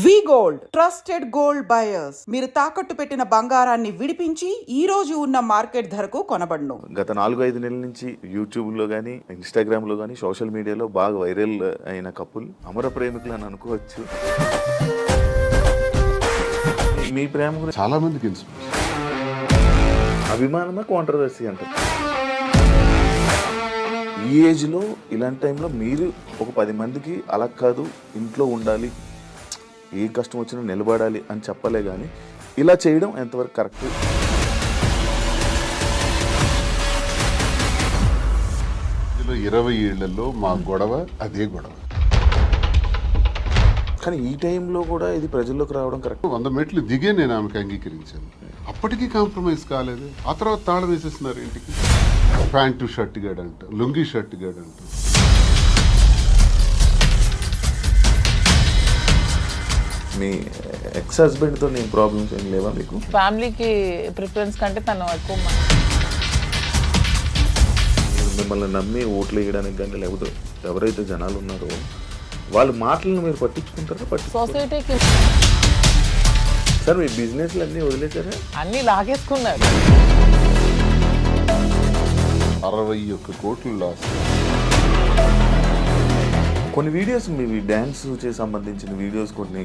వి gold trusted gold buyers. మీరు తాకట్టు పెట్టిన బంగారాన్ని విడిపించి ఈ రోజు ఉన్న మార్కెట్ ధరకు కొనబడును. గత 4-5 నెలల నుంచి యూట్యూబ్లో కానీ ఇన్స్టాగ్రామ్లో కానీ సోషల్ మీడియాలో బాగా వైరల్ అయిన కపుల్ అమర ప్రేమికులు అని అనుకోవచ్చు. మీ ప్రేమ గురించి చాలా మందికి ఇన్స్పిరేషన్. అభిమానమే కాంట్రవర్సీ అంటారు. ఈ ఏజ్లో ఇలాంటి టైంలో మీరు ఒక 10 మందికి అలా కాదు, ఇంట్లో ఉండాలి, ఏ కష్టం వచ్చినా నిలబడాలి అని చెప్పలే, కానీ ఇలా చేయడం ఎంతవరకు కరెక్ట్? ఇందులో 20 ఏళ్లలో మా గొడవ అదే గొడవ. కానీ ఈ టైంలో కూడా ఇది ప్రజల్లోకి రావడం కరెక్ట్. 100 మెట్లు దిగే నేను ఆమెకు అంగీకరించాను. అప్పటికీ కాంప్రమైజ్ కాలేదు. ఆ తర్వాత తాళం వేసేస్తున్నారు ఇంటికి. ప్యాంటు షర్ట్ గాడంట, లుంగి షర్ట్ గాడంట. మీ ఎక్స్ హస్బెండ్తో నేను ప్రాబ్లమ్స్ ఏం లేవా మీకు? ఫ్యామిలీకి ప్రిఫరెన్స్ కంటే తను ఎక్కువ మిమ్మల్ని నమ్మి ఓట్లు వేయడానికి కానీ లేకపోతే ఎవరైతే జనాలు ఉన్నారో వాళ్ళ మాటలను మీరు పట్టించుకుంటారా? సొసైటీకి సార్ మీ బిజినెస్లు అన్నీ వదిలేసారా? అన్ని లాగేసుకున్నారు. 61 కోట్లు లాస్. కొన్ని వీడియోస్ మీ డ్యాన్స్ చేసి సంబంధించిన వీడియోస్ కొన్ని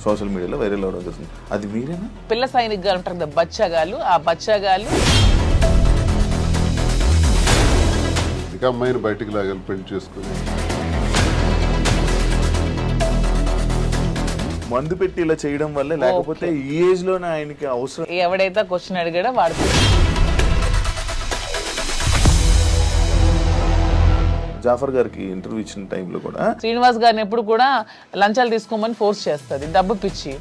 సోషల్ మీడియాలో వైరల్ అవడం జరుగుతుంది. అది మీరేనా? పిల్ల సైనికులు ఉంటారు కదా, బచ్చగాళ్ళు. ఆ బచ్చగాళ్ళు ఇక అమ్మాయిని బయటికి లాగాలి పెళ్లి చేసుకుని. మందు పెట్టి ఇలా చేయడం వల్ల, లేకపోతే ఈ ఏజ్ లోనే ఆయనకి అవసరం. ఎవడైతే క్వశ్చన్ అడిగాడో వాడు. జాఫర్ గారికి ఇంటర్వ్యూ ఇచ్చిన టైంలో కూడా శ్రీనివాస్ గారిని ఎప్పుడు కూడా లంచాలు తీసుకోమని ఫోర్స్ చేస్తుంది, డబ్బు పిచ్చి.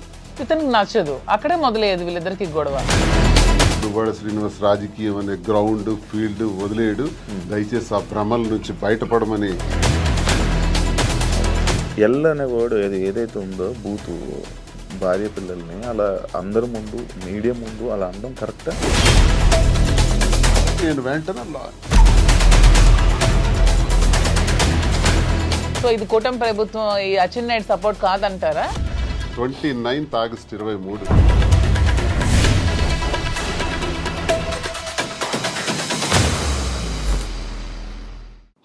ఇతనికి నచ్చదు. అక్కడే మొదలయ్యేది వీళ్ళిద్దరికి గొడవ. దువ్వాడ శ్రీనివాస్ రాజకీయం అనే గ్రౌండ్ ఫీల్డ్ వదిలేడు. దయచేసి ఆ భ్రమల నుంచి బయటపడమని. ఎల్ అనే వర్డ్ ఏదైతే ఉందో బూతు, భార్య పిల్లల్ని అలా అందరి ముందు, మీడియా ముందు అలా అనడం కరెక్టా? నేను వెంటనే సో ఇది కూటమి ప్రభుత్వం ఈ అచ్చెన్నాయుడు సపోర్ట్ కాదంటారా? 29 ఆగస్టు 23.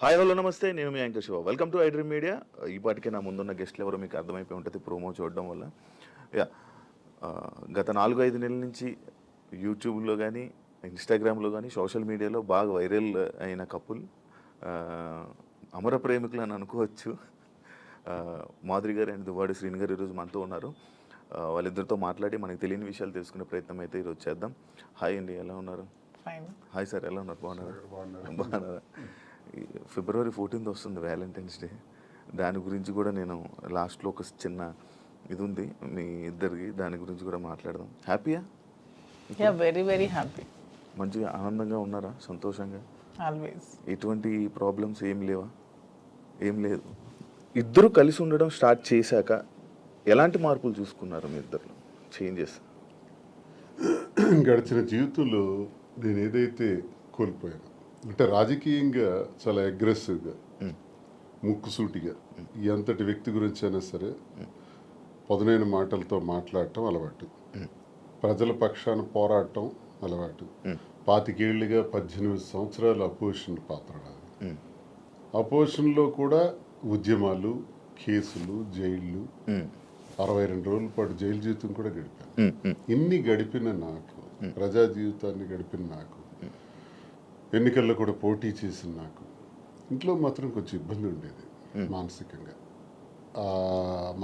హాయ్ హలో నమస్తే, నేను మీ anchor Shiva. Welcome to iDream media. ఈ పాటికే నా ముందున్న గెస్ట్లు ఎవరో మీకు అర్థమైపోయి ఉంటుంది ప్రోమో చూడడం వల్ల. గత 4-5 నెలల నుంచి యూట్యూబ్లో కానీ ఇన్స్టాగ్రామ్లో కానీ సోషల్ మీడియాలో బాగా వైరల్ అయిన కపుల్ అమర ప్రేమికులు అని అనుకోవచ్చు. మాధురి గారు అండ్ దువ్వాడ శ్రీని గారు ఈరోజు మనతో ఉన్నారు. వాళ్ళిద్దరితో మాట్లాడి మనకి తెలియని విషయాలు తెలుసుకునే ప్రయత్నం అయితే ఈరోజు చేద్దాం. హాయ్ అండి, ఎలా ఉన్నారు? హాయ్ సార్, ఎలా ఉన్నారు? బాగున్నారా? February 14th వస్తుంది వ్యాలంటైన్స్ డే. దాని గురించి కూడా నేను లాస్ట్లో ఒక చిన్న ఇది ఉంది మీ ఇద్దరికి, దాని గురించి కూడా మాట్లాడదాం. హ్యాపీయా? Very very happy. మంచిగా ఆనందంగా ఉన్నారా? సంతోషంగా? ఆల్వేస్. ఎటువంటి ప్రాబ్లమ్స్ ఏం లేవా? ఏం లేదు. ఇద్దరు కలిసి ఉండడం స్టార్ట్ చేశాక ఎలాంటి మార్పులు చూసుకున్నారు మీ ఇద్దరు? చేంజెస్ గడిచిన జీవితంలో నేను ఏదైతే కోల్పోయాను అంటే రాజకీయంగా చాలా అగ్రెసివ్గా, ముక్కుసూటిగా ఎంతటి వ్యక్తి గురించి అయినా సరే పదునైన మాటలతో మాట్లాడటం అలవాటు, ప్రజల పక్షాన పోరాటం అలవాటు. 25 ఏళ్ళుగా 18 సంవత్సరాలు అపోజిషన్ పాత్ర. అపోజిషన్లో కూడా ఉద్యమాలు, కేసులు, జైళ్ళు, 62 రోజుల పాటు జైలు జీవితం కూడా గడిపాను. ఇన్ని గడిపిన నాకు, ప్రజా జీవితాన్ని గడిపిన నాకు, ఎన్నికల్లో కూడా పోటీ చేసిన నాకు, ఇంట్లో మాత్రం కొంచెం ఇబ్బంది ఉండేది మానసికంగా.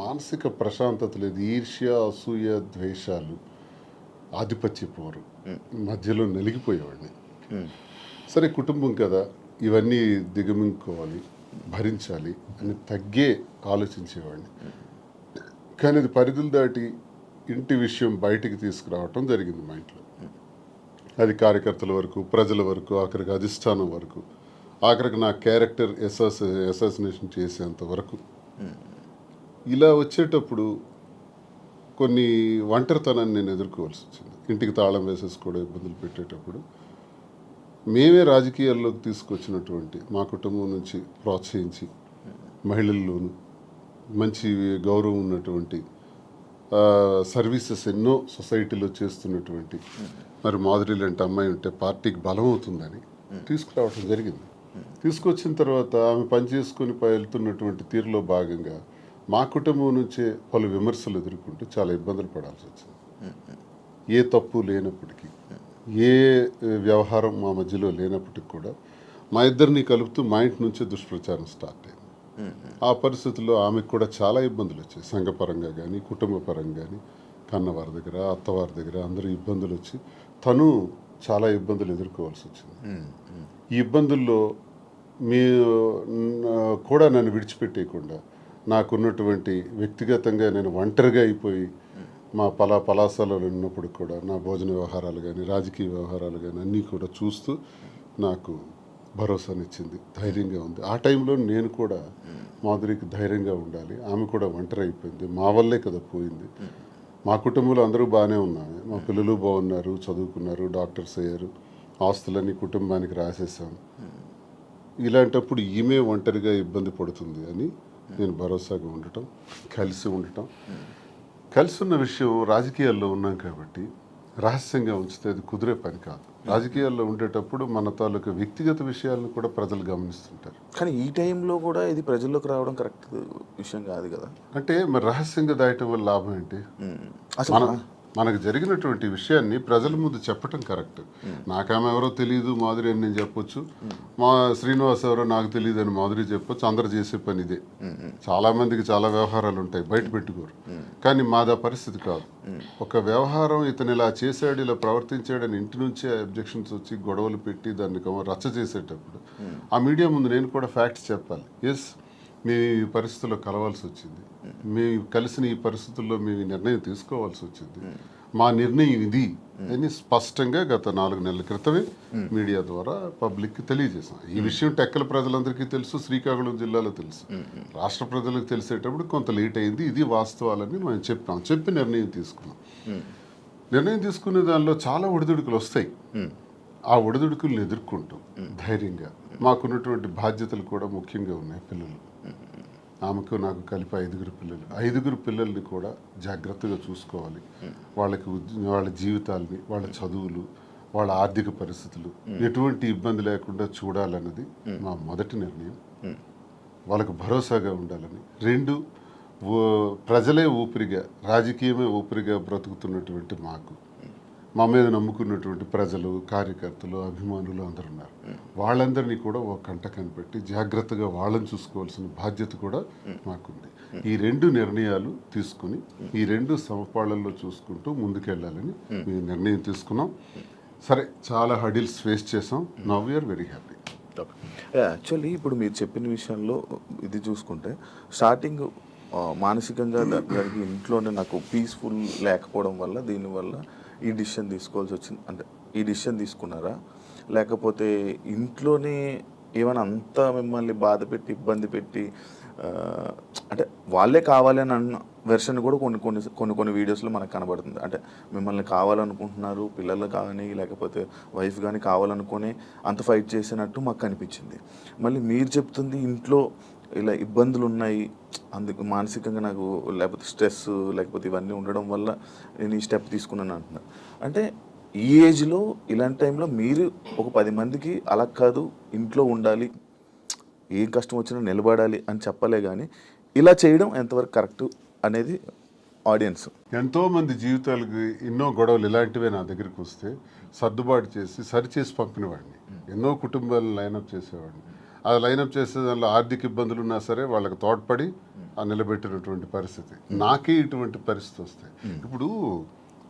మానసిక ప్రశాంతత లేదు. ఈర్ష్య, అసూయ, ద్వేషాలు, ఆధిపత్య పోరు మధ్యలో నలిగిపోయేవాడిని. సరే కుటుంబం కదా, ఇవన్నీ దిగమింగుకోవాలి, భరించాలి అని తగ్గే ఆలోచించేవాడిని. కానీ అది పరిధులు దాటి ఇంటి విషయం బయటికి తీసుకురావటం జరిగింది మా ఇంట్లో. అది కార్యకర్తల వరకు, ప్రజల వరకు, ఆఖరికి అధిష్టానం వరకు, ఆఖరికి నా క్యారెక్టర్ అసాసినేషన్ చేసేంత వరకు. ఇలా వచ్చేటప్పుడు కొన్ని ఒంటరితనాన్ని నేను ఎదుర్కోవాల్సి వచ్చింది. ఇంటికి తాళం వేసేసుకోవడం, ఇబ్బందులు పెట్టేటప్పుడు మేమే రాజకీయాల్లోకి తీసుకొచ్చినటువంటి మా కుటుంబం నుంచి ప్రోత్సహించి మహిళల్లోనూ మంచి గౌరవం ఉన్నటువంటి సర్వీసెస్ ఎన్నో సొసైటీలో చేస్తున్నటువంటి మరి మాధురి లాంటి అమ్మాయి ఉంటే పార్టీకి బలం అవుతుందని తీసుకురావడం జరిగింది. తీసుకొచ్చిన తర్వాత ఆమె పనిచేసుకొని వెళ్తున్నటువంటి తీరులో భాగంగా మా కుటుంబం నుంచే పలు విమర్శలు ఎదుర్కొంటూ చాలా ఇబ్బందులు పడాల్సి వచ్చింది. ఏ తప్పు లేనప్పటికీ, ఏ వ్యవహారం మా మధ్యలో లేనప్పటికీ కూడా మా ఇద్దరిని కలుపుతూ మా ఇంటి నుంచే దుష్ప్రచారం స్టార్ట్ అయింది. ఆ పరిస్థితుల్లో ఆమెకు కూడా చాలా ఇబ్బందులు వచ్చాయి. సంఘపరంగా కానీ, కుటుంబ పరంగా కానీ, కన్నవారి దగ్గర, అత్తవారి దగ్గర అందరూ ఇబ్బందులు వచ్చి తను చాలా ఇబ్బందులు ఎదుర్కోవాల్సి వచ్చింది. ఈ ఇబ్బందుల్లో మీ కూడా నన్ను విడిచిపెట్టేయకుండా నాకున్నటువంటి వ్యక్తిగతంగా నేను ఒంటరిగా అయిపోయి మా పలాసాలలో ఉన్నప్పుడు కూడా నా భోజన వ్యవహారాలు కానీ, రాజకీయ వ్యవహారాలు కానీ అన్నీ కూడా చూస్తూ నాకు భరోసానిచ్చింది, ధైర్యంగా ఉంది. ఆ టైంలో నేను కూడా మాధురికి ధైర్యంగా ఉండాలి, ఆమె కూడా ఒంటరి అయిపోయింది, మా వల్లే కదా పోయింది. మా కుటుంబంలో అందరూ బాగానే ఉన్నాము, మా పిల్లలు బాగున్నారు, చదువుకున్నారు, డాక్టర్స్ అయ్యారు, ఆస్తులన్నీ కుటుంబానికి రాసేసాం. ఇలాంటప్పుడు ఈమె ఒంటరిగా ఇబ్బంది పడుతుంది అని నేను భరోసాగా ఉండటం, కలిసి ఉండటం. కలిసి ఉన్న విషయం రాజకీయాల్లో ఉన్నాం కాబట్టి రహస్యంగా ఉంచితే అది కుదిరే పని కాదు. రాజకీయాల్లో ఉండేటప్పుడు మన తాలూకు వ్యక్తిగత విషయాలను కూడా ప్రజలు గమనిస్తుంటారు. కానీ ఈ టైంలో కూడా ఇది ప్రజల్లోకి రావడం కరెక్ట్ విషయం కాదు కదా. అంటే మరి రహస్యంగా దాయటం వల్ల లాభం ఏంటి? అసలు మనకు జరిగినటువంటి విషయాన్ని ప్రజల ముందు చెప్పటం కరెక్ట్. నాకామె ఎవరో తెలియదు మాధురి అని నేను చెప్పొచ్చు, మా శ్రీనివాస్ ఎవరో నాకు తెలియదు అని మాధురి చెప్పొచ్చు. అందరు చేసే పని ఇదే. చాలా మందికి చాలా వ్యవహారాలు ఉంటాయి, బయట పెట్టుకోరు. కానీ మాదా పరిస్థితి కాదు. ఒక వ్యవహారం ఇతను ఇలా చేశాడు, ఇలా ప్రవర్తించాడని ఇంటి నుంచే అబ్జెక్షన్స్ వచ్చి గొడవలు పెట్టి దాన్ని రచ్చ చేసేటప్పుడు ఆ మీడియా ముందు నేను కూడా ఫ్యాక్ట్స్ చెప్పాలి. ఎస్, మేము ఈ పరిస్థితుల్లో కలవాల్సి వచ్చింది, మేము కలిసిన ఈ పరిస్థితుల్లో మేము ఈ నిర్ణయం తీసుకోవాల్సి వచ్చింది, మా నిర్ణయం ఇది అని స్పష్టంగా గత 4 నెలల క్రితమే మీడియా ద్వారా పబ్లిక్కి తెలియజేసాం. ఈ విషయం టెక్కల ప్రజలందరికీ తెలుసు, శ్రీకాకుళం జిల్లాలో తెలుసు, రాష్ట్ర ప్రజలకు తెలిసేటప్పుడు కొంత లేట్ అయింది. ఇది వాస్తవాలని మేము చెప్పాం, చెప్పి నిర్ణయం తీసుకున్నాం. నిర్ణయం తీసుకునే దానిలో చాలా ఒడిదుడుకులు వస్తాయి. ఆ ఒడిదుడుకులను ఎదుర్కొంటాం ధైర్యంగా. మాకున్నటువంటి బాధ్యతలు కూడా ముఖ్యంగా ఉన్నాయి. పిల్లలు, ఆమెకు నాకు కలిపి 5 పిల్లలు. 5 పిల్లల్ని కూడా జాగ్రత్తగా చూసుకోవాలి. వాళ్ళకి వాళ్ళ జీవితాలని, వాళ్ళ చదువులు, వాళ్ళ ఆర్థిక పరిస్థితులు ఎటువంటి ఇబ్బంది లేకుండా చూడాలన్నది మా మొదటి నిర్ణయం. వాళ్ళకు భరోసాగా ఉండాలని. 2, ప్రజలే ఊపిరిగా, రాజకీయమే ఊపిరిగా బ్రతుకుతున్నటువంటి మాకు, మా మీద నమ్ముకున్నటువంటి ప్రజలు, కార్యకర్తలు, అభిమానులు అందరూ ఉన్నారు. వాళ్ళందరినీ కూడా ఒక కంట కనిపెట్టి జాగ్రత్తగా వాళ్ళని చూసుకోవాల్సిన బాధ్యత కూడా మాకుంది. ఈ 2 నిర్ణయాలు తీసుకుని ఈ 2 సమపాళ్లలో చూసుకుంటూ ముందుకెళ్ళాలని మేము నిర్ణయం తీసుకున్నాం. సరే, చాలా హడిల్స్ ఫేస్ చేసాం. Now we are very happy. Actually ఇప్పుడు మీరు చెప్పిన విషయంలో ఇది చూసుకుంటే స్టార్టింగ్ మానసికంగా దానికి ఇంట్లోనే నాకు పీస్ఫుల్ లేకపోవడం వల్ల దీనివల్ల ఈ డిసిషన్ తీసుకోవాల్సి వచ్చింది. అంటే ఈ డిసిషన్ తీసుకున్నారా, లేకపోతే ఇంట్లోనే ఏమైనా అంతా మిమ్మల్ని బాధ పెట్టి ఇబ్బంది పెట్టి అంటే వాళ్ళే కావాలి అని అన్న వెర్షన్ కూడా కొన్ని వీడియోస్లో మనకు కనబడుతుంది. అంటే మిమ్మల్ని కావాలనుకుంటున్నారు, పిల్లలు కానీ లేకపోతే వైఫ్ కానీ కావాలనుకుని అంత ఫైట్ చేసినట్టు మాకు కనిపించింది. మళ్ళీ మీరు చెప్తుంది ఇంట్లో ఇలా ఇబ్బందులు ఉన్నాయి, అందుకు మానసికంగా నాకు లేకపోతే స్ట్రెస్ లేకపోతే ఇవన్నీ ఉండడం వల్ల నేను ఈ స్టెప్ తీసుకున్నాను అంటున్నారు. అంటే ఈ ఏజ్లో ఇలాంటి టైంలో మీరు ఒక 10 మందికి అలా కాదు, ఇంట్లో ఉండాలి, ఏం కష్టం వచ్చినా నిలబడాలి అని చెప్పలే, కానీ ఇలా చేయడం ఎంతవరకు కరెక్ట్ అనేది ఆడియన్స్. ఎంతోమంది జీవితాలకి ఎన్నో గొడవలు ఇలాంటివే నా దగ్గరికి వస్తే సర్దుబాటు చేసి సరిచేసి పంపినవాడిని. ఎన్నో కుటుంబాలను లైనప్ చేసేవాడిని. అది లైనప్ చేసే దానిలో ఆర్థిక ఇబ్బందులు ఉన్నా సరే వాళ్ళకి తోడ్పడి నిలబెట్టినటువంటి పరిస్థితి. నాకే ఇటువంటి పరిస్థితి వస్తాయి. ఇప్పుడు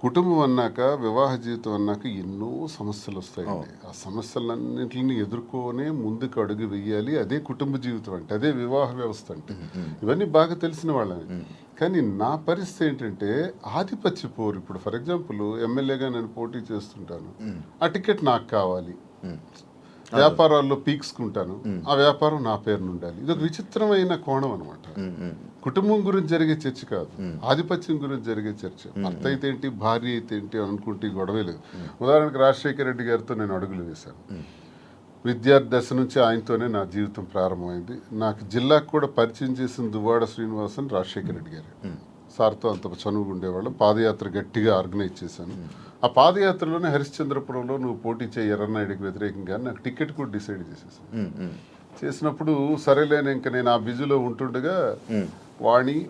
కుటుంబం అన్నాక, వివాహ జీవితం అన్నాక ఎన్నో సమస్యలు వస్తాయండి. ఆ సమస్యలన్నింటిని ఎదుర్కొనే ముందుకు అడుగు వెయ్యాలి. అదే కుటుంబ జీవితం అంటే, అదే వివాహ వ్యవస్థ అంటే. ఇవన్నీ బాగా తెలిసిన వాళ్ళని. కానీ నా పరిస్థితి ఏంటంటే ఆధిపత్య పోరు. ఇప్పుడు ఫర్ ఎగ్జాంపుల్ ఎమ్మెల్యేగా నేను పోటీ చేస్తుంటాను, ఆ టికెట్ నాకు కావాలి. వ్యాపారాల్లో పీక్స్కుంటాను, ఆ వ్యాపారం నా పేరును ఉండాలి. ఇది ఒక విచిత్రమైన కోణం అనమాట. కుటుంబం గురించి జరిగే చర్చ కాదు, ఆధిపత్యం గురించి జరిగే చర్చ. భర్త అయితే ఏంటి, భార్య అయితే ఏంటి అనుకుంటే గొడవే లేదు. ఉదాహరణకు రాజశేఖర రెడ్డి గారితో నేను అడుగులు వేశాను. విద్యార్థి దశ నుంచి ఆయనతోనే నా జీవితం ప్రారంభమైంది. నాకు జిల్లాకు కూడా పరిచయం చేసిన దువ్వాడ శ్రీనివాసన్ రాజశేఖర రెడ్డి గారు. సార్తో అంత చనువుగా ఉండేవాళ్ళం. పాదయాత్ర గట్టిగా ఆర్గనైజ్ చేశాను. ఆ పాదయాత్రలోనే హరిశ్చంద్రపురంలో నువ్వు పోటీ చేయి ఎర్రన్నాయుడికి వ్యతిరేకంగా నాకు టికెట్ కూడా డిసైడ్ చేసేసాను. చేసినప్పుడు సరేలేని ఇంకా నేను ఆ బిజీలో ఉంటుండగా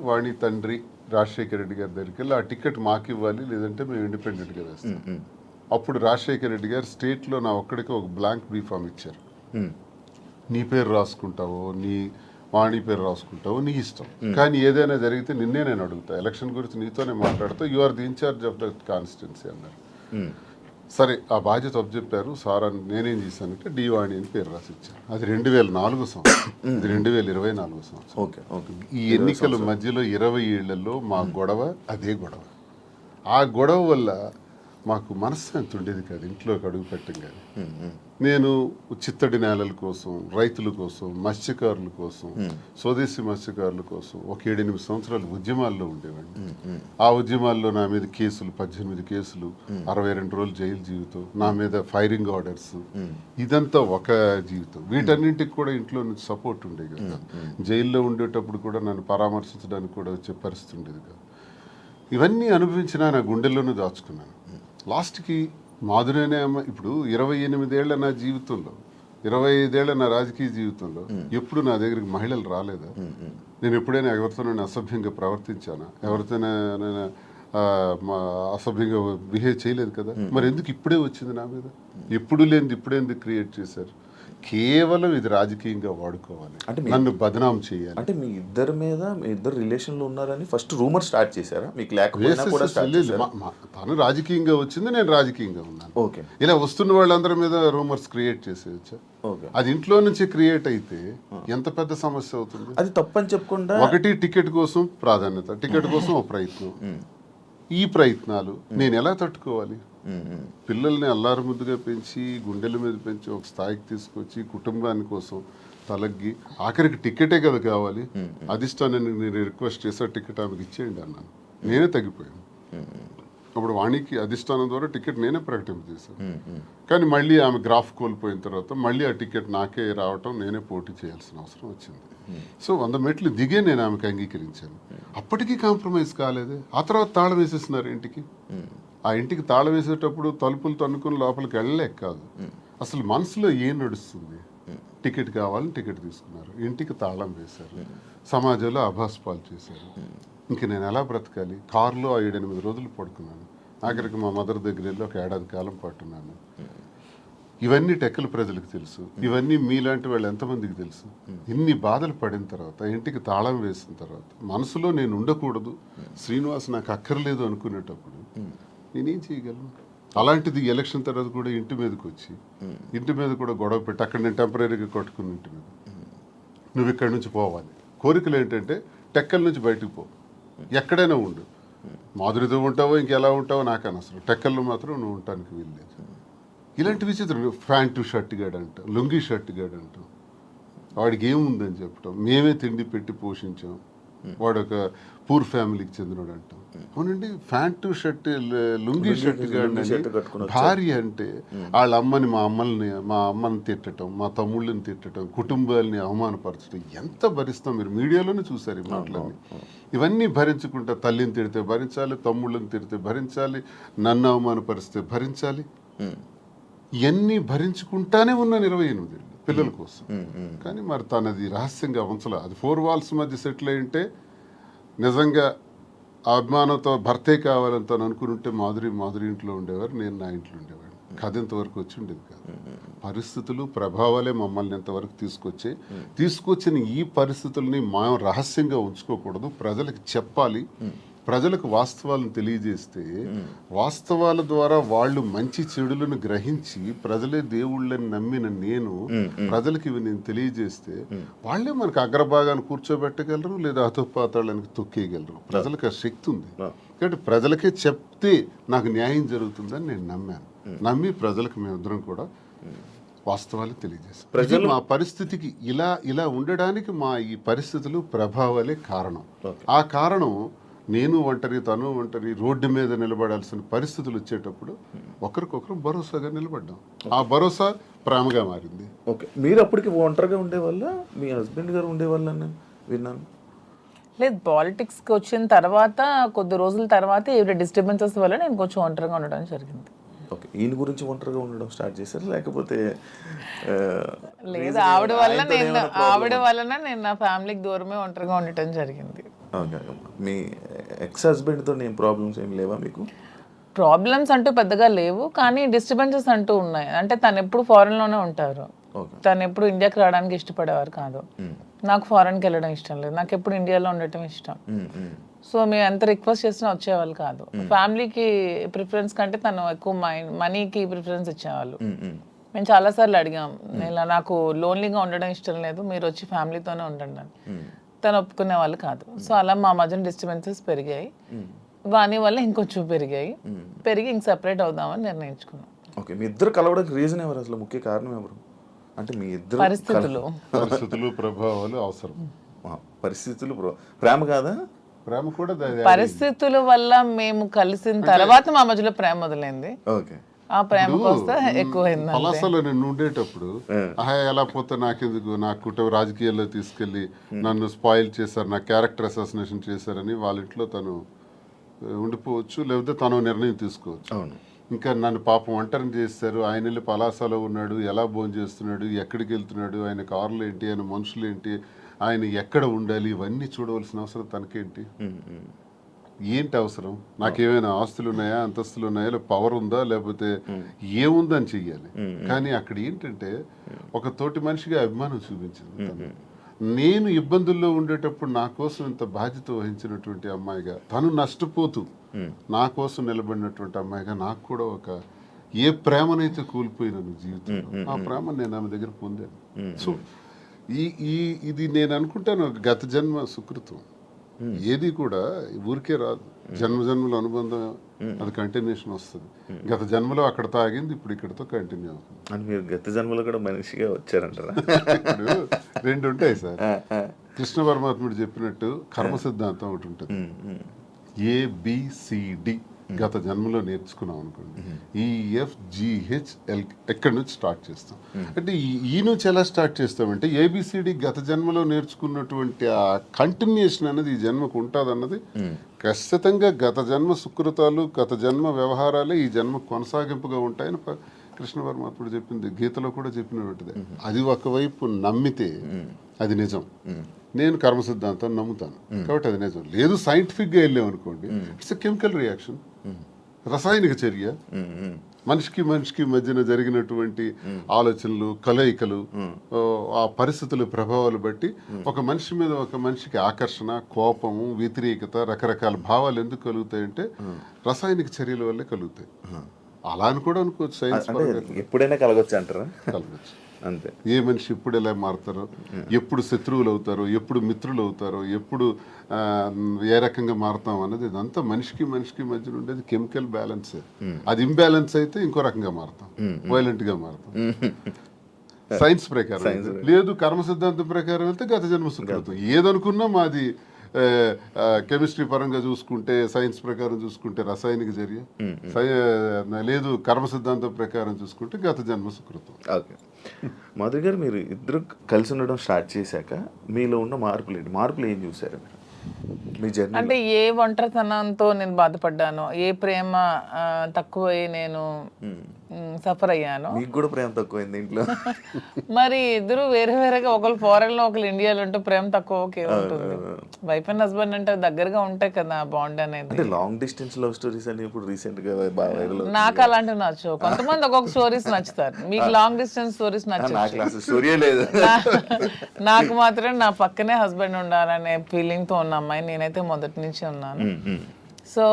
వాణి తండ్రి రాజశేఖర రెడ్డి గారి దగ్గరికి వెళ్ళి ఆ టికెట్ మాకు ఇవ్వాలి, లేదంటే మేము ఇండిపెండెంట్గా వేస్తాం. అప్పుడు రాజశేఖర రెడ్డి గారు స్టేట్లో నా ఒక్కడికి ఒక బ్లాంక్ బీఫామ్ ఇచ్చారు. నీ పేరు రాసుకుంటావో నీ వాణి పేరు రాసుకుంటావో నీ ఇష్టం, కానీ ఏదైనా జరిగితే నిన్నే నేను అడుగుతా, ఎలక్షన్ గురించి నీతోనే మాట్లాడుతూ, you are the incharge of the constituency అన్నారు. సరే ఆ బాధ్యత అప్పచెప్పారు సార్ అని నేనేం చేశానంటే డి వాణి అని పేరు రాసి ఇచ్చాను. అది 2004 సంవత్సరం, ఇది 2024 సంవత్సరం. ఈ ఎన్నికల మధ్యలో 20 ఏళ్లలో మా గొడవ అదే గొడవ. ఆ గొడవ వల్ల మాకు మనశ్శాంతి ఉండేది కాదు ఇంట్లోకి అడుగు పెట్టంగానే. నేను చిత్తడి నేలల కోసం, రైతుల కోసం, మత్స్యకారుల కోసం, స్వదేశీ మత్స్యకారుల కోసం ఒక 7-8 సంవత్సరాలు ఉద్యమాల్లో ఉండేవాడిని. ఆ ఉద్యమాల్లో నా మీద కేసులు, 18 కేసులు, 62 రోజులు జైలు జీవితం, నా మీద ఫైరింగ్ ఆర్డర్స్, ఇదంతా ఒక జీవితం. వీటన్నింటికి కూడా ఇంట్లో నుంచి సపోర్ట్ ఉండేది కదా. జైల్లో ఉండేటప్పుడు కూడా నన్ను పరామర్శించడానికి కూడా వచ్చే పరిస్థితి ఉండేది కాదు. ఇవన్నీ అనుభవించినా నా గుండెల్లోనూ దాచుకున్నాను. లాస్ట్కి మాధురేనే అమ్మ ఇప్పుడు 28 ఏళ్ల నా జీవితంలో, 25 ఏళ్ల నా రాజకీయ జీవితంలో ఎప్పుడు నా దగ్గరికి మహిళలు రాలేదా? నేను ఎప్పుడైనా ఎవరితోనైనా అసభ్యంగా ప్రవర్తించానా? ఎవరితోనైనా అసభ్యంగా బిహేవ్ చేయలేదు కదా. మరి ఎందుకు ఇప్పుడే వచ్చింది నా మీద? ఎప్పుడు లేనిది ఇప్పుడేందుకు క్రియేట్ చేశారు? కేవలం ఇది రాజకీయంగా వాడుకోవాలి, అంటే నన్ను బదనాం చేయాలి. అంటే మీ ఇద్దరు రిలేషన్లో ఉన్నారని ఫస్ట్ రూమర్ స్టార్ట్ చేశారా? మీకు లేకపోయినా కూడా స్టార్ట్ చేశారా? తను రాజకీయంగా వచ్చింది, నేను రాజకీయంగా ఉన్నాను. ఓకే. ఇలా వస్తున్న వాళ్ళందరి మీద రూమర్స్ క్రియేట్ చేసేయచ్చా? ఓకే. అది ఇంట్లో నుంచి క్రియేట్ అయితే ఎంత పెద్ద సమస్య అవుతుంది. అది తప్పని చెప్పకుండా ఒకటి టికెట్ కోసం ప్రాధాన్యత, టికెట్ కోసం ఒక ప్రయత్నం. ఈ ప్రయత్నాలు నేను ఎలా తట్టుకోవాలి? పిల్లల్ని అల్లారు ముద్దుగా పెంచి, గుండెల మీద పెంచి, ఒక స్థాయికి తీసుకొచ్చి, కుటుంబాని కోసం తలగ్గి, ఆఖరికి టికెటే కదా కావాలి. అధిష్టానాన్ని నేను రిక్వెస్ట్ చేసా, టికెట్ ఆమెకి ఇచ్చేయండి అన్నాను. నేనే తగ్గిపోయాను. అప్పుడు వాణికి అధిష్టానం ద్వారా టికెట్ నేనే ప్రకటింపజేశాను. కానీ మళ్ళీ ఆమె గ్రాఫ్ కోల్పోయిన తర్వాత మళ్ళీ ఆ టికెట్ నాకే రావటం, నేనే పోటీ చేయాల్సిన అవసరం వచ్చింది. సో 100 మెట్లు దిగే నేను ఆమెకు అంగీకరించాను. అప్పటికీ కాంప్రమైజ్ కాలేదే. ఆ తర్వాత తాళం వేసేస్తున్నారు ఇంటికి. ఆ ఇంటికి తాళం వేసేటప్పుడు తలుపులు తన్నుకుని లోపలికి వెళ్ళలేక కాదు, అసలు మనసులో ఏం నడుస్తుంది? టికెట్ కావాలని టికెట్ తీసుకున్నారు, ఇంటికి తాళం వేశారు, సమాజంలో అభాస్పాలు చేశారు. ఇంక నేను ఎలా బ్రతకాలి? కారులో 7-8 రోజులు పడుకున్నాను. ఆఖరికి మా మదర్ దగ్గర వెళ్ళి ఒక 1 ఏడాది కాలం పట్టున్నాను. ఇవన్నీ టెక్కల ప్రజలకు తెలుసు, ఇవన్నీ మీలాంటి వాళ్ళు ఎంతమందికి తెలుసు? ఇన్ని బాధలు పడిన తర్వాత, ఇంటికి తాళం వేసిన తర్వాత, మనసులో నేను ఉండకూడదు, శ్రీనివాస్ నాకు అక్కర్లేదు అనుకునేటప్పుడు నేనేం చేయగలను? అలాంటిది ఎలక్షన్ తర్వాత కూడా ఇంటి మీదకి వచ్చి, ఇంటి మీద కూడా గొడవ పెట్టి, అక్కడ నేను టెంపరీగా కొట్టుకుని ఇంటి మీద, నువ్వు ఇక్కడి నుంచి పోవాలి. కోరికలు ఏంటంటే టెక్కల నుంచి బయటకు పో, ఎక్కడైనా ఉండు, మాధురితో ఉంటావో ఇంకెలా ఉంటావో నాకు అనవసరం, టెక్కల్లో మాత్రం నువ్వు ఉండటానికి వీల్లేదు. ఇలాంటి విచిత్రం. ప్యాంటు షర్ట్ గాడు అంటాం, లుంగీ షర్ట్ గాడు అంటాం, వాడికి ఏముందని చెప్పటం, మేమే తిండి పెట్టి పోషించాం, వాడు ఒక పూర్ ఫ్యామిలీకి చెందినవాడు అంటాం. అవునండి, ప్యాంటు షర్ట్ లుంగీ షర్ట్ గాడు భార్య అంటే వాళ్ళ అమ్మని, మా అమ్మని తిట్టడం, మా తమ్ముళ్ళని తిట్టడం, కుటుంబాలని అవమానపరచడం ఎంత భరిస్తాం? మీరు మీడియాలోనే చూసారు ఈ మాటలన్నీ. ఇవన్నీ భరించుకుంటా, తల్లిని తిడితే భరించాలి, తమ్ముళ్ళని తిడితే భరించాలి, నన్ను అవమానపరిస్తే భరించాలి. ఇవన్నీ భరించుకుంటానే ఉన్నాను 28 ఏళ్ళు పిల్లల కోసం. కానీ మరి తనది రహస్యంగా ఉంచలే. అది 4 వాల్స్ మధ్య సెటిల్ అయి ఉంటే నిజంగా ఆ అభిమానంతో భర్తే కావాలని తను అనుకుని ఉంటే మాధురి ఇంట్లో ఉండేవారు, నేను నా ఇంట్లో ఉండేవాడిని. కథ ఇంతవరకు వచ్చి ఉండేది కాదు. పరిస్థితులు, ప్రభావాలే మమ్మల్ని ఇంతవరకు తీసుకొచ్చిన ఈ పరిస్థితుల్ని మనం రహస్యంగా ఉంచుకోకూడదు, ప్రజలకు చెప్పాలి. ప్రజలకు వాస్తవాలను తెలియజేస్తే, వాస్తవాల ద్వారా వాళ్ళు మంచి చెడులను గ్రహించి ప్రజలే దేవుళ్ళని నమ్మిన నేను ప్రజలకు ఇవి నేను తెలియజేస్తే వాళ్ళే మనకు అగ్రభాగాన్ని కూర్చోబెట్టగలరు, లేదా అధోపాతాళానికి తొక్కేయగలరు. ప్రజలకు ఆ శక్తి ఉంది. కాబట్టి ప్రజలకే చెప్తే నాకు న్యాయం జరుగుతుందని నేను నమ్మాను. నమ్మి ప్రజలకు మేమిద్దరం కూడా వాస్తవాలు తెలియజేస్తాం. మా పరిస్థితికి ఇలా ఉండడానికి మా ఈ పరిస్థితులు, ప్రభావాలే కారణం. ఆ కారణం నేను ఒంటరి, తను ఒంటరి, రోడ్డు మీద నిలబడాల్సిన పరిస్థితులు వచ్చేటప్పుడు ఒకరికొకరు భరోసాగా నిలబడ్డాం. ఆ భరోసా ప్రేమగా మారింది. ఓకే, మీరు అప్పటికి ఒంటరిగా ఉండేవాళ్ళ, మీ హస్బెండ్ గారు ఉండేవాళ్ళ విన్నాను. లేదు, పాలిటిక్స్కి వచ్చిన తర్వాత కొద్ది రోజుల తర్వాత ఈవిడ డిస్టర్బెన్సెస్ వల్ల నేను కొంచెం ఒంటరిగా ఉండడం జరిగింది. ఓకే, ఈయన గురించి ఒంటరిగా ఉండడం స్టార్ట్ చేశారు, లేకపోతే లేదు, ఆవిడ వలన నేను నా ఫ్యామిలీకి దూరమే ఒంటరిగా ఉండటం జరిగింది. ఓకే, మీ ఎక్స్ హస్బెండ్తో ఏం ప్రాబ్లమ్స్ ఏం లేవా మీకు? ప్రాబ్లమ్స్ అంటూ పెద్దగా లేవు, కానీ డిస్టర్బెన్సెస్ అంటూ ఉన్నాయి. అంటే తను ఎప్పుడు ఫారెన్లోనే ఉంటారు, తను ఎప్పుడు ఇండియాకి రావడానికి ఇష్టపడేవారు కాదు. నాకు ఫారెన్కి వెళ్ళడం ఇష్టం లేదు, నాకు ఎప్పుడు ఇండియాలో ఉండటం ఇష్టం. సో మేము ఎంత రిక్వెస్ట్ చేసినా వచ్చేవాళ్ళు కాదు. ఫ్యామిలీకి ప్రిఫరెన్స్ కంటే తను ఎక్కువ మనీకి ప్రిఫరెన్స్ ఇచ్చేవాళ్ళు. మేము చాలాసార్లు అడిగాం, ఇలా నాకు లోన్లీగా ఉండడం ఇష్టం లేదు, మీరు వచ్చి ఫ్యామిలీతోనే ఉండండి అని. తను ఒప్పుకునే వాళ్ళు కాదు. సో అలా మా మధ్యన డిస్టర్బెన్సెస్ పెరిగాయి, వాని వల్ల ఇంకొంచెం పెరిగి ఇంక సెపరేట్ అవుదామని నిర్ణయించుకున్నాం. ఓకే, మీ ఇద్దరు కలవడానికి రీజన్ ఎవరు, అసలు ముఖ్య కారణం ఎవరు? అంటే మీ ఇద్దరు పరిస్థితులు ప్రభావాలు అవసరం. పరిస్థితులు ప్రేమ కాదా? ప్రేమ కూడా పరిస్థితుల వల్ల మేము కలిసిన తర్వాత మా మధ్యలో ప్రేమ మొదలైంది. ఓకే, ఆ ప్రేమ కోస్తా ఎక్కువైంది. పలాసలో నేను ఉండేటప్పుడు ఎలా పోతే నాకెందుకు, నా కుటుంబ రాజకీయాల్లో తీసుకెళ్లి నన్ను స్పాయిల్ చేశారు, నా క్యారెక్టర్ అసాసినేషన్ చేశారని వాళ్ళ ఇంట్లో తను ఉండిపోవచ్చు, లేకపోతే తను నిర్ణయం తీసుకోవచ్చు. అవును. ఇంకా నన్ను పాపం ఒంటరిని చేస్తారు, ఆయన వెళ్ళి పలాసలో ఉన్నాడు, ఎలా భోజనం చేస్తున్నాడు, ఎక్కడికి వెళ్తున్నాడు, ఆయన కార్లు ఏంటి, ఆయన మనుషులు ఏంటి, ఆయన ఎక్కడ ఉండాలి, ఇవన్నీ చూడవలసిన అవసరం తనకేంటి? ఏంటి అవసరం? నాకేమైనా ఆస్తులు ఉన్నాయా, అంతస్తులు ఉన్నాయా, లేదా పవర్ ఉందా, లేకపోతే ఏముందని చెయ్యాలి. కానీ అక్కడ ఏంటంటే ఒక తోటి మనిషిగా అభిమానం చూపించింది తను. నేను ఇబ్బందుల్లో ఉండేటప్పుడు నా కోసం ఇంత బాధ్యత వహించినటువంటి అమ్మాయిగా, తను నష్టపోతూ నా కోసం నిలబడినటువంటి అమ్మాయిగా నాకు కూడా ఒక ఏ ప్రేమనైతే కోల్పోయినాను జీవితంలో, ఆ ప్రేమ నేను ఆమె దగ్గర పొందాను. సో ఇది నేను అనుకుంటాను గత జన్మ సుకృతం. ఏది కూడా ఊరికే రాదు, జన్మజన్మల అనుబంధం, అది కంటిన్యూషన్ వస్తుంది. గత జన్మలో అక్కడతో ఆగింది, ఇప్పుడు ఇక్కడతో కంటిన్యూ అవుతుంది. అని మీరు గత జన్మలో కూడా మనిషిగా వచ్చారంటారా? ఇప్పుడు రెండు ఉంటాయి సార్. కృష్ణ పరమాత్ముడు చెప్పినట్టు కర్మ సిద్ధాంతం ఒకటి ఉంటుంది. ABCD గత జన్మలో నేర్చుకున్నాం అనుకోండి, EFGHL ఎక్కడి నుంచి స్టార్ట్ చేస్తాం. అంటే ఈ నుంచి ఎలా స్టార్ట్ చేస్తామంటే ABCD గత జన్మలో నేర్చుకున్నటువంటి ఆ కంటిన్యూషన్ అనేది ఈ జన్మకు ఉంటుంది అన్నది ఖచ్చితంగా గత జన్మ సుకృతాలు, గత జన్మ వ్యవహారాలే ఈ జన్మ కొనసాగింపుగా ఉంటాయని కృష్ణ పరమాత్ముడు చెప్పింది, గీతలో కూడా చెప్పినటువంటిదే. అది ఒకవైపు నమ్మితే అది నిజం. నేను కర్మ సిద్ధాంతాన్ని నమ్ముతాను కాబట్టి అది నిజం. లేదు సైంటిఫిక్గా వెళ్ళామనుకోండి, ఇట్స్ ఎ కెమికల్ రియాక్షన్, రసాయనిక చర్య. మనిషికి మధ్యన జరిగినటువంటి ఆలోచనలు, కలయికలు, ఆ పరిస్థితుల ప్రభావాలు బట్టి ఒక మనిషి మీద ఒక మనిషికి ఆకర్షణ, కోపము, వ్యతిరేకత, రకరకాల భావాలు ఎందుకు కలుగుతాయంటే రసాయనిక చర్యల వల్లే కలుగుతాయి. అలా అని కూడా అనుకోవచ్చు, సైన్స్ ఎప్పుడైనా కలగొచ్చు అంటారా? కలగచ్చు. అంతే. ఏ మనిషి ఎప్పుడు ఎలా మారుతారో, ఎప్పుడు శత్రువులు అవుతారో, ఎప్పుడు మిత్రులు అవుతారో, ఎప్పుడు ఏ రకంగా మారుతాం అన్నది ఇదంతా మనిషికి మధ్య ఉండేది కెమికల్ బ్యాలెన్స్. అది ఇంబ్యాలెన్స్ అయితే ఇంకో రకంగా మారుతాం, వైలెంట్ గా మారుతాం. సైన్స్ ప్రకారం లేదు, కర్మ సిద్ధాంతం ప్రకారం వెళ్తే గత జన్మ సుకృతం. ఏదనుకున్నా మాది కెమిస్ట్రీ పరంగా చూసుకుంటే, సైన్స్ ప్రకారం చూసుకుంటే రసాయనిక చర్య, లేదు కర్మ సిద్ధాంతం ప్రకారం చూసుకుంటే గత జన్మ సుకృతం. ఓకే, మాధురి గారు, మీరు ఇద్దరు కలిసి ఉండడం స్టార్ట్ చేశాక మీలో ఉన్న మార్పులు ఏం చూసారు మీ జర్నీ? అంటే ఏ ఒంటరితనంతో నేను బాధపడ్డానో, ఏ ప్రేమ తక్కువై నేను సఫర్ అయ్యాను. మీకు కూడా ప్రేమ తక్కువైంది ఇంట్లో? మరి ఇద్దరు వేరేగా, ఒకరు ఫారెన్ లో ఒకరు ఇండియాలో ఉంటే ప్రేమ తక్కువ ఉంటుంది. వైఫ్ అండ్ హస్బెండ్ అంటే దగ్గరగా ఉంటాయి కదా బాండ్ అనేది. అంటే లాంగ్ డిస్టెన్స్ లవ్ స్టోరీస్ అని ఇప్పుడు రీసెంట్ గా బాగా వైరల్. నాకు అలాంటివి నచ్చవు. కొంతమంది ఒక్కొక్క స్టోరీస్ నచ్చుతారు, మీకు లాంగ్ డిస్టెన్స్ స్టోరీస్ నచ్చవు. స్టోరీ లేదు. నాకు మాత్రం నా పక్కనే హస్బెండ్ ఉండాలనే ఫీలింగ్ తో ఉన్న అమ్మాయి నేనైతే మొదటి నుంచి ఉన్నాను. సో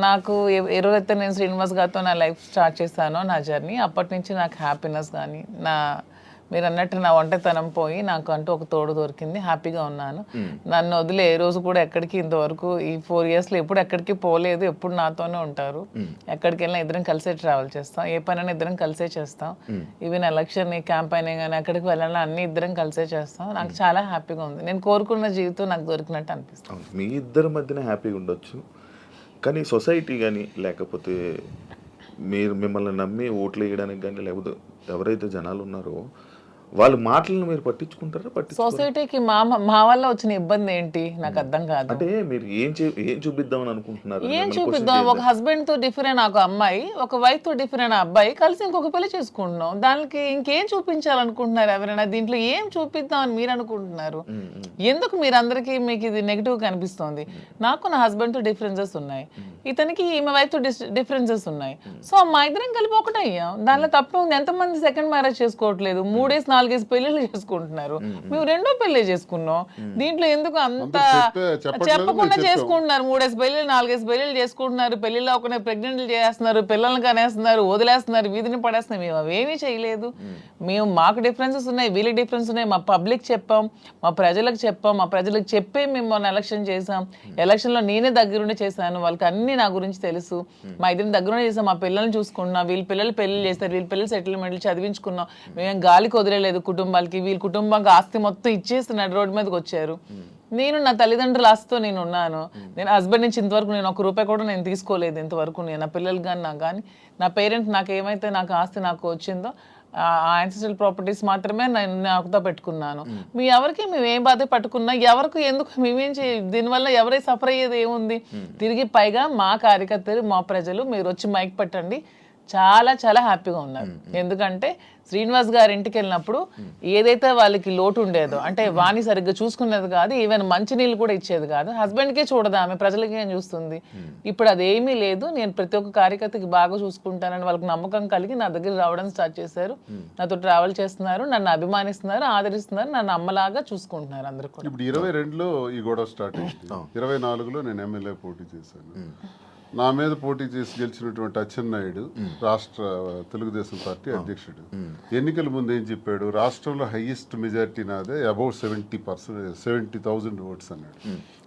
నాకు ఎవరైతే నేను శ్రీనివాస్ గారితో నా లైఫ్ స్టార్ట్ చేశానో, నా జర్నీ, అప్పటి నుంచి నాకు హ్యాపీనెస్ కానీ, మీరు అన్నట్టు నా ఒంటరితనం పోయి నాకు అంటూ ఒక తోడు దొరికింది, హ్యాపీగా ఉన్నాను. నన్ను వదిలే ఏ రోజు కూడా ఎక్కడికి ఇంతవరకు ఈ 4 yearsలో ఎప్పుడు ఎక్కడికి పోలేదు, ఎప్పుడు నాతోనే ఉంటారు. ఎక్కడికి వెళ్ళినా ఇద్దరం కలిసే ట్రావెల్ చేస్తాం, ఏ పనైనా ఇద్దరం కలిసే చేస్తాం. ఈవెన్ ఎలక్షన్ క్యాంపెయినింగ్ కానీ ఎక్కడికి వెళ్ళాలని అన్ని ఇద్దరం కలిసే చేస్తాం. నాకు చాలా హ్యాపీగా ఉంది. నేను కోరుకున్న జీవితం నాకు దొరికినట్టు అనిపిస్తుంది. మీ ఇద్దరి మధ్యన హ్యాపీగా ఉండొచ్చు, కానీ సొసైటీ కానీ, లేకపోతే మీరు మిమ్మల్ని నమ్మి ఓట్లు వేయడానికి కానీ, లేకపోతే ఎవరైతే జనాలు ఉన్నారో వాళ్ళ మాటలను మీరు పట్టించుకుంటారా? సొసైటీకి మా వల్ల వచ్చిన ఇబ్బంది ఏంటి నాకు అర్థం కాదు. అంటే మీరు ఏం చూపిద్దామని అనుకుంటున్నారు? ఏం చూపిద్దాం? ఒక హస్బెండ్ తో డిఫరెంట్ ఒక అమ్మాయి, ఒక వైఫ్ తో డిఫరెంట్ అబ్బాయి కలిసి ఇంకొక పెళ్లి చేసుకుంటున్నాం. దానికి ఇంకేం చూపించాలనుకుంటున్నారు ఎవరైనా? దీంట్లో ఏం చూపిద్దాం అని మీరు అనుకుంటున్నారు? ఎందుకు మీరు అందరికీ మీకు ఇది నెగిటివ్ కనిపిస్తుంది? నాకు నా హస్బెండ్ తో డిఫరెన్సెస్ ఉన్నాయి, ఇతనికి ఈమె వైఫ్ తో డిఫరెన్సెస్ ఉన్నాయి. సో మా ఇద్దరం కలిపి ఒకటే అయ్యాం. దానిలో తప్ప ఉంది. ఎంతమంది సెకండ్ మ్యారేజ్ చేసుకోవట్లేదు, 3-4 పెళ్లిళ్ళు చేసుకుంటున్నారు. మేము 2వ పెళ్లి చేసుకున్నాం. దీంట్లో ఎందుకు అంత చెప్పకుండా చేసుకుంటున్నారు? 3 పెళ్లిళ్ళు 4 పెళ్లిళ్ళు చేసుకుంటున్నారు. పెళ్లిలో ఒకనే ప్రెగ్నెంట్లు చేస్తున్నారు, పిల్లల్ని కనేస్తున్నారు, వదిలేస్తున్నారు, వీధిని పడేస్తున్నారు. మేము అవేమీ చేయలేదు. మేము మాకు డిఫరెన్సెస్ ఉన్నాయి, వీళ్ళకి డిఫరెన్స్ ఉన్నాయి. మా పబ్లిక్ చెప్పాం, మా ప్రజలకు చెప్పాం, మా ప్రజలకు చెప్పే మేము మొన్న ఎలక్షన్ చేసాం. ఎలక్షన్లో నేనే దగ్గరుండి చేశాను. వాళ్ళకి అన్ని నా గురించి తెలుసు. మా ఇద్దరిని దగ్గరుండి చేసాం. మా పిల్లల్ని చూసుకున్నాం, వీళ్ళ పిల్లలు పెళ్లి చేస్తారు, వీళ్ళ పిల్లలు సెటిల్మెంట్లు చదివించుకున్నాం. మేము గాలికి వదిలేదు కుటుంబాలకి. వీళ్ళ కుటుంబానికి ఆస్తి మొత్తం ఇచ్చేస్తున్నాడు, రోడ్డు మీదకి వచ్చారు. నేను నా తల్లిదండ్రుల ఆస్తితో నేను ఉన్నాను. నేను హస్బెండ్ నుంచి ఇంతవరకు నేను 1 రూపాయి కూడా నేను తీసుకోలేదు ఇంతవరకు. నేను నా పిల్లలు కానీ నాకు కానీ నా పేరెంట్స్ నాకు ఏమైతే నాకు ఆస్తి నాకు వచ్చిందో ఆ యాన్సిస్ట్రల్ ప్రాపర్టీస్ మాత్రమే నేను నాకుతో పెట్టుకున్నాను. మీ ఎవరికి మేము ఏం బాధ పట్టుకున్నా, ఎవరికి ఎందుకు మేమేం దీనివల్ల ఎవరై సఫర్ అయ్యేది ఏముంది? తిరిగి పైగా మా కార్యకర్తలు మా ప్రజలు మీరు వచ్చి మైక్ పెట్టండి చాలా చాలా హ్యాపీగా ఉన్నారు. ఎందుకంటే శ్రీనివాస్ గారి ఇంటికి వెళ్ళినప్పుడు ఏదైతే వాళ్ళకి లోటు ఉండేదో, అంటే వాణి సరిగ్గా చూసుకునేది కాదు, ఈవెన్ మంచినీళ్ళు కూడా ఇచ్చేది కాదు. హస్బెండ్కే చూడదు ఆమె, ప్రజలకి ఏం చూస్తుంది? ఇప్పుడు అదేమీ లేదు. నేను ప్రతి ఒక్క కార్యకర్తకి బాగా చూసుకుంటానని వాళ్ళకి నమ్మకం కలిగి నా దగ్గర రావడం స్టార్ట్ చేశారు. నాతో ట్రావెల్ చేస్తున్నారు, నన్ను అభిమానిస్తున్నారు, ఆదరిస్తున్నారు, నన్ను అమ్మలాగా చూసుకుంటున్నారు అందరూ కూడా. ఇప్పుడు 22లో ఈ గొడవ స్టార్ట్ అయింది. 24లో నేను ఎమ్మెల్యే పోటీ చేశాను. నా మీద పోటీ చేసి గెలిచినటువంటి అచ్చెన్నాయుడు రాష్ట్ర తెలుగుదేశం పార్టీ అధ్యక్షుడు ఎన్నికల ముందు ఏం చెప్పాడు? రాష్ట్రంలో హైయెస్ట్ మెజారిటీ నాదే, అబౌట్ 70,000 ఓట్స్ అన్నాడు.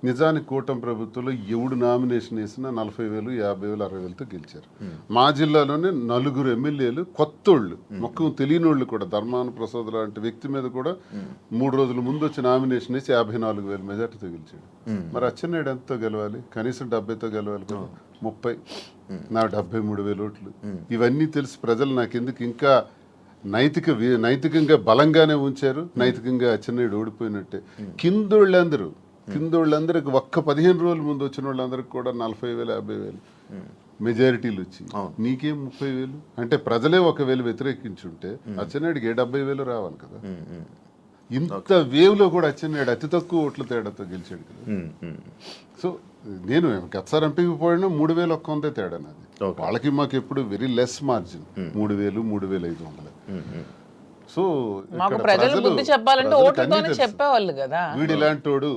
నిజానికి కూటమి ప్రభుత్వంలో ఎవడు నామినేషన్ వేసినా 40,000, 50,000, 60,000తో గెలిచారు. మా జిల్లాలోనే 4 ఎమ్మెల్యేలు కొత్తోళ్ళు, మొక్కం తెలియనోళ్ళు కూడా, ధర్మాన ప్రసాద్ లాంటి వ్యక్తి మీద కూడా 3 రోజుల ముందు వచ్చి నామినేషన్ వేసి 54,000 మెజార్టీతో గెలిచాడు. మరి అచ్చెన్నాయుడు ఎంతతో గెలవాలి? కనీసం 70తో గెలవాలి కదా. 30, నా 73,000 ఓట్లు. ఇవన్నీ తెలిసి ప్రజలు నాకెందుకు ఇంకా నైతికంగా బలంగానే ఉంచారు. నైతికంగా అచ్చెన్నాయుడు ఓడిపోయినట్టే. కిందోళ్ళందరికి ఒక్క 15 రోజుల ముందు వచ్చిన వాళ్ళందరికి కూడా 40,000, 50,000 మెజారిటీలు వచ్చి నీకేం 30,000? అంటే ప్రజలే 1,000 వ్యతిరేకించుంటే అచ్చెన్నాయుడికి 70,000 రావాలి కదా. ఇంత వేవ్లో కూడా అచ్చెన్నాయుడు అతి తక్కువ ఓట్ల తేడాతో గెలిచాడు కదా. సో నేను గతసారి ఎంపీకి పోయినా 3,100 తేడా నాది. వాళ్ళకి మాకు ఎప్పుడు వెరీ లెస్ మార్జిన్, 3,000, 3,500. సో మాకు ప్రజలు బుద్ధి చెప్పాలంటే ఓట్లతోనే చెప్పేవాళ్ళు కదా. వీడు ఇలాంటోడు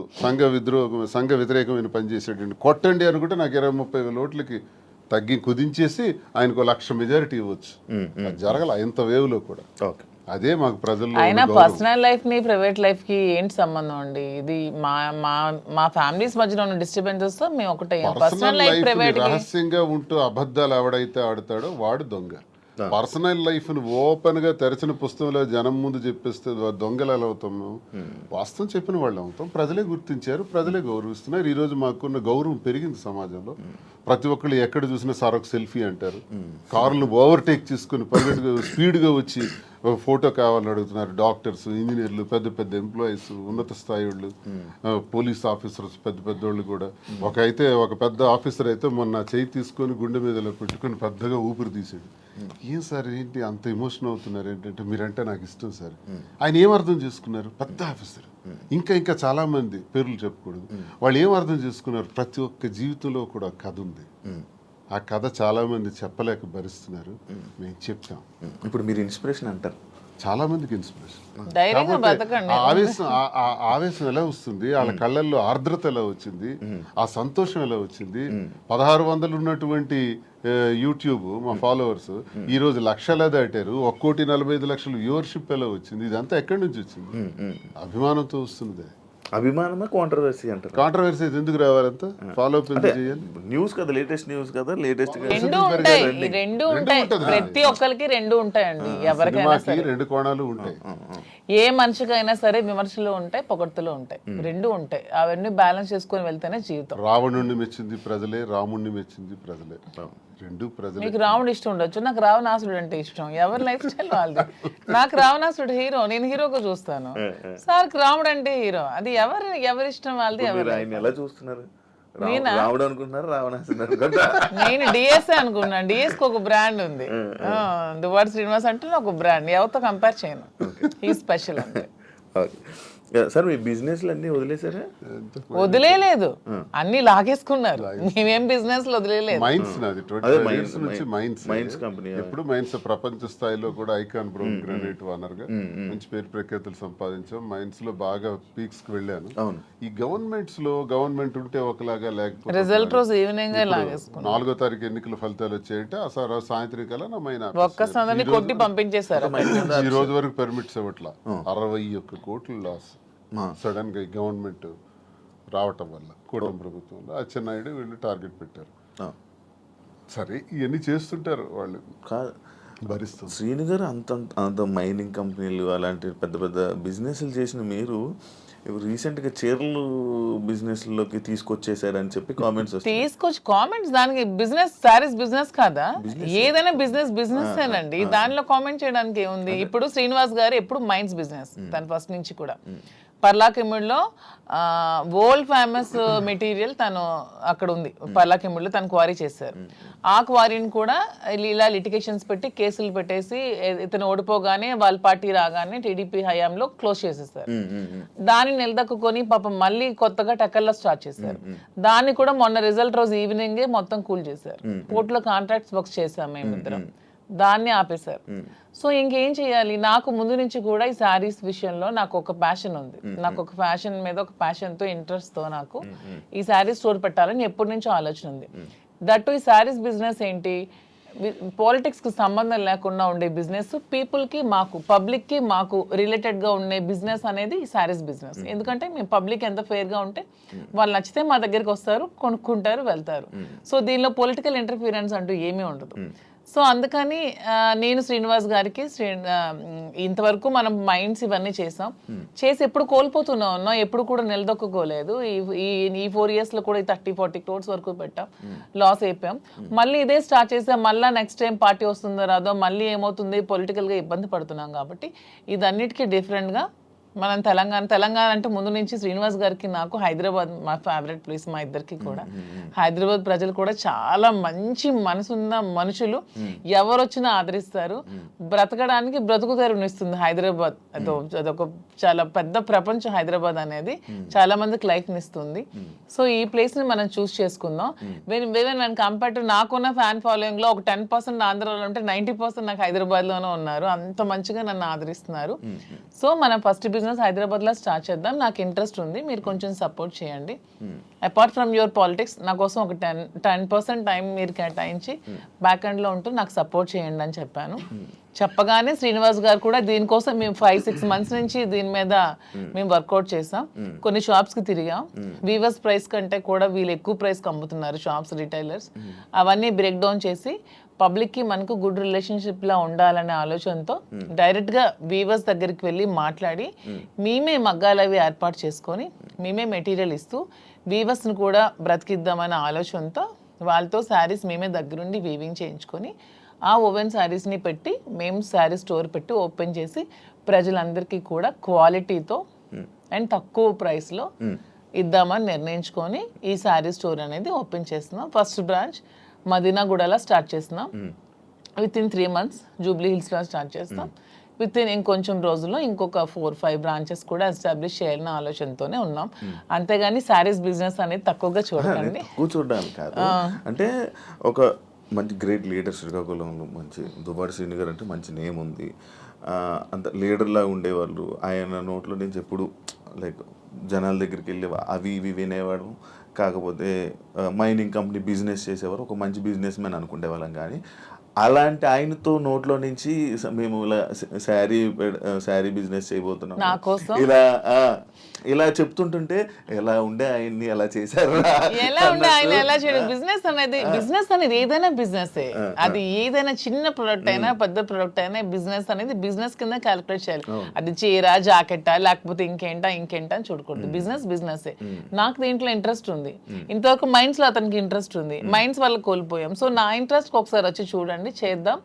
సంఘ వ్యతిరేకమైన పని చేసాడు, కొట్టండి అనుకుంటే నాకు 20-30,000 ఓట్లకి కుదించేసి ఆయనకు 1,00,000 మెజారిటీ ఇవ్వచ్చు. అది జరగల ఇంత వేవ్లో కూడా. అదే మాకు ప్రజల్లో. అయినా పర్సనల్ లైఫ్ ని ప్రైవేట్ లైఫ్ కి ఏంటి సంబంధం అండి? ఇది మా ఫ్యామిలీస్ మధ్యలో ఉన్న డిస్టర్బెన్సెస్ తో మేము ఒకటే. పర్సనల్ లైఫ్ ప్రైవేట్ రహస్యంగా ఉంటూ అబద్ధాలు ఎవడైతే ఆడతాడో వాడు దొంగ. పర్సనల్ లైఫ్ ను ఓపెన్ గా తెరచిన పుస్తకంలో జనం ముందు చెప్పేస్తే దొంగలు ఎలా అవుతాం? వాస్తవం చెప్పిన వాళ్ళు అవుతాం. ప్రజలే గుర్తించారు, ప్రజలే గౌరవిస్తున్నారు. ఈ రోజు మాకున్న గౌరవం పెరిగింది సమాజంలో. ప్రతి ఒక్కళ్ళు ఎక్కడ చూసినా సార్ ఒక సెల్ఫీ అంటారు. కార్లను ఓవర్టేక్ చేసుకుని స్పీడ్గా వచ్చి ఫోటో కావాలని అడుగుతున్నారు. డాక్టర్స్, ఇంజనీర్లు, పెద్ద పెద్ద ఎంప్లాయీస్, ఉన్నత స్థాయి వాళ్ళు, పోలీస్ ఆఫీసర్స్, పెద్ద పెద్దోళ్ళు కూడా. ఒక పెద్ద ఆఫీసర్ అయితే మొన్న చేయి తీసుకొని గుండె మీద పెట్టుకొని పెద్దగా ఊపిరి తీసాడు. ఏం సార్ ఏంటి అంత ఎమోషన్ అవుతున్నారు? ఏంటంటే మీరంటే నాకు ఇష్టం సార్. ఆయన ఏం అర్థం చేసుకున్నారు? పెద్ద ఆఫీసర్. ఇంకా చాలా మంది పేర్లు చెప్పకూడదు. వాళ్ళు ఏం అర్థం చేసుకున్నారు? ప్రతి ఒక్క జీవితంలో కూడా కథ ఉంది. ఆ కథ చాలా మంది చెప్పలేక భరిస్తున్నారు. మేము చెప్తాం. ఇప్పుడు మీరు ఇన్స్పిరేషన్ అంటారు, చాలా మందికి ఇన్స్పిరేషన్. ఆవేశం ఎలా వస్తుంది? వాళ్ళ కళ్ళల్లో ఆర్ద్రత ఎలా వచ్చింది? ఆ సంతోషం ఎలా వచ్చింది? 1,600 ఉన్నటువంటి యూట్యూబ్ మా ఫాలోవర్స్ ఈ రోజు 1,00,000 దాటారు. 1,45,00,000 వ్యూవర్షిప్ ఎలా వచ్చింది? ఇదంతా ఎక్కడి నుంచి వచ్చింది? అభిమానంతో వస్తుంది. అభిమానమే కాంట్రవర్సీ అంటారు. కాంట్రవర్సీ ఎందుకు రావాలంతా? ఫాలో అప్ చేయాలి. న్యూస్ కదా, లేటెస్ట్ న్యూస్ కదా, లేటెస్ట్ రెండు ఉంటాయి. ప్రతి ఒక్కరికి 2 ఉంటాయండి. ఎవరికైనా సరే 2 కోణాలు ఉంటాయి. ఏ మనిషికైనా సరే విమర్శలు ఉంటాయి, పొగడ్తలు ఉంటాయి, 2 ఉంటాయి. అవన్నీ బ్యాలెన్స్ చేసుకొని వెళ్తేనే జీవితం. రావణుణ్ణి మెచ్చింది ప్రజలే, రాముణ్ణి మెచ్చింది ప్రజలే. రెండు ప్రజలు మీకు రావణుడు ఇష్టం ఉండొచ్చు, నాకు రావణాసుడు అంటే ఇష్టం. ఎవరి లైఫ్ స్టైల్ వాళ్ళది. నాకు రావణాసుడు హీరో, నేను హీరోగా చూస్తాను. సార్కి రాముడు అంటే హీరో. అది ఎవరి ఇష్టం వాళ్ళది. మీరు ఆయన ఎలా చూస్తున్నారు? రాముడు అనుకుంటున్నారు, రావణాసుడు అనుకుంటారు? నేను డిఎస్ఏ అనుకున్నాను. డిఎస్ కి ఒక బ్రాండ్ ఉంది, దువ్వాడ శ్రీనివాస్ అంటే ఒక బ్రాండ్. ఎవరితో కంపేర్ చేయను, ఈ స్పెషల్ అంటే. సార్ మీ బిజినెస్లు అన్నీ వదిలేసారా? వదిలేదు, అన్ని లాగేసుకున్నారు. మేమేం బిజినెస్ వదిలేదు. మైన్స్ నాది 25 years నుంచి మైన్స్ కంపెనీ. ఎప్పుడు మైన్స్ ప్రపంచ స్థాయిలో కూడా ఐకాన్ బ్రౌన్ గ్రానైట్ ఓనర్ గా మంచి పేరు ప్రఖ్యాతులు సంపాదించాం. మైన్స్ లో బాగా పీక్స్ కి వెళ్ళాను. ఈ గవర్నమెంట్స్ లో గవర్నమెంట్ ఉంటే ఒకలాగా, లేకపోతే రిజల్ట్ రోజు ఈవినింగ్ లాగేసుకున్నాను. 4వ తారీఖు ఎన్నికల ఫలితాలు వచ్చాయంటే ఆ సాయంత్రం కల్లా నా మైన్ ఒక్క సందని కొట్టి పంపించేశారు. ఈ రోజు వరకు పర్మిట్స్ ఇవ్వట్లా. 61 కోట్లు లాస్ సడన్ గా గవర్నమెంట్ రావటం వల్ల కూటమి ప్రభుత్వంలో అచ్చెన్నాయుడు వీళ్ళు టార్గెట్ పెట్టారు. సరే ఇవన్నీ చేస్తుంటారు వాళ్ళు, భరిస్తారు. శ్రీను గారు అంత మైనింగ్ కంపెనీలు అలాంటి పెద్ద పెద్ద బిజినెస్లు చేసిన మీరు రీసెంట్గా చీరలు బిజినెస్లోకి తీసుకొచ్చేసారని చెప్పి కామెంట్స్ తీసుకొచ్చి కామెంట్స్. దానికి బిజినెస్, సారీస్ బిజినెస్ కాదా? ఏదైనా బిజినెస్ ఏనండి. దానిలో కామెంట్ చేయడానికి ఏముంది? ఇప్పుడు శ్రీనివాస్ గారు ఎప్పుడు మైన్స్ బిజినెస్, తను ఫస్ట్ నుంచి కూడా. పర్లాకిముడిలో వరల్డ్ ఫేమస్ మెటీరియల్ తను అక్కడ ఉంది. పర్లాకిముడిలో తను క్వారీ చేశారు. ఆ క్వారీని కూడా ఇలా లిటిగేషన్స్ పెట్టి కేసులు పెట్టేసి ఇతను ఓడిపోగానే వాళ్ళ పార్టీ రాగానే టీడీపీ హయాంలో క్లోజ్ చేసేసారు. దాన్ని నిలదక్కుని పాపం మళ్ళీ కొత్తగా టెక్కల్లో స్టార్ట్ చేశారు. దాన్ని కూడా మొన్న రిజల్ట్ రోజు ఈవినింగే మొత్తం కూల్ చేశారు. కోర్టులో కాంట్రాక్ట్స్ వర్క్స్ చేశాం మేమిద్దరం, దాన్ని ఆపేశారు. సో ఇంకేం చేయాలి? నాకు ముందు నుంచి కూడా ఈ శారీస్ విషయంలో నాకు ఒక ప్యాషన్ ఉంది. నాకు ఒక ఫ్యాషన్ మీద ఒక ప్యాషన్తో, ఇంట్రెస్ట్తో నాకు ఈ శారీ స్టోర్ పెట్టాలని ఎప్పటి నుంచో ఆలోచన ఉంది. దట్టు ఈ శారీస్ బిజినెస్ ఏంటి, పాలిటిక్స్కి సంబంధం లేకుండా ఉండే బిజినెస్, పీపుల్కి మాకు, పబ్లిక్కి మాకు రిలేటెడ్గా ఉండే బిజినెస్ అనేది ఈ శారీస్ బిజినెస్. ఎందుకంటే మేము పబ్లిక్ ఎంత ఫెయిర్గా ఉంటే వాళ్ళు నచ్చితే మా దగ్గరికి వస్తారు, కొనుక్కుంటారు, వెళ్తారు. సో దీనిలో పొలిటికల్ ఇంటర్ఫీరెన్స్ అంటూ ఏమీ ఉండదు. సో అందుకని నేను శ్రీనివాస్ గారికి ఇంతవరకు మనం మైండ్స్ ఇవన్నీ చేసాం, చేసి ఎప్పుడు కోల్పోతూనే ఉన్నాం, ఎప్పుడు కూడా నిలదొక్కుకోలేదు. ఈ 4 years లో కూడా 30-40 crores వరకు పెట్టాం, లాస్ అయిపోయాం. మళ్ళీ ఇదే స్టార్ట్ చేసాం. మళ్ళీ నెక్స్ట్ టైం పార్టీ వస్తుందో రాదో, మళ్ళీ ఏమవుతుంది, పొలిటికల్గా ఇబ్బంది పడుతున్నాం. కాబట్టి ఇదన్నిటికీ డిఫరెంట్గా మనం తెలంగాణ అంటే ముందు నుంచి శ్రీనివాస్ గారికి నాకు హైదరాబాద్ మా ఫేవరెట్ ప్లేస్, మా ఇద్దరికి కూడా. హైదరాబాద్ ప్రజలు కూడా చాలా మంచి మనసున్న మనుషులు, ఎవరు వచ్చినా ఆదరిస్తారు. బ్రతకడానికి బ్రతుకు తెరువునిస్తుంది హైదరాబాద్. అదొక చాలా పెద్ద ప్రపంచం హైదరాబాద్ అనేది, చాలా మందికి లైఫ్ని ఇస్తుంది. సో ఈ ప్లేస్ని మనం చూస్ చేసుకుందాం. నేను కంపేర్ టు నాకున్న ఫ్యాన్ ఫాలోయింగ్లో ఒక 10% ఆంధ్రాలో ఉంటే 90% నాకు హైదరాబాద్లోనే ఉన్నారు. అంత మంచిగా నన్ను ఆదరిస్తున్నారు. సో మనం ఫస్ట్ బిజినెస్ హైదరాబాద్లో స్టార్ట్ చేద్దాం. నాకు ఇంట్రెస్ట్ ఉంది, మీరు కొంచెం సపోర్ట్ చేయండి. అపార్ట్ ఫ్రమ్ యువర్ పాలిటిక్స్ నా కోసం ఒక 10% టైం మీరు కేటాయించి బ్యాక్ ఎండ్లో ఉంటూ నాకు సపోర్ట్ చేయండి అని చెప్పాను. చెప్పగానే శ్రీనివాస్ గారు కూడా దీనికోసం మేము 5-6 months నుంచి దీని మీద మేము వర్కౌట్ చేసాం. కొన్ని షాప్స్కి తిరిగాం. వీవర్స్ ప్రైస్ కంటే కూడా వీళ్ళు ఎక్కువ ప్రైస్కి అమ్ముతున్నారు షాప్స్, రిటైలర్స్. అవన్నీ బ్రేక్ డౌన్ చేసి పబ్లిక్కి మనకు గుడ్ రిలేషన్షిప్లా ఉండాలనే ఆలోచనతో డైరెక్ట్గా వీవర్స్ దగ్గరికి వెళ్ళి మాట్లాడి మేమే మగ్గాలు అవి ఏర్పాటు చేసుకొని మేమే మెటీరియల్ ఇస్తూ వీవర్స్ని కూడా బ్రతికిద్దామనే ఆలోచనతో వాళ్ళతో శారీస్ మేమే దగ్గరుండి వీవింగ్ చేయించుకొని ఆ ఓవెన్ శారీస్ని పెట్టి మేము శారీ స్టోర్ పెట్టి ఓపెన్ చేసి ప్రజలందరికీ కూడా క్వాలిటీతో అండ్ తక్కువ ప్రైస్లో ఇద్దామని నిర్ణయించుకొని ఈ శారీ స్టోర్ అనేది ఓపెన్ చేస్తున్నాం. ఫస్ట్ బ్రాంచ్ మదీనాగూడలో స్టార్ట్ చేస్తున్నాం. విత్ ఇన్ 3 months జూబ్లీ హిల్స్లో స్టార్ట్ చేస్తాం. విత్ ఇన్ ఇంకొంచెం రోజుల్లో ఇంకొక 4-5 బ్రాంచెస్ కూడా ఎస్టాబ్లిష్ చేయాలన్న ఆలోచనతోనే ఉన్నాం. అంతేగాని శారీస్ బిజినెస్ అనేది తక్కువగా చూడండి, చూడడానికి కాదు. అంటే ఒక మంచి గ్రేట్ లీడర్ శ్రీకాకుళంలో, మంచి దువ్వాడ శ్రీను గారు అంటే మంచి నేమ్ ఉంది. అంత లీడర్లా ఉండేవాళ్ళు. ఆయన నోట్లో నుంచి ఎప్పుడు లైక్ జనాల దగ్గరికి వెళ్ళి అవి ఇవి వినేవాడు. కాకపోతే మైనింగ్ కంపెనీ బిజినెస్ చేసేవారు, ఒక మంచి బిజినెస్ మ్యాన్ అనుకునేవాళ్ళం. కానీ అలాంటి ఆయనతో నోట్లో నుంచి మేము ఇలా శారీ బిజినెస్ చేయబోతున్నాం నా కోసం? ఇలా చెప్తుంటుంటే ఎలా ఉండే ఆయన్ని ఎలా చేశారు ఎలా ఉండే ఆయన ఎలా చేయడం. బిజినెస్ అనేది ఏదైనా బిజినెస్, అది ఏదైనా చిన్న ప్రొడక్ట్ అయినా పెద్ద ప్రొడక్ట్ అయినా బిజినెస్ అనేది బిజినెస్ కింద క్యాలిక్యులేట్ చేయాలి. అది చీర జాకెట్టా లేకపోతే ఇంకేంటా అని చూడకూడదు. బిజినెస్ నాకు దీంట్లో ఇంట్రెస్ట్ ఉంది, ఇంతవరకు మైండ్స్ లో అతనికి ఇంట్రెస్ట్ ఉంది, మైండ్స్ వల్ల కోల్పోయాం. సో నా ఇంట్రెస్ట్ ఒకసారి వచ్చి చూడండి, చేద్దాం.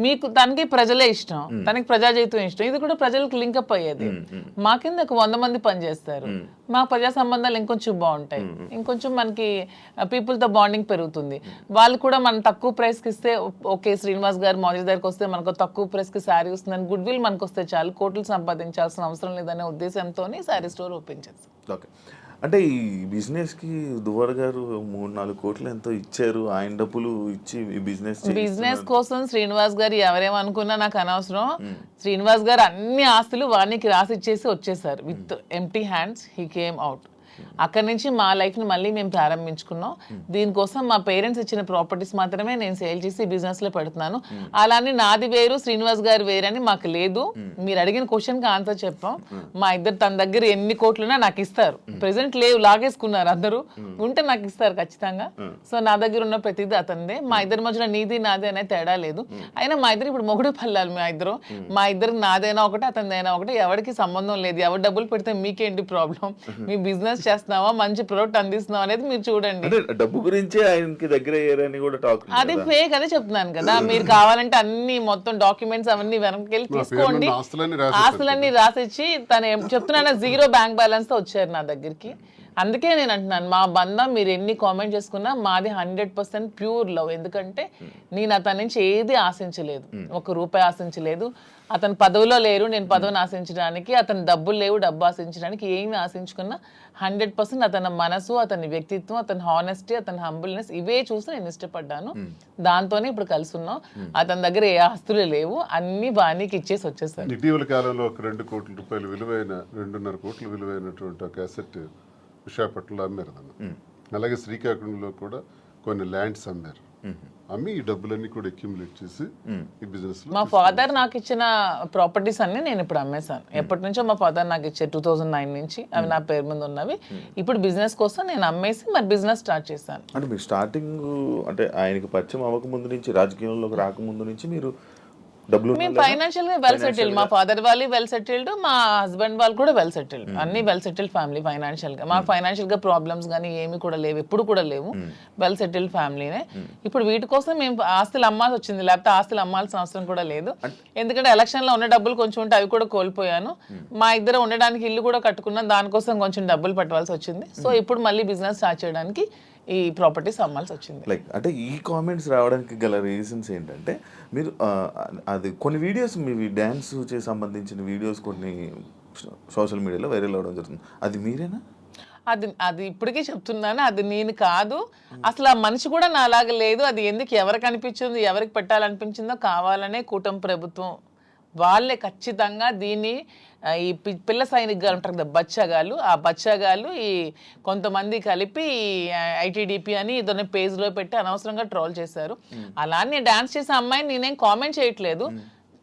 మీకు తనకి ప్రజలే ఇష్టం, తనకి ప్రజాజీవితం ఇష్టం, ఇది కూడా ప్రజలకు లింకప్ అయ్యేది. మా కింద ఒక 100 మంది పనిచేస్తారు, మా ప్రజా సంబంధాలు ఇంకొంచెం బాగుంటాయి, ఇంకొంచెం మనకి పీపుల్ తో బాండింగ్ పెరుగుతుంది. వాళ్ళు కూడా మనం తక్కువ ప్రైస్ కి ఇస్తే ఓకే, శ్రీనివాస్ గారు మాదిరి దగ్గరికి వస్తే మనకు తక్కువ ప్రైస్ కి శారీ వస్తుందని గుడ్ విల్ మనకు వస్తే చాలు, కోట్లు సంపాదించాల్సిన అవసరం లేదనే ఉద్దేశంతో శారీ స్టోర్ ఓపెన్ చేస్తాం. ఓకే, అంటే ఈ బిజినెస్కి దువ్వాడ గారు 3-4 కోట్లు ఎంతో ఇచ్చారు, ఆయన డబ్బులు ఇచ్చి ఈ బిజినెస్ కోసం శ్రీనివాస్ గారు ఎవరేమనుకున్నా నాకు అనవసరం. శ్రీనివాస్ గారు అన్ని ఆస్తులు వానికి రాసిచ్చేసి వచ్చేసారు. With empty hands he came out. అక్కడి నుంచి మా లైఫ్ని మళ్ళీ మేము ప్రారంభించుకున్నాం. దీనికోసం మా పేరెంట్స్ ఇచ్చిన ప్రాపర్టీస్ మాత్రమే నేను సేల్ చేసి బిజినెస్లో పెడుతున్నాను. అలానే నాది వేరు శ్రీనివాస్ గారు వేరని మాకు లేదు. మీరు అడిగిన క్వశ్చన్కి ఆన్సర్ చెప్పాం. మా ఇద్దరు తన దగ్గర ఎన్ని కోట్లున్నా నాకు ఇస్తారు. ప్రెసెంట్ లేవు, లాగేసుకున్నారు అందరూ, ఉంటే నాకు ఇస్తారు ఖచ్చితంగా. సో నా దగ్గర ఉన్న ప్రతిదీ అతనిదే. మా ఇద్దరి మధ్యలో నీది నాది అనే తేడా లేదు. అయినా మా ఇద్దరు ఇప్పుడు మొగుడు పల్లాలి. మా ఇద్దరు నాదైనా ఒకటి అతనిదైనా ఒకటి, ఎవరికి సంబంధం లేదు. ఎవరు డబ్బులు పెడితే మీకేంటి ప్రాబ్లం? మీ బిజినెస్ చేస్తున్నావా, మంచి ప్రొడక్ట్ అందిస్తున్నావా అనేది మీరు చూడండి. డబ్బు గురించి ఆయనకి దగ్గర అయ్యారని కూడా టాక్. అది ఫేక్ అదే చెప్తున్నాను కదా. మీరు కావాలంటే అన్ని మొత్తం డాక్యుమెంట్స్ అవన్నీ వెనక్కి తీసుకోండి, ఆస్తులన్నీ రాసిచ్చి తను చెప్తున్నాను 0 బ్యాంక్ బ్యాలెన్స్ తో వచ్చారు నా దగ్గరికి. అందుకే నేను అంటున్నాను, మా బంధం మీరు ఎన్ని కామెంట్ చేసుకున్నా మాది 100% ప్యూర్ లవ్. ఎందుకంటే నేను అతని నుంచి ఏది ఆశించలేదు, 1 రూపాయి ఆశించలేదు. అతను పదవిలో లేరు, నేను పదవిని ఆశించడానికి, అతను డబ్బులు లేవు, డబ్బు ఆశించడానికి. ఏమి ఆశించుకున్నా 100% అతని మనసు, అతని వ్యక్తిత్వం, అతని హానెస్టీ, అతని హంబుల్నెస్ ఇవే చూసి నేను ఇష్టపడ్డాను. దాంతోనే ఇప్పుడు కలిసి ఉన్నాం. అతని దగ్గర ఏ ఆస్తులు లేవు, అన్ని బాణీకి ఇచ్చేసి వచ్చేసారు. ఇటీవల కాలంలో ఒక 2 కోట్ల రూపాయలు విలువైన 2.5 కోట్ల విలువైనటువంటి ఒక అసెట్ విశాఖపట్నంలో అమ్మారు. అలాగే శ్రీకాకుళంలో కూడా కొన్ని ల్యాండ్స్ అమ్మారు. అమ్మి ఈ డబ్బులన్నీ కూడా అక్యుములేట్ చేసి ఈ బిజినెస్. మా ఫాదర్ నాకు ఇచ్చిన ప్రాపర్టీస్ అన్ని నేను ఇప్పుడు అమ్మేశాను. ఎప్పటి నుంచో మా ఫాదర్ నాకు ఇచ్చే 2009 నుంచి అవి నా పేరు మీద ఉన్నవి. ఇప్పుడు బిజినెస్ కోసం నేను అమ్మేసి మరి బిజినెస్ స్టార్ట్ చేశాను. అంటే మీరు స్టార్టింగ్ అంటే ఆయనకి పరిచయం అవ్వక ముందు నుంచి, రాజకీయంలోకి రాకముందు నుంచి మీరు మేము ఫైనాన్షియల్ గా వెల్ సెటిల్డ్. మా ఫాదర్ వాళ్ళు వెల్ సెటిల్డ్, మా హస్బెండ్ వాళ్ళు కూడా వెల్ సెటిల్డ్. అన్ని వెల్ సెటిల్డ్ ఫ్యామిలీ ఫైనాన్షియల్ గా. మాకు ఫైనాన్షియల్ గా ప్రాబ్లమ్స్ కానీ ఏమి కూడా లేవు, ఎప్పుడు కూడా లేవు. వెల్ సెటిల్డ్ ఫ్యామిలీనే. ఇప్పుడు వీటి కోసం మేము ఆస్తులు అమ్మాల్సి వచ్చింది, లేకపోతే ఆస్తులు అమ్మాల్సిన అవసరం కూడా లేదు. ఎందుకంటే ఎలక్షన్ లో ఉన్న డబ్బులు కొంచెం ఉంటే అవి కూడా కోల్పోయాను. మా ఇద్దరు ఉండడానికి ఇల్లు కూడా కట్టుకున్నాం, దానికోసం కొంచెం డబ్బులు పెట్టవలసి వచ్చింది. సో ఇప్పుడు మళ్ళీ బిజినెస్ స్టార్ట్ చేయడానికి ఈ ప్రాపర్టీస్ అమ్మాల్సి వచ్చింది. లైక్ అంటే ఈ కామెంట్స్ రావడానికి గల రీజన్స్ ఏంటంటే, మీరు అది కొన్ని వీడియోస్ మీ డ్యాన్స్ సంబంధించిన వీడియోస్ కొన్ని సోషల్ మీడియాలో వైరల్ అవ్వడం జరుగుతుంది. అది మీరేనా? అది ఇప్పటికీ చెప్తున్నాను, అది నేను కాదు. అసలు ఆ మనిషి కూడా నాలాగా లేదు. అది ఎందుకు ఎవరికి అనిపించింది, ఎవరికి పెట్టాలనిపించిందో కావాలనే కూటమి ప్రభుత్వం వాళ్ళే ఖచ్చితంగా దీన్ని ఈ పిల్ల సైనికులు అంటారు కదా, బచ్చగాళ్ళు, ఆ బచ్చగాళ్ళు ఈ కొంతమంది కలిపి ఐటీడీపీ అని ఏదైనా పేజ్లో పెట్టి అనవసరంగా ట్రోల్ చేశారు. అలానే డాన్స్ చేసే అమ్మాయిని నేనేం కామెంట్ చేయట్లేదు.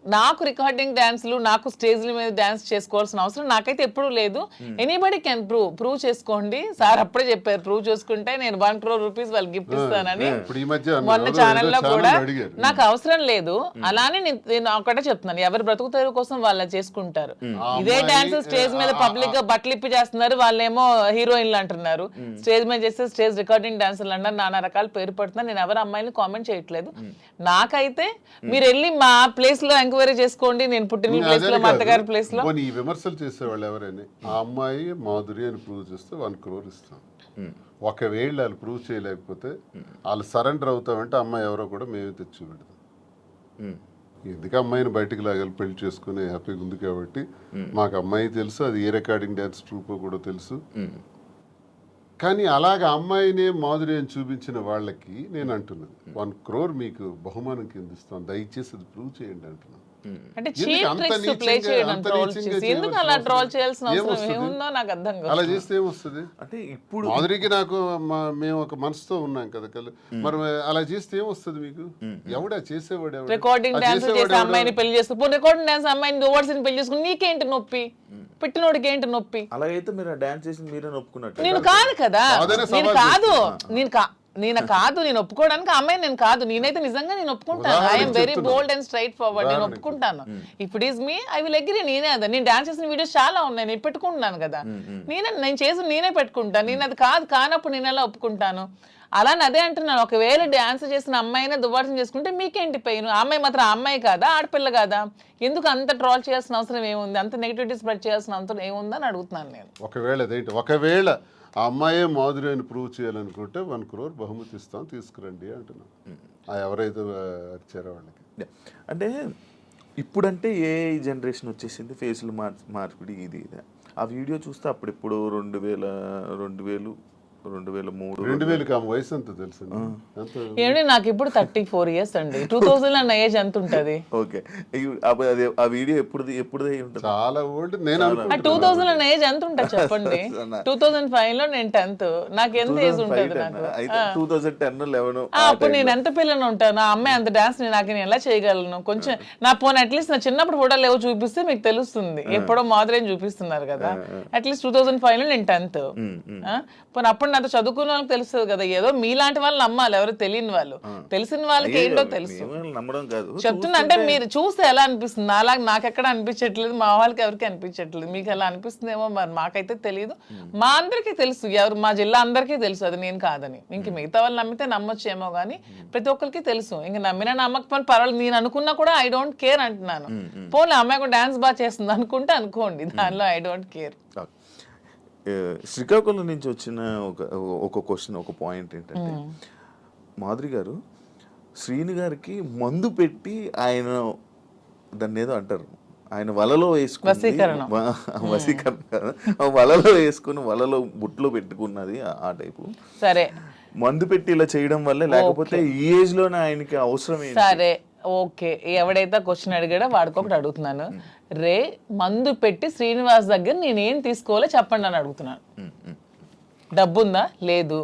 నాకు రికార్డింగ్ డాన్స్లు, నాకు స్టేజ్ల మీద డాన్స్ చేసుకోవాల్సిన అవసరం నాకైతే ఎప్పుడూ లేదు. ఎనీబడి కెన్ ప్రూవ్ చేసుకోండి. సార్ అప్పుడే చెప్పారు, ప్రూవ్ చేసుకుంటే నేను 1 crore rupees వాళ్ళకి గిఫ్ట్ ఇస్తానని. మొన్న ఛానల్లో కూడా నాకు అవసరం లేదు. అలానే నేను ఒకటే చెప్తున్నాను, ఎవరు బ్రతుకుతారు కోసం వాళ్ళు చేసుకుంటారు. ఇదే డాన్స్ స్టేజ్ మీద పబ్లిక్ గా బట్టలు ఇప్పి చేస్తున్నారు, వాళ్ళేమో హీరోయిన్లు అంటున్నారు. స్టేజ్ మీద చేస్తే స్టేజ్ రికార్డింగ్ డాన్సర్లు అన్నారు, నానా రకాల పేరు పడుతున్నారు. నేను ఎవరు అమ్మాయిని కామెంట్ చేయట్లేదు. నాకైతే మీరు వెళ్ళి మా ప్లేస్ లో ఎంక్వైరీ చేసుకోండి, నేను పుట్టిన ప్లేస్ లో, మా అత్తగారి ప్లేస్ లో. ఈ విమర్శలు చేసేవాళ్ళు ఎవరైనా ఆ అమ్మాయి మాధురి అని ప్రూవ్ చేస్తే 1 crore ఇస్తాం. ఒకవేళ వాళ్ళు ప్రూవ్ చేయలేకపోతే వాళ్ళు సరెండర్ అవుతామంటే అమ్మాయి ఎవరో కూడా మేమే తెచ్చి పెడతాం. ఎందుకు అమ్మాయిని బయటకు లాగాలి, పెళ్లి చేసుకునే హ్యాపీగా ఉంది కాబట్టి. మాకు అమ్మాయి తెలుసు, అది ఏ రికార్డింగ్ డ్యాన్స్ ట్రూపో కూడా తెలుసు. కానీ అలాగ అమ్మాయినే మాధురి అని చూపించిన వాళ్ళకి నేను అంటున్నాను, 1 crore మీకు బహుమానం కింద ఇస్తాను, దయచేసి అది ప్రూవ్ చేయండి అంటున్నాను. అంటే ఎందుకు చీప్ అంత ట్రిక్స్ ప్లే నీచంగా, చేయడం, అంత ట్రోల్ నీచంగా చేసి ఎందుకు చేయవలసిన అలా ట్రోల్ అవసరం చేయాల్సిన అవసరం ఏమొస్తుంది? ఏముందో నాకు అర్థం కాదు. అలా చేస్తే ఏమొస్తుంది? అంటే ఇప్పుడు మాధురికి నాకు మేము ఒక మనసుతో ఉన్నాం కదా మరి అలా చేస్తే ఏమొస్తుంది మీకు? ఎవడా చేసేవాడు ఎవడు? రికార్డింగ్ ఆ డాన్స్ చేసేవాడు చేసి ఎవడు? అమ్మాయిని పెళ్లి చేసుకో, రికార్డింగ్ డాన్స్ అమ్మాయిని ఓవర్సీని పెళ్లి చేసుకుని నీకేంటి నొప్పి, పెట్టినోడికి ఏంటి నొప్పి? అలాగైతే మీరు డాన్స్ చేసి మీరే ఒప్పుకున్నట్టు. నేను కాదు కదా, కాదనే నేను సవాల్ కాదు, నేను ఒప్పుకోవడానికి అమ్మాయి నేను కాదు. నేనైతే నిజంగా నేను ఒప్పుకుంటాను. I'm very bold and straight forward. నేను ఒప్పుకుంటాను. If it is me I will agree. నేనే అదా, నేను డాన్స్ చేసిన వీడియోస్ చాలా ఉన్నాయి, నేను పెట్టుకుంటున్నాను కదా. నేనే పెట్టుకుంటాను. నేను అది కానప్పుడు నేను ఎలా ఒప్పుకుంటాను? అలానే అదే అంటున్నాను, ఒకవేళ డాన్స్ చేసిన అమ్మాయినే దువ్వాసం చేసుకుంటే మీకేంటి పెయిన్? అమ్మాయి మాత్రం అమ్మాయి కాదా, ఆడపిల్ల కాదా? ఎందుకు అంత ట్రోల్ చేయాల్సిన అవసరం ఏముంది? అంత నెగిటివిటీ స్ప్రెడ్ చేయాల్సిన అవసరం ఏముందని అడుగుతున్నాను నేను. ఒకవేళ ఆ అమ్మాయే మాధురి అని ప్రూవ్ చేయాలనుకుంటే 1 crore బహుమతి ఇస్తాం, తీసుకురండి అంటున్నాం. ఎవరైతే వచ్చారో వాళ్ళకి. అంటే ఇప్పుడంటే ఏ జనరేషన్ వచ్చేసింది, ఫేసులు మార్పిడి ఇది ఇది. ఆ వీడియో చూస్తే అప్పుడెప్పుడు 2003 2000 ఆమె వయసు ఎంత తెలుసు? ఏమండి నాకు ఇప్పుడు 34 years అండి. 2000 అన్న ఏజ్ ఎంత ఉంటది? ఓకే, ఆ వీడియో ఎప్పుడు ఉంటుంది? చాలా ఓల్డ్. నేను 2000 అన్న ఏజ్ ఎంత ఉంటుంది చెప్పండి? 2005 లో నేను 10th. నాకు ఎంత ఏజ్ ఉంటుంది? నాకు అయితే 2010 11 అప్పుడు నేను ఎంత పిల్లని ఉంటాను? ఆ అమ్మాయి అంత డాన్స్ నేను ఎలా చేయగలను? కొంచెం నా పోనీ అట్లీస్ట్ నా చిన్నప్పుడు ఫోటోలు ఏవో చూపిస్తే మీకు తెలుస్తుంది. ఎప్పుడో మాదిరి చూపిస్తున్నారు కదా. అట్లీస్ట్ 2005 లో నేను 10th. పోనీ అప్పుడు నాతో చదువుకున్న వాళ్ళకి తెలుస్తుంది కదా. ఏదో మీలాంటి వాళ్ళు నమ్మాలి, ఎవరు తెలియని వాళ్ళు. తెలిసిన వాళ్ళకి ఏంటో తెలుసు. నమ్మడం కాదు చెప్తున్నా, అంటే మీరు చూస్తే ఎలా అనిపిస్తుంది? నాకు ఎక్కడ అనిపించట్లేదు, మా వాళ్ళకి ఎవరికి అనిపించట్లేదు. మీకు ఎలా అనిపిస్తుందేమో మరి, మాకైతే తెలియదు. మా అందరికీ తెలుసు, ఎవరు మా జిల్లా అందరికీ తెలుసు అది నేను కాదని. ఇంక మిగతా వాళ్ళు నమ్మితే నమ్మొచ్చేమో కానీ ప్రతి ఒక్కరికి తెలుసు. ఇంక నమ్మినా నమ్మకపోయినా పర్వాలేదు, నేను అనుకున్నా కూడా ఐ డోంట్ కేర్ అంటున్నాను. పోనీ అమ్మాయి కూడా డాన్స్ బాగా చేస్తుంది అనుకుంటే అనుకోండి, దానిలో ఐ డోంట్ కేర్. శ్రీకాకుళం నుంచి వచ్చిన ఒక క్వశ్చన్, ఒక పాయింట్ ఏంటంటే, మాధురి గారు శ్రీని గారికి మందు పెట్టి ఆయన దాన్ని ఏదో అంటారు, ఆయన వలలో వేసుకుని వసీకరణ వలలో వేసుకుని వలలో బుట్లో పెట్టుకున్నది ఆ టైపు. సరే, మందు పెట్టి ఇలా చేయడం వల్ల, లేకపోతే ఈ ఏజ్ లోనే ఆయనకి అవసరం ఏంటి? సరే ఓకే, ఎవడైతే క్వశ్చన్ అడిగాడో వాడికి ఒకటి అడుగుతున్నాను. మందు పెట్టి శ్రీనివాస్ దగ్గర నేనేం తీసుకోవాలో చెప్పండి అని అడుగుతున్నాను. డబ్బుందా? లేదు.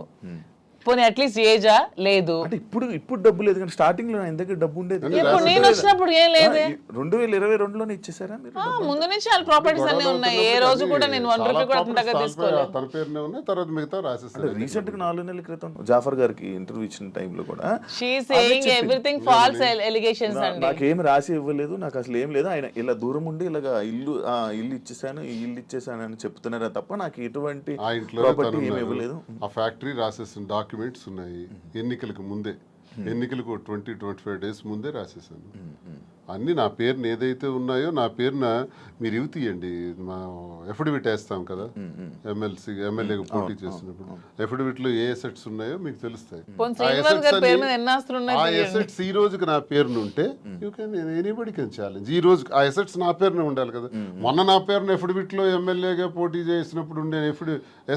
పోనీ అట్లీస్ట్ ఏజా? లేదు. అంటే ఇప్పుడు డబ్బు లేదు కానీ స్టార్టింగ్ లో ఆయన దగ్గర డబ్బు ఉండేది. ఇప్పుడు నేను వచ్చినప్పుడు ఏం లేదు. 2022లోనే ఇచ్చేసారా మీరు? ముందు నుంచి వాళ్ళ ప్రాపర్టీస్ అన్ని ఉన్నాయి. ఏ రోజు కూడా నేను 1 రూపీ కూడా అంతగా తీసుకోలేదు. తన పేరునే ఉన్నాయి, తర్వాత మిగతా రాసేస్తారు. రీసెంట్ గా 4 నెలల క్రితం జాఫర్ గారికి ఇంటర్వ్యూ ఇచ్చిన టైంలో కూడా she saying everything false allegations అండి. నాకేం రాసి ఇవ్వలేదు, నాకు అసలు ఏం లేదు, ఆయన ఇలా దూరం ఉండి ఇలాగా ఇల్లు ఇచ్చేసాను, ఈ ఇల్లు ఇచ్చేసాను అని చెప్తున్నారా తప్ప నాకు ఎటువంటి ప్రాపర్టీ ఏమి ఇవ్వలేదు. ఆ ఫ్యాక్టరీ రాసేసిన డాక్యుమెంట్స్ ఉన్నాయి. ఎన్నికలకు ముందే, ఎన్నికలకు 20-25 days ముందే రాసేసాను అన్ని. నా పేరున ఏదైతే ఉన్నాయో నా పేరున మీరు ఇవి తీయండి. మా ఎఫిడవిట్ వేస్తాం కదా, ఎమ్మెల్యేగా పోటీ చేస్తున్నప్పుడు ఎఫిడవిట్ లో ఏ అసెట్స్ ఉన్నాయో మీకు తెలుస్తాయి. ఆ అసెట్స్ ఈ రోజుకి నా పేరున ఉంటే you can anybody can challenge. ఈ రోజు ఆ అసెట్స్ నా పేరున ఉండాలి కదా. మొన్న నా పేరున ఎఫిడవిట్ లో ఎమ్మెల్యేగా పోటీ చేసినప్పుడు ఉండే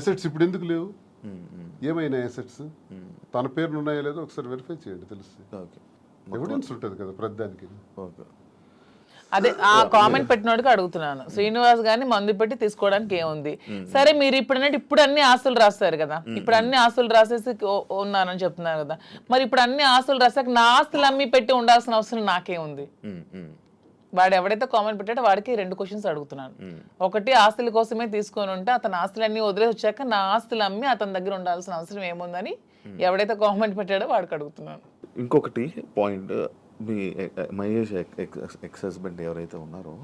అసెట్స్ ఇప్పుడు ఎందుకు లేవు? ఏమైనా అసెట్స్ తన పేరున ఉన్నాయో లేదో ఒకసారి వెరిఫై చేయండి, తెలుస్తుంది. ఎవిడెన్స్ ఉంటుంది కదా ప్రతిదానికి. అదే ఆ కామెంట్ పెట్టినోడికి అడుగుతున్నాను. శ్రీనివాస్ గారిని మందు పెట్టి తీసుకోవడానికి ఏముంది? సరే, మీరు ఇప్పుడు అన్ని ఆస్తులు రాస్తారు కదా, ఇప్పుడు అన్ని ఆస్తులు రాసేసి ఉన్నానని చెప్తున్నారు కదా, మరి ఇప్పుడు అన్ని ఆస్తులు రాసాక నా ఆస్తులు అమ్మి పెట్టి ఉండాల్సిన అవసరం నాకేముంది? వాడు ఎవడైతే కామెంట్ పెట్టాడో వాడికి 2 క్వశ్చన్స్ అడుగుతున్నాను. ఒకటి, ఆస్తుల కోసమే తీసుకొని ఉంటే అతని ఆస్తులన్నీ వదిలేసి వచ్చాక నా ఆస్తులు అమ్మి అతని దగ్గర ఉండాల్సిన అవసరం ఏముందని ఎవడైతే కామెంట్ పెట్టాడో వాడికి అడుగుతున్నాను. ఇంకొకటి పాయింట్, మీ మహేష్ ఎక్స్ హస్బెండ్ ఎవరైతే ఉన్నారో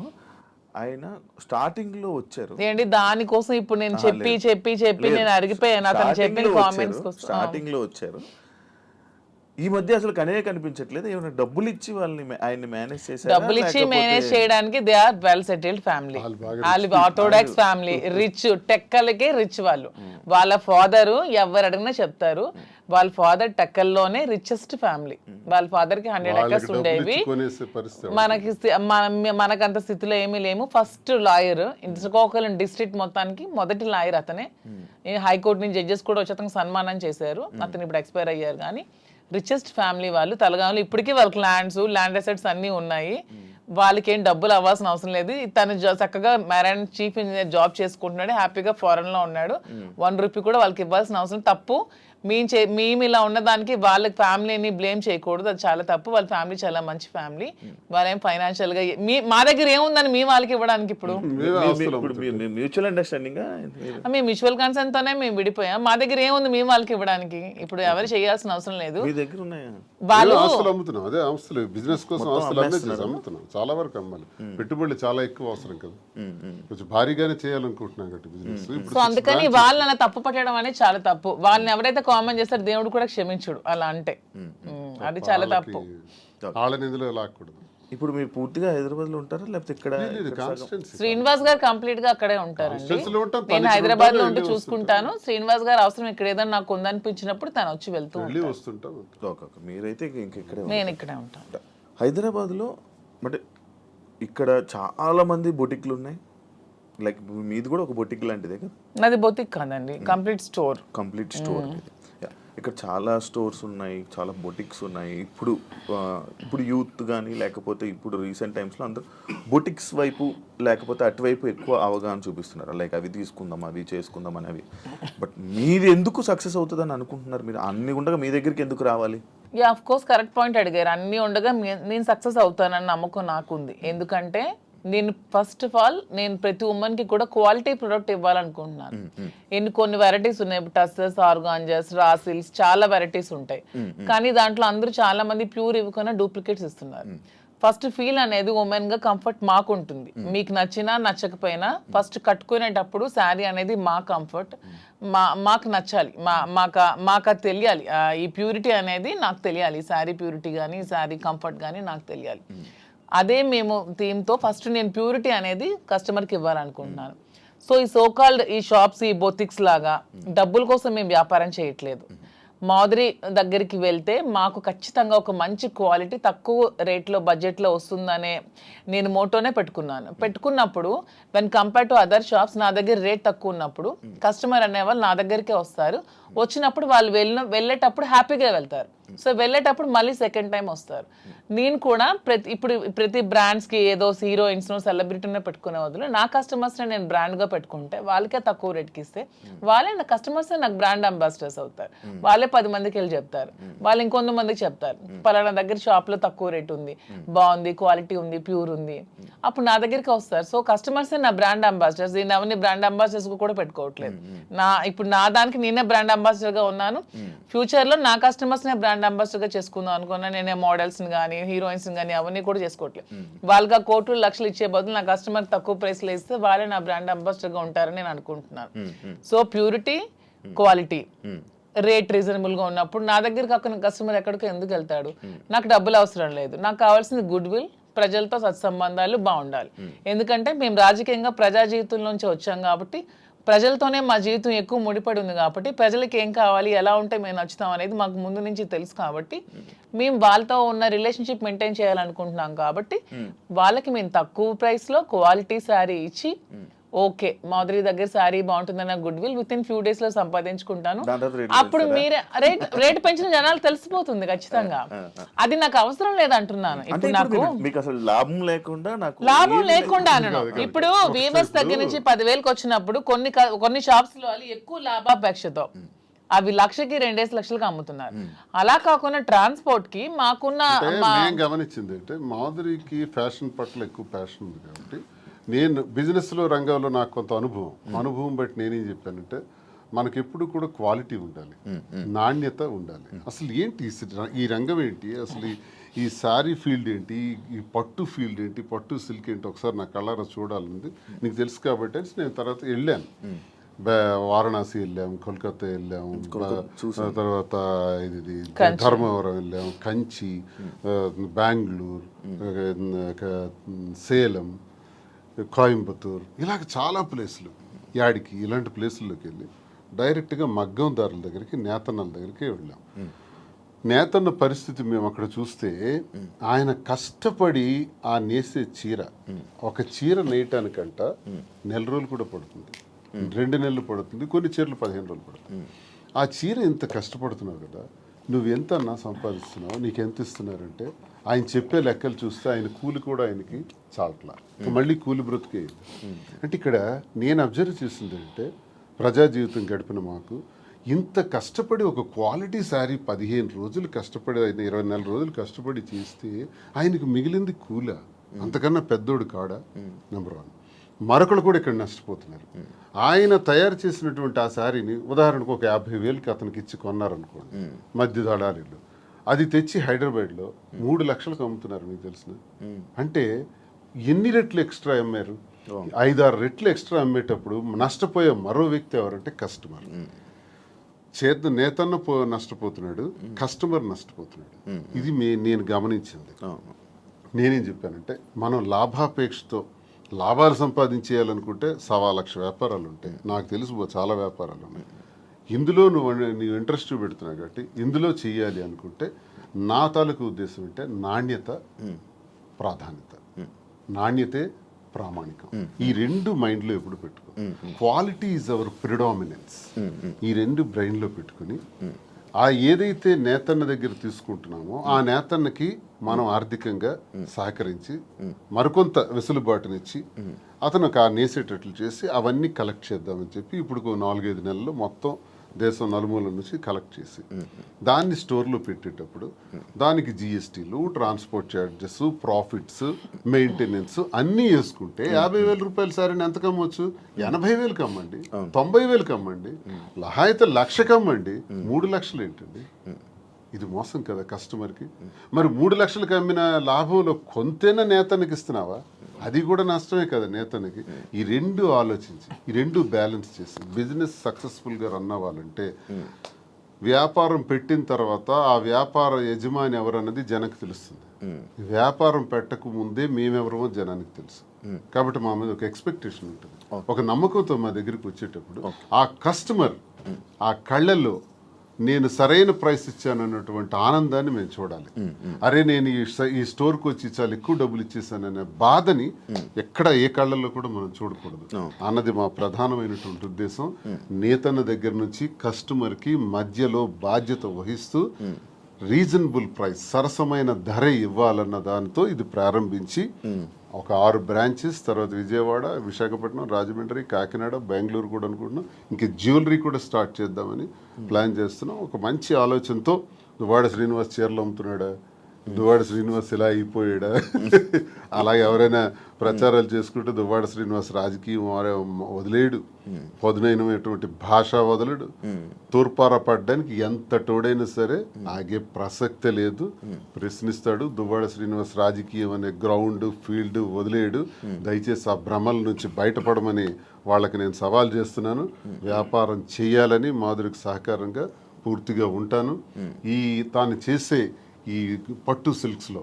ఆయన స్టార్టింగ్ లో వచ్చారు ఏంటి దానికోసం ఇప్పుడు నేను చెప్పి నేను అరిగిపోయాను అతను చెప్పిన కామెంట్స్ కోసం. స్టార్టింగ్ లో వచ్చారు, ఈ మధ్య అసలు కనిపించట్లేదు. ఏమైనా డబ్బులు ఇచ్చి వాళ్ళని ఆయన్ని మేనేజ్ చేశారు? డబ్బులు ఇచ్చి మేనేజ్ చేయడానికి they are well settled family. వాళ్ళు ఆర్థోడాక్స్ ఫ్యామిలీ, రిచ్, టెక్కలకే రిచ్ వాళ్ళు. వాళ్ళ ఫాదర్ ఎవరు అడిగినా చెప్తారు, వాళ్ళ ఫాదర్ టెక్కల్లోనే రిచెస్ట్ ఫ్యామిలీ. వాళ్ళ ఫాదర్ కి 100 acres ఉండేవి. మనకంత స్థితిలో ఏమీ లేము. ఫస్ట్ లాయర్ శ్రీకాకుళం డిస్ట్రిక్ట్ మొత్తానికి మొదటి లాయర్ అతనే. హైకోర్టు నుంచి జడ్జెస్ కూడా వచ్చి అతనికి సన్మానం చేశారు. అతను ఇప్పుడు ఎక్స్పైర్ అయ్యారు. కానీ రిచెస్ట్ ఫ్యామిలీ వాళ్ళు. తలగాములు ఇప్పటికీ వాళ్ళకి ల్యాండ్ అసెట్స్ అన్నీ ఉన్నాయి. వాళ్ళకి ఏం డబ్బులు అవ్వాల్సిన అవసరం లేదు. తను చక్కగా మెరైన్ చీఫ్ ఇంజనీర్ జాబ్ చేసుకుంటున్నాడు, హ్యాపీగా ఫారెన్ లో ఉన్నాడు. 1 రూపీ కూడా వాళ్ళకి ఇవ్వాల్సిన అవసరం తప్పు. మేము ఇలా ఉన్నదానికి వాళ్ళకి ఫ్యామిలీని బ్లేమ్ చేయకూడదు, అది చాలా తప్పు. వాళ్ళ ఫ్యామిలీ చాలా మంచి ఫ్యామిలీ. వాళ్ళేం ఫైనాన్షియల్ గా మా దగ్గర ఏముందని మీ వాళ్ళకి ఇవ్వడానికి? ఇప్పుడు మ్యూచువల్ అండర్స్టాండింగ్, మేము మ్యూచువల్ కన్సర్న్ తోనే మేము విడిపోయాం. మా దగ్గర ఏముంది మీ వాళ్ళకి ఇవ్వడానికి? ఇప్పుడు ఎవరు చేయాల్సిన అవసరం లేదు. మీ దగ్గర ఉన్నాయా? వాళ్ళు ఆస్తులు అమ్ముతున్నాం, అదే ఆస్తులు బిజినెస్ కోసం ఆస్తులు అమ్ముతున్నాం. చాలా వరకు అమ్మాలి, పెట్టుబడులు చాలా ఎక్కువ అవసరం కదా, కొంచెం భారీగానే చేయాలనుకుంటున్నాం కాబట్టి బిజినెస్. సో అందుకని వాళ్ళని తప్పు పట్టడం అనేది చాలా తప్పు. వాళ్ళని ఎవరైతే కామెంట్ చేస్తారు దేవుడు కూడా క్షమించుడు అలా అంటే, అది చాలా తప్పు. వాళ్ళని ఇందులో లాక్కూడదు. ఇప్పుడు మీరు పూర్తిగా హైదరాబాద్ లో ఉంటారా లేకపోతే ఇక్కడ? శ్రీనివాస్ గారు కంప్లీట్ గా అక్కడే ఉంటారండి. నేను హైదరాబాద్ లో ఉంటూ చూసుకుంటాను. శ్రీనివాస్ గారు అవసరం ఇక్కడ ఏదైనా నాకు ఉందనిపించినప్పుడు తను వచ్చి వెళ్తూ వస్తుంటాం. మీరైతే ఇంకెక్కడే? నేను ఇక్కడే ఉంటాను. హైదరాబాద్ లో అంటే ఇక్కడ చాలా మంది బొటిక్లు ఉన్నాయి, లైక్ మీది కూడా ఒక బొటిక్ లాంటిదే కదా? నాది బొటిక్ కాదండి, కంప్లీట్ స్టోర్. Complete store. ఇక్కడ చాలా స్టోర్స్ ఉన్నాయి, చాలా బొటిక్స్ ఉన్నాయి. ఇప్పుడు యూత్ కానీ లేకపోతే ఇప్పుడు రీసెంట్ టైమ్స్లో అందరూ బొటిక్స్ వైపు లేకపోతే అటువైపు ఎక్కువ అవగాహన చూపిస్తున్నారు, లైక్ అవి తీసుకుందాం అవి చేసుకుందాం అనేవి. బట్ మీది ఎందుకు సక్సెస్ అవుతుందని అనుకుంటున్నారు? మీరు అన్ని ఉండగా మీ దగ్గరికి ఎందుకు రావాలి? ఆఫ్ కోర్స్ కరెక్ట్ పాయింట్ అడిగారు. అన్ని ఉండగా నేను సక్సెస్ అవుతానని నమ్మకం నాకుంది. ఎందుకంటే నేను ఫస్ట్ ఆఫ్ ఆల్ నేను ప్రతి ఉమెన్ కి కూడా క్వాలిటీ ప్రొడక్ట్ ఇవ్వాలనుకుంటున్నాను. కొన్ని వెరైటీస్ ఉన్నాయి, టస్సెస్, ఆర్గాంజాస్, రాసిల్స్, చాలా వెరైటీస్ ఉంటాయి. కానీ దాంట్లో అందరూ చాలా మంది ప్యూర్ ఇవ్వకుండా డూప్లికేట్స్ ఇస్తున్నారు. ఫస్ట్ ఫీల్ అనేది ఉమెన్ గా కంఫర్ట్ మాకు ఉంటుంది. మీకు నచ్చినా నచ్చకపోయినా ఫస్ట్ కట్టుకునేటప్పుడు శారీ అనేది మా కంఫర్ట్, మాకు నచ్చాలి, మాకు తెలియాలి. ఈ ప్యూరిటీ అనేది నాకు తెలియాలి, శారీ ప్యూరిటీ కానీ శారీ కంఫర్ట్ కానీ నాకు తెలియాలి. అదే మేము థీమ్తో ఫస్ట్ నేను ప్యూరిటీ అనేది కస్టమర్కి ఇవ్వాలనుకుంటున్నాను. సో ఈ సోకాల్డ్ ఈ షాప్స్, ఈ బొటిక్స్ లాగా డబ్బుల కోసం మేము వ్యాపారం చేయట్లేదు. మాధురి దగ్గరికి వెళ్తే మాకు ఖచ్చితంగా ఒక మంచి క్వాలిటీ తక్కువ రేట్లో బడ్జెట్లో వస్తుందనే నేను మోటోనే పెట్టుకున్నప్పుడు when compare to other shops నా దగ్గర రేట్ తక్కువ ఉన్నప్పుడు కస్టమర్ అనేవాళ్ళు నా దగ్గరికే వస్తారు. వచ్చినప్పుడు వాళ్ళు వెళ్ళేటప్పుడు హ్యాపీగా వెళ్తారు. సో వెళ్ళేటప్పుడు మళ్ళీ సెకండ్ టైం వస్తారు. నేను కూడా ప్రతి బ్రాండ్స్కి ఏదో హీరోయిన్స్ను సెలబ్రిటీనే పెట్టుకునే వదిలే నా కస్టమర్స్ని నేను బ్రాండ్గా పెట్టుకుంటే వాళ్ళకే తక్కువ రేట్కి ఇస్తే వాళ్ళే నా కస్టమర్స్ నాకు బ్రాండ్ అంబాసిడర్స్ అవుతారు. వాళ్ళే 10 మందికి వెళ్ళి చెప్తారు, వాళ్ళు ఇంకొంతమందికి చెప్తారు పలానా దగ్గర షాప్లో తక్కువ రేట్ ఉంది, బాగుంది, క్వాలిటీ ఉంది, ప్యూర్ ఉంది, అప్పుడు నా దగ్గరికి వస్తారు. సో కస్టమర్స్ నా బ్రాండ్ అంబాసిడర్స్. నేను ఎవరిని బ్రాండ్ అంబాసిడర్స్ కూడా పెట్టుకోవట్లేదు. ఇప్పుడు నా దానికి నేనే బ్రాండ్ అంబాసిడర్గా ఉన్నాను. ఫ్యూచర్లో నా కస్టమర్స్నే బ్రాండ్ అంబాసిడర్గా చేసుకుందాం అనుకున్నా. నేనే మోడల్స్ని కానీ హీరోయిన్స్ కానీ అవన్నీ కూడా చేసుకోవట్లేదు. వాళ్ళకి కోట్లు లక్షలు ఇచ్చే బదులు నా కస్టమర్ తక్కువ ప్రైస్లో ఇస్తే వాళ్ళే నా బ్రాండ్ అంబాసిడర్గా ఉంటారని నేను అనుకుంటున్నాను. సో ప్యూరిటీ, క్వాలిటీ, రేట్ రీజనబుల్గా ఉన్నప్పుడు నా దగ్గర కాకుండా కస్టమర్ ఎక్కడికో ఎందుకు వెళ్తాడు? నాకు డబ్బులు అవసరం లేదు, నాకు కావాల్సింది గుడ్ విల్, ప్రజలతో సత్సంబంధాలు బాగుండాలి. ఎందుకంటే మేము రాజకీయంగా ప్రజా జీవితంలోంచి వచ్చాం కాబట్టి ప్రజలతోనే మా జీవితం ఎక్కువ ముడిపడి ఉంది కాబట్టి ప్రజలకి ఏం కావాలి, ఎలా ఉంటే మేము నచ్చుతాం అనేది మాకు ముందు నుంచి తెలుసు. కాబట్టి మేము వాళ్ళతో ఉన్న రిలేషన్షిప్ మెయింటైన్ చేయాలనుకుంటున్నాం. కాబట్టి వాళ్ళకి మేము తక్కువ ప్రైస్లో క్వాలిటీ శారీ ఇచ్చి ఓకే మాధురి దగ్గర శారీ బాగుంటుందన్న good will with in few days లో సంపాదించుకుంటాను. అప్పుడు మీరే రేట్ పెంచిన జనాలు తెలిసిపోతుంది ఖచ్చితంగా. అది నాకు అవసరం లేదంటున్నాను. ఇప్పుడు నాకు అసలు లాభం లేకుండా అనను. ఇప్పుడు వీవర్స్ దగ్గర నుంచి 10,000కి వచ్చినప్పుడు కొన్ని షాప్స్ లో ఎక్కువ లాభాపేక్షతో అవి 1,00,000కి 2 లక్షలకి అమ్ముతున్నారు. అలా కాకుండా ట్రాన్స్పోర్ట్ కి మాకున్న గమనించింది అంటే మాధురికి ఫ్యాషన్ పట్ల ఎక్కువ ప్యాషన్ ఉంది కాబట్టి నేను బిజినెస్లో రంగంలో నాకు కొంత అనుభవం బట్టి నేనేం చెప్పానంటే మనకి ఎప్పుడు కూడా క్వాలిటీ ఉండాలి, నాణ్యత ఉండాలి. అసలు ఏంటి ఈ రంగం ఏంటి, అసలు ఈ శారీ ఫీల్డ్ ఏంటి, ఈ పట్టు ఫీల్డ్ ఏంటి, పట్టు సిల్క్ ఏంటి ఒకసారి నా కళ్ళారా చూడాలని నీకు తెలుసు కాబట్టి నేను తర్వాత వెళ్ళాను. వారణాసి వెళ్ళాము, కోల్కతా వెళ్ళాము, తర్వాత ఇది ధర్మవరం వెళ్ళాము, కంచి, బెంగళూరు, సేలం, కోయంబత్తూర్, ఇలాగ చాలా ప్లేసులు, యాడికి ఇలాంటి ప్లేసుల్లోకి వెళ్ళి డైరెక్ట్గా మగ్గందారుల దగ్గరికి, నేతన్నల దగ్గరికి వెళ్ళాం. నేతన్న పరిస్థితి మేము అక్కడ చూస్తే ఆయన కష్టపడి ఆ నేసే చీర, ఒక చీర నేయటానికంట 1 నెల రోజులు కూడా పడుతుంది, 2 నెలలు పడుతుంది, కొన్ని చీరలు 15 రోజులు పడుతుంది. ఆ చీర ఇంత కష్టపడుతున్నారు కదా, నువ్వు ఎంత అన్నా సంపాదిస్తున్నావు, నీకు ఎంత ఇస్తున్నారంటే ఆయన చెప్పే లెక్కలు చూస్తే ఆయన కూలి కూడా ఆయనకి చాలట్లా, మళ్ళీ కూలి బ్రతికే. అంటే ఇక్కడ నేను అబ్జర్వ్ చేసింది అంటే ప్రజా జీవితం గడిపిన మాకు ఇంత కష్టపడి ఒక క్వాలిటీ శారీ 15 రోజులు కష్టపడి, 24 రోజులు కష్టపడి చేస్తే ఆయనకు మిగిలింది కూల, అంతకన్నా పెద్దోడు కాడా? నెంబర్ 1. మరొకరు కూడా ఇక్కడ నష్టపోతున్నారు. ఆయన తయారు చేసినటువంటి ఆ శారీని ఉదాహరణకు ఒక 50,000కి అతనికి ఇచ్చి కొన్నారనుకోండి మధ్య దళారీలు, అది తెచ్చి హైదరాబాద్లో 3 లక్షలకు అమ్ముతున్నారు. మీకు తెలిసిన అంటే ఎన్ని రెట్లు ఎక్స్ట్రా అమ్మారు? 5-6 రెట్లు ఎక్స్ట్రా అమ్మేటప్పుడు నష్టపోయే మరో వ్యక్తి ఎవరంటే కస్టమర్. నేతన్న నష్టపోతున్నాడు, కస్టమర్ నష్టపోతున్నాడు. ఇది నేను గమనించింది. నేనేం చెప్పానంటే మనం లాభాపేక్షతో లాభాలు సంపాదించేయాలనుకుంటే 1,00,000 వ్యాపారాలు ఉంటాయి. నాకు తెలుసు చాలా వ్యాపారాలు ఉన్నాయి. ఇందులో నువ్వు ఇంట్రెస్ట్ పెడుతున్నావు కాబట్టి ఇందులో చెయ్యాలి అనుకుంటే నా తాలూకు ఉద్దేశం అంటే నాణ్యత ప్రాధాన్యత, నాణ్యతే ప్రామాణికం. ఈ 2 మైండ్లో ఎప్పుడు పెట్టుకో. Quality is our predominance. ఈ 2 బ్రెయిన్లో పెట్టుకుని ఆ ఏదైతే నేతన్న దగ్గర తీసుకుంటున్నామో ఆ నేతన్నకి మనం ఆర్థికంగా సహకరించి మరికొంత వెసులుబాటునిచ్చి అతను నేసేటట్లు చేసి అవన్నీ కలెక్ట్ చేద్దామని చెప్పి ఇప్పుడు 4-5 నెలల్లో మొత్తం దేశం నలుమూల నుంచి కలెక్ట్ చేసి దాన్ని స్టోర్లో పెట్టేటప్పుడు దానికి జిఎస్టీలు, ట్రాన్స్పోర్ట్ ఛార్జెస్, ప్రాఫిట్స్, మెయింటెనెన్స్ అన్నీ వేసుకుంటే 50,000 రూపాయల సారీని ఎంత కమ్మొచ్చు? 80,000కి అమ్మండి, 90,000కి అమ్మండి, అయితే 1,00,000కి అమ్మండి. 3 లక్షలు ఏంటండి? ఇది మోసం కదా కస్టమర్కి. మరి 3 లక్షలకు అమ్మిన లాభంలో కొంతైనా నేతనికి ఇస్తున్నావా? అది కూడా నష్టమే కదా నేతనికి. ఈ 2 ఆలోచించి ఈ 2 బ్యాలెన్స్ చేసి బిజినెస్ సక్సెస్ఫుల్గా రన్ అవ్వాలంటే వ్యాపారం పెట్టిన తర్వాత ఆ వ్యాపార యజమాని ఎవరన్నది జనానికి తెలుస్తుంది. వ్యాపారం పెట్టక ముందే మేమెవరమో జనానికి తెలుసు. కాబట్టి మా మీద ఒక ఎక్స్పెక్టేషన్ ఉంటుంది, ఒక నమ్మకంతో మా దగ్గరికి వచ్చేటప్పుడు ఆ కస్టమర్ ఆ కళ్ళల్లో నేను సరైన ప్రైస్ ఇచ్చాను అన్నటువంటి ఆనందాన్ని మేము చూడాలి. అరే నేను ఈ స్టోర్కి వచ్చి చాలా ఎక్కువ డబ్బులు ఇచ్చేసాననే బాధని ఎక్కడ ఏ కళ్ళల్లో కూడా మనం చూడకూడదు అన్నది మా ప్రధానమైనటువంటి ఉద్దేశం. నేతన్న దగ్గర నుంచి కస్టమర్కి మధ్యలో బాధ్యత వహిస్తూ రీజనబుల్ ప్రైస్, సరసమైన ధర ఇవ్వాలన్న దానితో ఇది ప్రారంభించి ఒక 6 బ్రాంచెస్, తర్వాత విజయవాడ, విశాఖపట్నం, రాజమండ్రి, కాకినాడ, బెంగళూరు కూడా అనుకుంటున్నాం. ఇంకా జ్యువెలరీ కూడా స్టార్ట్ చేద్దామని ప్లాన్ చేస్తున్నాం. ఒక మంచి ఆలోచనతో దువ్వాడ శ్రీనివాస్ చీరలు అమ్ముతున్నాడా, దువ్వాడ శ్రీనివాస్ ఇలా అయిపోయాడా, అలాగే ఎవరైనా ప్రచారాలు చేసుకుంటే దువ్వాడ శ్రీనివాస్ రాజకీయం వదిలేడు, పదునైనటువంటి భాష వదలడు, తూర్పార పడ్డానికి ఎంత తోడైనా సరే ఆగే ప్రసక్తే లేదు, ప్రశ్నిస్తాడు. దువ్వాడ శ్రీనివాస్ రాజకీయం అనే గ్రౌండ్ ఫీల్డ్ వదిలేడు. దయచేసి ఆ భ్రమల నుంచి బయటపడమని వాళ్ళకి నేను సవాల్ చేస్తున్నాను. వ్యాపారం చేయాలని మాధురికి సహకారంగా పూర్తిగా ఉంటాను. తాను చేసే ఈ పట్టు సిల్క్స్లో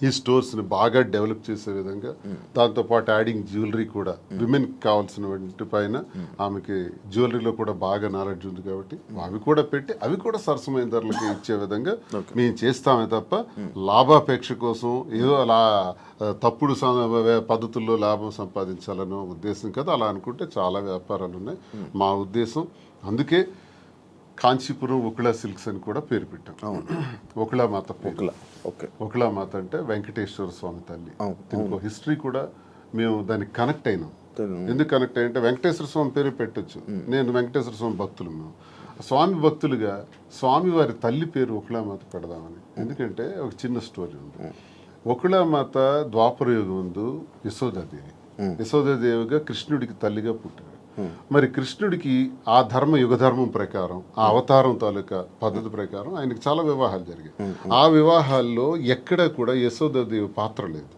ఈ స్టోర్స్ని బాగా డెవలప్ చేసే విధంగా, దాంతోపాటు యాడింగ్ జ్యువెలరీ కూడా విమెన్కి కావాల్సిన వాటి పైన ఆమెకి జ్యువెలరీలో కూడా బాగా నాలెడ్జ్ ఉంది కాబట్టి అవి కూడా పెట్టి అవి కూడా సరసమైన ధరలకి ఇచ్చే విధంగా మేము చేస్తామే తప్ప లాభాపేక్ష కోసం ఏదో అలా తప్పుడు పద్ధతుల్లో లాభం సంపాదించాలనే ఉద్దేశం కదా. అలా అనుకుంటే చాలా వ్యాపారాలు ఉన్నాయి. మా ఉద్దేశం అందుకే కాంచీపురం ఒకళా సిల్క్స్ అని కూడా పేరు పెట్టాం. ఒకళా మాత, ఒకళా మాత అంటే వెంకటేశ్వర స్వామి తల్లి. ఇంకో హిస్టరీ కూడా మేము దానికి కనెక్ట్ అయినాం. ఎందుకు కనెక్ట్ అయ్యంటే వెంకటేశ్వర స్వామి పేరు పెట్టచ్చు. నేను వెంకటేశ్వర స్వామి భక్తులు, మేము స్వామి భక్తులుగా స్వామి వారి తల్లి పేరు ఒకళా మాత పెడదామని. ఎందుకంటే ఒక చిన్న స్టోరీ ఉంది. ఒకళా మాత ద్వాపర యుగం ముందు యశోదాదేవి, యశోదాదేవిగా కృష్ణుడికి తల్లిగా పుట్టారు. మరి కృష్ణుడికి ఆ యుగధర్మం ప్రకారం, ఆ అవతారం తాలూకా పద్ధతి ప్రకారం ఆయనకి చాలా వివాహాలు జరిగాయి. ఆ వివాహాల్లో ఎక్కడా కూడా యశోదాదేవి పాత్ర లేదు.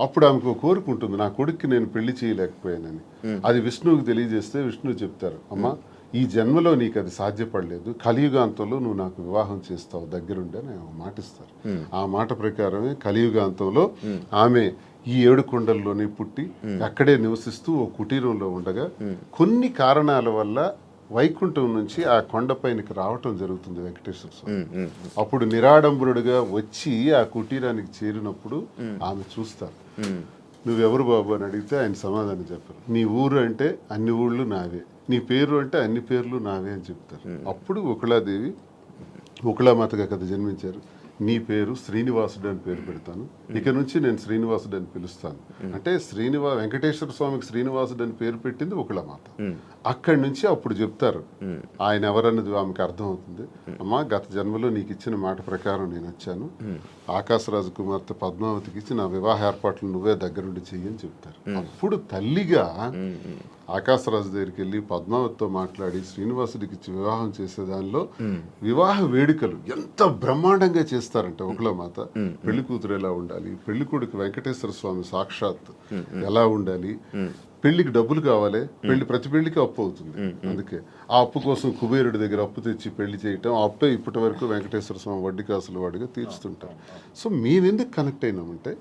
అప్పుడు ఆమెకు కోరుకుంటుంది, నా కొడుక్కి నేను పెళ్లి చేయలేకపోయానని. అది విష్ణువుకి తెలియజేస్తే విష్ణువు చెప్తారు, అమ్మా ఈ జన్మలో నీకు అది సాధ్యపడలేదు, కలియుగాంతంలో నువ్వు నాకు వివాహం చేస్తావు దగ్గరుండి అని మాటిస్తారు. ఆ మాట ప్రకారమే కలియుగాంతంలో ఆమె ఈ 7 కొండల్లోనే పుట్టి అక్కడే నివసిస్తూ ఓ కుటీరంలో ఉండగా కొన్ని కారణాల వల్ల వైకుంఠం నుంచి ఆ కొండపైనకి రావటం జరుగుతుంది వెంకటేశ్వర స్వామి. అప్పుడు నిరాడంబరుడుగా వచ్చి ఆ కుటీరానికి చేరినప్పుడు ఆమె చూస్తారు. నువ్వెవరు బాబు అని అడిగితే ఆయన సమాధానం చెప్పారు, నీ ఊరు అంటే అన్ని ఊళ్ళు నావే, నీ పేరు అంటే అన్ని పేర్లు నావే అని చెప్తారు. అప్పుడు ఒకళాదేవి ఉకుళామాతగా కదా జన్మించారు. నీ పేరు శ్రీనివాసుడు అని పేరు పెడతాను, ఇక నుంచి నేను శ్రీనివాసుడు అని పిలుస్తాను అంటే వెంకటేశ్వర స్వామికి శ్రీనివాసుడు అని పేరు పెట్టింది ఉకుళామాత. అక్కడి నుంచి అప్పుడు చెప్తారు ఆయన ఎవరన్నది ఆమెకు అర్థం అవుతుంది. అమ్మా, గత జన్మలో నీకు ఇచ్చిన మాట ప్రకారం నేను వచ్చాను, ఆకాశరాజు కుమార్తె పద్మావతికి ఇచ్చి నా వివాహ ఏర్పాట్లు నువ్వే దగ్గరుండి చెయ్యని చెప్తారు. అప్పుడు తల్లిగా ఆకాశరాజు దగ్గరికి వెళ్ళి పద్మావతితో మాట్లాడి శ్రీనివాసుడికి ఇచ్చి వివాహం చేసే దానిలో వివాహ వేడుకలు ఎంత బ్రహ్మాండంగా చేస్తారంటే ఉకుళమాత. పెళ్లి కూతురు ఎలా ఉండాలి, పెళ్లి కొడుకు వెంకటేశ్వర స్వామి సాక్షాత్ ఎలా ఉండాలి, పెళ్లికి డబ్బులు కావాలి, ప్రతి పెళ్లికి అప్పు అవుతుంది, అందుకే ఆ అప్పు కోసం కుబేరుడి దగ్గర అప్పు తెచ్చి పెళ్లి చేయటం, ఆ అప్పే ఇప్పటి వరకు వెంకటేశ్వర స్వామి వడ్డీ కాసుల వాడిగా తీర్చుతుంటాం. సో మేమెందుకు కనెక్ట్ అయినామంటే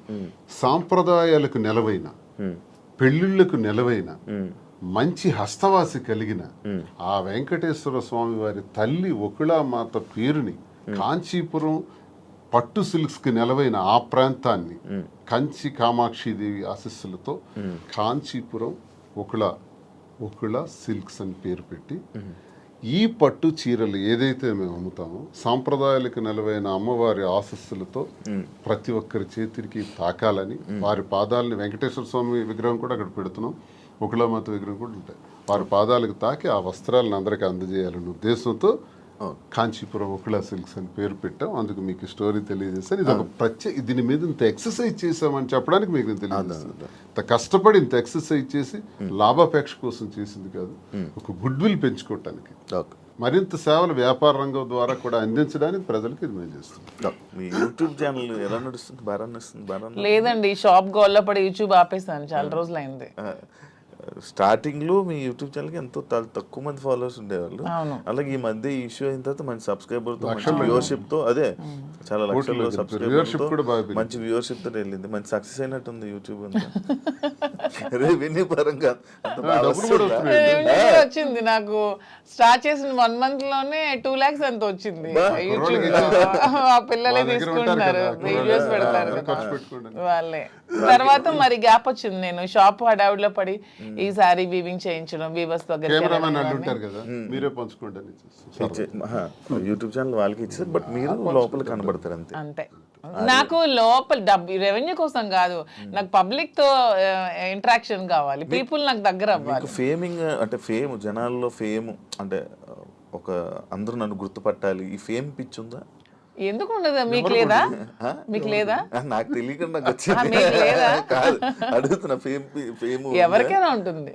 సాంప్రదాయాలకు నెలవైన, పెళ్లిళ్లకు నెలవైన, మంచి హస్తవాసి కలిగిన ఆ వెంకటేశ్వర స్వామి వారి తల్లి ఉకుళామాత పేరుని కాంచీపురం పట్టు సిల్క్స్ కి నెలవైన ఆ ప్రాంతాన్ని కంచి కామాక్షిదేవి ఆశీస్సులతో కాంచీపురం ఉకుళ సిల్క్స్ అని పేరు పెట్టి ఈ పట్టు చీరలు ఏదైతే మేము అమ్ముతామో సాంప్రదాయాలకు నెలవైన అమ్మవారి ఆశీస్సులతో ప్రతి ఒక్కరి చేతికి తాకాలని, వారి పాదాలని, వెంకటేశ్వర స్వామి విగ్రహం కూడా అక్కడ పెడుతున్నాం, ఉకుళామాత విగ్రహం కూడా ఉంటాయి, వారి పాదాలకు తాకి ఆ వస్త్రాలను అందరికీ అందజేయాలనే ఉద్దేశంతో కాంచీపురం ఉకుళ సిల్క్స్ అని పేరు పెట్టాం. అందుకు మీకు స్టోరీ తెలియజేస్తాను. ఇది ఒక దీని మీద ఇంత ఎక్సర్సైజ్ చేసామని చెప్పడానికి మీకు నేను తెలియజేస్తాను. ఇంత కష్టపడి ఇంత ఎక్సర్సైజ్ చేసి లాభాపేక్ష కోసం చేసింది కాదు, ఒక గుడ్ విల్ పెంచుకోవటానికి, మరింత సేవలు వ్యాపార రంగం ద్వారా కూడా అందించడానికి ప్రజలకు ఇది మేము చేస్తున్నాం. మీ యూట్యూబ్ ఛానల్ ఎలా నడుస్తుంది? బాగా నడుస్తుంది? లేదండి, షాప్ గోల్లో పడి యూట్యూబ్ ఆపేసాను, చాలా రోజులు అయింది. స్టార్టింగ్ లో మీ యూట్యూబ్ ఛానల్ కి ఎంతో తక్కువ మంది ఫాలోవర్స్ ఉండేవాళ్ళు, అలాగే ఈ మధ్య ఈ ఇష్యూ అయిన తర్వాత మంచి సబ్స్క్రైబర్ తో, మంచి వ్యూవర్షిప్ తో, అదే చాలా లక్షల సబ్స్క్రైబర్ మంచి వ్యూవర్షిప్ తో వెళ్ళింది, మంచి సక్సెస్ అయినట్టుంది యూట్యూబ్ అంతా. రెవెన్యూ పరంగా వచ్చింది నాకు. స్టార్ట్ చేసిన 1 month లోనే 2 lakhs ఎంత వచ్చింది యూట్యూబ్ లో. ఆ పిల్లలే తీసుకుంటున్నారు, వీడియోస్ పెడతారు వాళ్ళే. తర్వాత మరి గ్యాప్ వచ్చింది, నేను షాప్ హడావుడిలో పడి ఈ సారీ వీవింగ్ చేయించడం, వీవర్స్ దగ్గర యూట్యూబ్ ఛానల్ వాళ్ళకి ఇచ్చారు, బట్ మీరు లోపల కనబడతారు అంతే. అంతే. నాకు లోపల రెవెన్యూ కోసం కాదు, నాకు పబ్లిక్ తో ఇంటరాక్షన్ కావాలి, పీపుల్ నాకు దగ్గర అవ్వాలి. ఫేమింగ్ అంటే ఫేమ్, జనాల్లో ఫేమ్ అంటే ఒక అందరూ నన్ను గుర్తుపట్టాలి, ఈ ఫేమ్ పిచ్చి ఉందా? ఎందుకు ఉండదు? మీకు లేదా? మీకు లేదా? నాకు తెలియకుండా కాదు అడుగుతున్నా. ఫేమ్ ఎవరికైనా ఉంటుంది,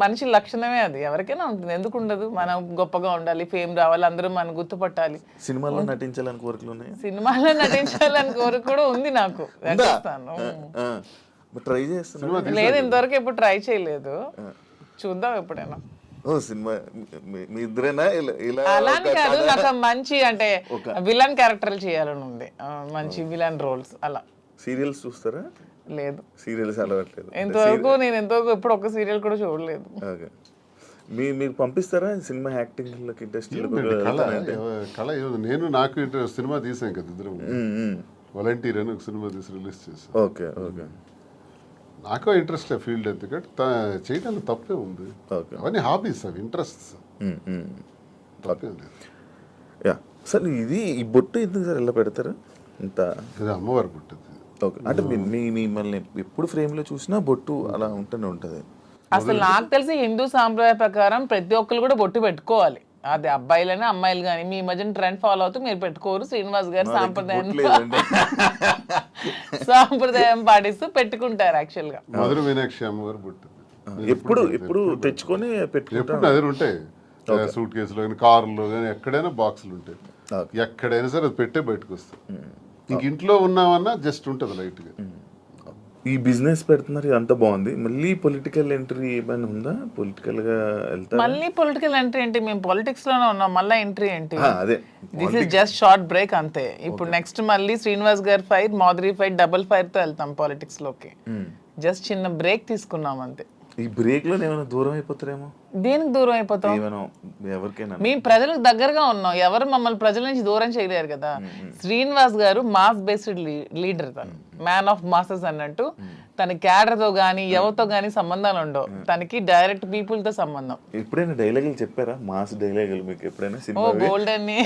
మనిషి లక్షణమే అది, ఎవరికైనా ఉంటుంది, ఎందుకు ఉండదు? మనం గొప్పగా ఉండాలి, ఫేమ్ రావాలి, అందరూ మనం గుర్తుపట్టాలి. సినిమాలో నటించాలని కోరికలు ఉన్నాయి? సినిమాలో నటించాలని కోరిక కూడా ఉంది నాకు, ట్రై చేస్తున్నా. లేదు, ఇంతవరకు ఎప్పుడు ట్రై చేయలేదు, చూద్దాం ఎప్పుడైనా. ఓ సినిమా మీ ఇద్దరేనా? అలానే కాదు, నాకు మంచి అంటే విలన్ క్యారెక్టర్లు చేయాలని ఉంది, మంచి విలన్ రోల్స్. అలా సీరియల్స్ చూస్తారా? లేదు, సీరియల్స్ అలవాట్లేదు నేను ఎంతవరకు ఎప్పుడు ఒక సీరియల్ కూడా చూడలేదు. మీరు పంపిస్తారా సినిమా యాక్టింగ్ ఇంట్రెస్ట్? నాకు ఇంట్రెస్ట్, సినిమా తీసాం కదా ఇద్దరు, వాలంటీర్ అని ఒక సినిమా తీసి రిలీజ్ చేసాం. Okay okay. నాకు ఇంట్రెస్ట్ ఫీల్డ్, ఎందుకంటే చేయడానికి తప్పే ఉంది, అవన్నీ హాబీస్, అవి ఇంట్రెస్ట్, తప్పేం లేదు. యా సార్, ఇది ఈ బొట్టు ఎందుకు సార్ ఇలా పెడతారు? ఇంత అమ్మవారి బొట్టు. ఓకే, అంటే మిమ్మల్ని ఎప్పుడు ఫ్రేమ్లో చూసినా బొట్టు అలా ఉంటూనే ఉంటుంది. అసలు నాకు తెలిసి హిందూ సాంప్రదాయ ప్రకారం ప్రతి ఒక్కరు కూడా బొట్టు పెట్టుకోవాలి, అది అబ్బాయిలైనా అమ్మాయిలు కానీ. మీ మధ్యన ట్రెండ్ ఫాలో అవుతూ మీరు పెట్టుకోరు, శ్రీనివాస్ గారు సాంప్రదాయం పాటిస్తూ పెట్టుకుంటారు. యాక్చువల్ గా మధుర మీనాక్షి అమ్మవారు బొట్టు ఎప్పుడు తెచ్చుకొని ఎప్పుడు అదే ఉంటాయి, సూట్ కేసులో కానీ, కారులో కానీ, ఎక్కడైనా బాక్సులు ఉంటాయి, ఎక్కడైనా సరే అది పెట్టే బయటకు వస్తాయి. ఇంక ఇంట్లో ఉన్నామన్నా జస్ట్ ఉంటుంది లైట్ గా. ఈ బిజినెస్ పెడుతున్నారు, అంత బాగుంది, మళ్ళీ పొలిటికల్ ఎంట్రీ ఏమైనా ఉందా? పొలిటికల్ గా వెళ్తారు? మళ్ళీ పొలిటికల్ ఎంట్రీ ఏంటి? మేము పాలిటిక్స్ లోనే ఉన్నాం, మళ్ళీ ఎంట్రీ ఏంటి? అదే, this is just short break అంతే. ఇప్పుడు నెక్స్ట్ మళ్ళీ శ్రీనివాస్ గారి fire, Madhuri fire, double fire తో వెళ్తాం పాలిటిక్స్ లోకి. జస్ట్ చిన్న బ్రేక్ తీసుకున్నాం అంతే. ఈ బ్రేక్ లో ఏమైనా దూరం అయిపోతారేమో? దేనికి దూరం అయిపోతాం? ఎవరికైనా మేము ప్రజలకు దగ్గరగా ఉన్నాం, ఎవరు మమ్మల్ని ప్రజల నుంచి దూరం చేయలేరు కదా. శ్రీనివాస్ గారు మాస్ బేస్డ్ లీడర్, తను మ్యాన్ ఆఫ్ మాసెస్ అన్నట్టు. తన క్యాడర్ తో గానీ ఎవరితో గానీ సంబంధాలు ఉండవు, తనకి డైరెక్ట్ పీపుల్ తో సంబంధం. ఎప్పుడైనా డైలాగులు చెప్పారా, మాస్ డైలాగులు మీకు ఎప్పుడైనా ఓ సినిమా? బోల్డ్ అని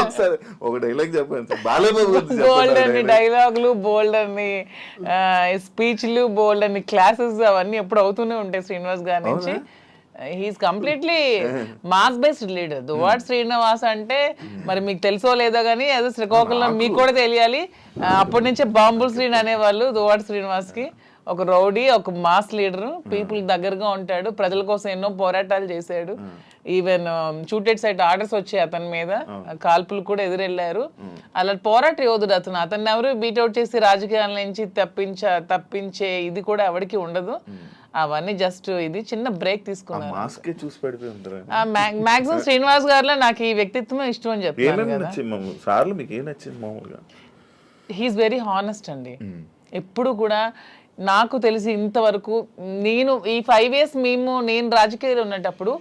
ఒకసారి ఒక డైలాగ్ చెప్పండి సార్, బాలయ్య గురించి బోల్డ్ చెప్పండి. అని డైలాగులు, బోల్డ్ అని స్పీచ్లు, బోల్డ్ అని క్లాసెస్ అవన్నీ ఎప్పుడు అవుతూనే ఉంటాయి శ్రీనివాస్ గారి నుంచి. He is completely mass based leader. Duvvada Srinivas అంటే మరి మీకు తెలుసో లేదో కానీ అదే శ్రీకాకుళం మీకు కూడా తెలియాలి. అప్పటి నుంచే బాంబుల్ శ్రీని అనేవాళ్ళు దువ్వాడ శ్రీనివాస్ కి. ఒక రౌడీ, ఒక మాస్ లీడర్, పీపుల్ దగ్గరగా ఉంటాడు, ప్రజల కోసం ఎన్నో పోరాటాలు చేశాడు. ఈవెన్ షూటెడ్ సైట్ ఆర్డర్స్ వచ్చాయి అతని మీద, కాల్పులు కూడా ఎదురెళ్లారు. అలా పోరాట యోధుడు అతను. అతన్ని ఎవరు బీట్అవుట్ చేసి రాజకీయాల నుంచి తప్పించే ఇది కూడా ఎవరికి ఉండదు. అవన్నీ జస్ట్ ఇది చిన్న బ్రేక్ తీసుకున్నారు. మాస్కే చూసి పడిపోయి ఉంటారు. మాక్సిమం శ్రీనివాస్ గారిలో నాకు ఈ వ్యక్తిత్వం ఇష్టం అని చెప్తాను ఏమేమి కదా. నచ్చింది సార్లు, మీకు ఏం నచ్చింది మామూలుగా? హీఈస్ వెరీ హానెస్ట్ అండి. ఎప్పుడు కూడా నాకు తెలిసి ఇంతవరకు నేను ఈ 5 years నేను రాజకీయాలు ఉన్నప్పుడు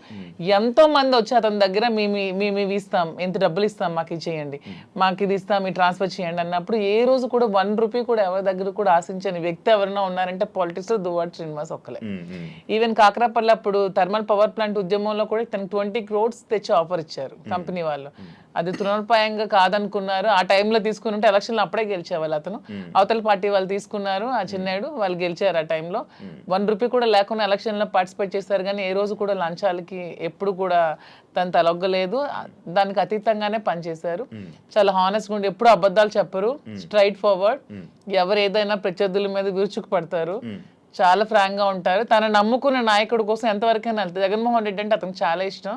ఎంతో మంది వచ్చి అతని దగ్గర మేము ఇవి ఇస్తాం, ఎంత డబ్బులు ఇస్తాం, మాకు ఇది చేయండి, మాకు ఇది ఇస్తాం, ఈ ట్రాన్స్ఫర్ చేయండి అన్నప్పుడు ఏ రోజు కూడా 1 రూపీ కూడా ఎవరి దగ్గర కూడా ఆశించని వ్యక్తి ఎవరైనా ఉన్నారంటే పాలిటిక్స్ లో దువ్వాడ శ్రీనివాస్ ఒక్కలే. ఈవెన్ కాకరాపల్లి అప్పుడు థర్మల్ పవర్ ప్లాంట్ ఉద్యమంలో కూడా తనకు 20 crores తెచ్చి ఆఫర్ ఇచ్చారు కంపెనీ వాళ్ళు. అది తృణోపాయంగా కాదనుకున్నారు. ఆ టైంలో తీసుకుని ఉంటే ఎలక్షన్లో అప్పుడే గెలిచేవాళ్ళు. అతను అవతల పార్టీ వాళ్ళు తీసుకున్నారు, ఆ చిన్నాడు వాళ్ళు గెలిచారు. ఆ టైంలో 1 రూపీ కూడా లేకుండా ఎలక్షన్లో పార్టిసిపేట్ చేశారు. కానీ ఏ రోజు కూడా లంచాలకి ఎప్పుడు కూడా తను తలొగ్గలేదు. దానికి అతీతంగానే పనిచేశారు. చాలా హానెస్ట్గా ఉండి ఎప్పుడు అబద్ధాలు చెప్పరు, స్ట్రైట్ ఫార్వర్డ్. ఎవరు ఏదైనా ప్రత్యర్థుల మీద విరుచుకు పడతారు, చాలా ఫ్రాంక్ గా ఉంటారు. తన నమ్ముకున్న నాయకుడి కోసం ఎంతవరకైనా వెళ్తారు. జగన్మోహన్ రెడ్డి అంటే అతనికి చాలా ఇష్టం,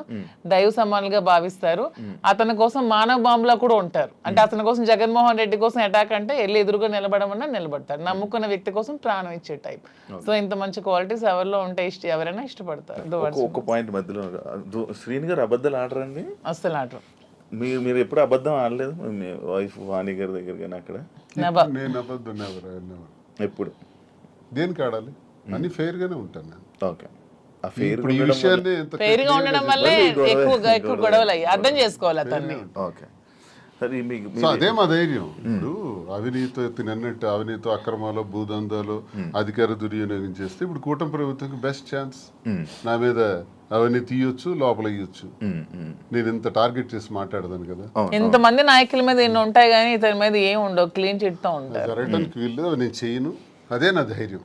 దైవ సమానులుగా భావిస్తారు. అతని కోసం మానవ బాంబులా కూడా ఉంటారు. అంటే అతని కోసం జగన్మోహన్ రెడ్డి కోసం అటాక్ అంటే వెళ్ళి ఎదురుగా నిలబడమన్నా నిలబడతారు. నమ్ముకున్న వ్యక్తి కోసం ప్రాణం ఇచ్చే టైప్. సో ఇంత మంచి క్వాలిటీస్ ఎవరిలో ఉంటే ఎవరైనా ఇష్టపడతారు. ఒక పాయింట్ మధ్యలో, శ్రీని గారు అబద్ధాలు ఆడరండి? అస్సలు ఆడరు. మీరు ఎప్పుడు అబద్ధం ఆడలేదు మీ వైఫ్ వాణి గారి దగ్గర? కానీ అక్కడ నేను అబద్ధం ఎప్పుడు దేనికి ఆడాలి? అన్ని ఫెయిర్ గానే ఉంటాను నేను. ఓకే. ఆ ఫెయిర్ ఇప్పుడు ఈ విషయాన్ని ఎంత ఫెయిర్ గా ఉండడం వల్లే ఎక్కువ గొడవలు అయ్యి అర్థం చేసుకోవాలి అతన్ని. ఓకే. సరే, మీకు సో అదే మా ధైర్యం. ఇప్పుడు అవినీతి తిన్నట్టు అవినీతి అక్రమాలు భూదందాలు అధికార దుర్వినియోగం చేస్తే ఇప్పుడు కూటమి ప్రభుత్వంకి బెస్ట్ ఛాన్స్. నా మీద అవన్నీ తీయొచ్చు, లోపల ఇయ్యొచ్చు. నేను ఇంత టార్గెట్ చేసి మాట్లాడదాను కదా. ఇంతమంది నాయకుల మీద ఎన్ని ఉంటాయి కానీ ఇతని మీద ఏం ఉండవు, క్లీన్ చిట్ తో ఉంటారు. జరగడానికి వీళ్ళు నేను చేయను, అదే నా ధైర్యం.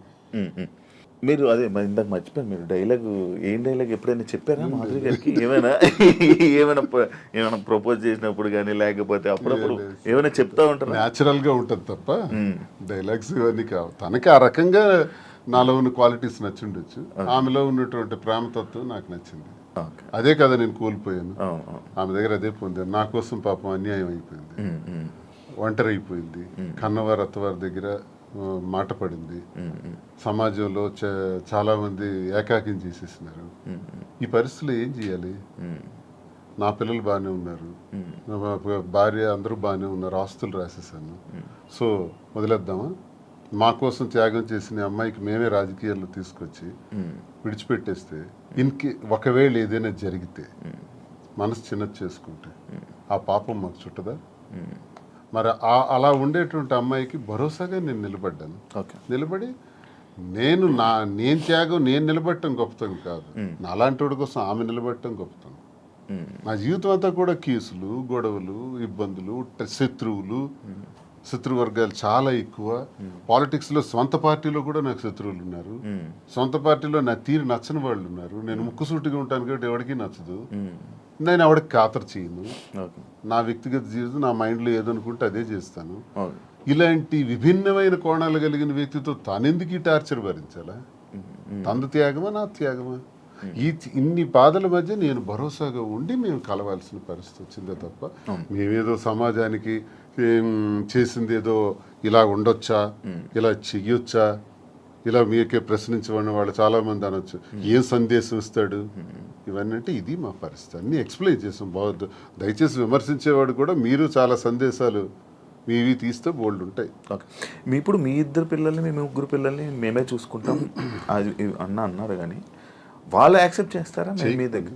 మీరు అదే ఇందాక మర్చిపోయాను, మీరు ఏం డైలాగ్ ఎప్పుడైనా చెప్పారా మాధురి గారికి? ఏమైనా ప్రపోజ్ చేసినప్పుడు కానీ లేకపోతే అప్పుడప్పుడు ఏమైనా చెప్తా ఉంటారు? న్యాచురల్ గా ఉంటుంది తప్ప డైలాగ్స్ ఇవన్నీ కావు. తనకి ఆ రకంగా నాలో ఉన్న క్వాలిటీస్ నచ్చిండొచ్చు. ఆమెలో ఉన్నటువంటి ప్రేమతత్వం నాకు నచ్చింది. అదే కదా నేను కోల్పోయాను. ఆమె దగ్గర అదే పొందాను. నా కోసం పాపం అన్యాయం అయిపోయింది, ఒంటరి అయిపోయింది, కన్నవారు అత్తవారి దగ్గర మాట పడింది. సమాజంలో చాలా మంది ఏకాకిం చేసేసినారు. ఈ పరిస్థితుల్లో ఏం చేయాలి? నా పిల్లలు బాగానే ఉన్నారు, నా భార్య అందరూ బాగానే ఉన్నారు, ఆస్తులు రాసేసాను. సో వదిలేద్దామా? మా కోసం త్యాగం చేసిన అమ్మాయికి మేమే రాజకీయాల్లో తీసుకొచ్చి విడిచిపెట్టేస్తే ఒకవేళ ఏదైనా జరిగితే మనసు చిన్నది చేసుకుంటే ఆ పాపం మాకు చుట్టదా? మరి అలా ఉండేటువంటి అమ్మాయికి భరోసాగా నేను నిలబడ్డాను. నిలబడి నేను త్యాగం నేను నిలబడటం గొప్పతనం కాదు, నాలాంటి వాడి కోసం ఆమె నిలబడటం గొప్పతనం. నా జీవితం అంతా కూడా కేసులు, గొడవలు, ఇబ్బందులు, శత్రువర్గాలు చాలా ఎక్కువ. పాలిటిక్స్లో సొంత పార్టీలో కూడా నాకు శత్రువులు ఉన్నారు, సొంత పార్టీలో నా తీరు నచ్చని వాళ్ళు ఉన్నారు. నేను ముక్కుసూటిగా ఉంటాను కాబట్టి ఎవరికి నచ్చదు, నేను ఎవరికి ఖాతరు చేయను. నా వ్యక్తిగత జీవితం నా మైండ్లో ఏదనుకుంటే అదే చేస్తాను. ఇలాంటి విభిన్నమైన కోణాలు కలిగిన వ్యక్తితో తానెందుకు ఈ టార్చర్ భరించాలా? తందు త్యాగమా నా త్యాగమా? ఇన్ని బాధల మధ్య నేను భరోసాగా ఉండి మేము కలవాల్సిన పరిస్థితి వచ్చిందే తప్ప మేమేదో సమాజానికి చేసింది ఏదో ఇలా ఉండొచ్చా, ఇలా చెయ్యొచ్చా, ఇలా మీకే ప్రశ్నించబడిన వాళ్ళు చాలా మంది అనొచ్చు, ఏం సందేశం ఇస్తాడు, ఇవన్నీ అంటే ఇది మా పరిస్థితి. అన్నీ ఎక్స్ప్లెయిన్ చేసాం. బాగుంది, దయచేసి విమర్శించేవాడు కూడా మీరు చాలా సందేశాలు మీవి తీస్తే బోల్డ్ ఉంటాయి. ఓకే. ఇప్పుడు మీ 2 పిల్లల్ని, మీ 3 పిల్లల్ని మేమే చూసుకుంటాం అది అన్నారు. కానీ వాళ్ళు యాక్సెప్ట్ చేస్తారా మీ దగ్గర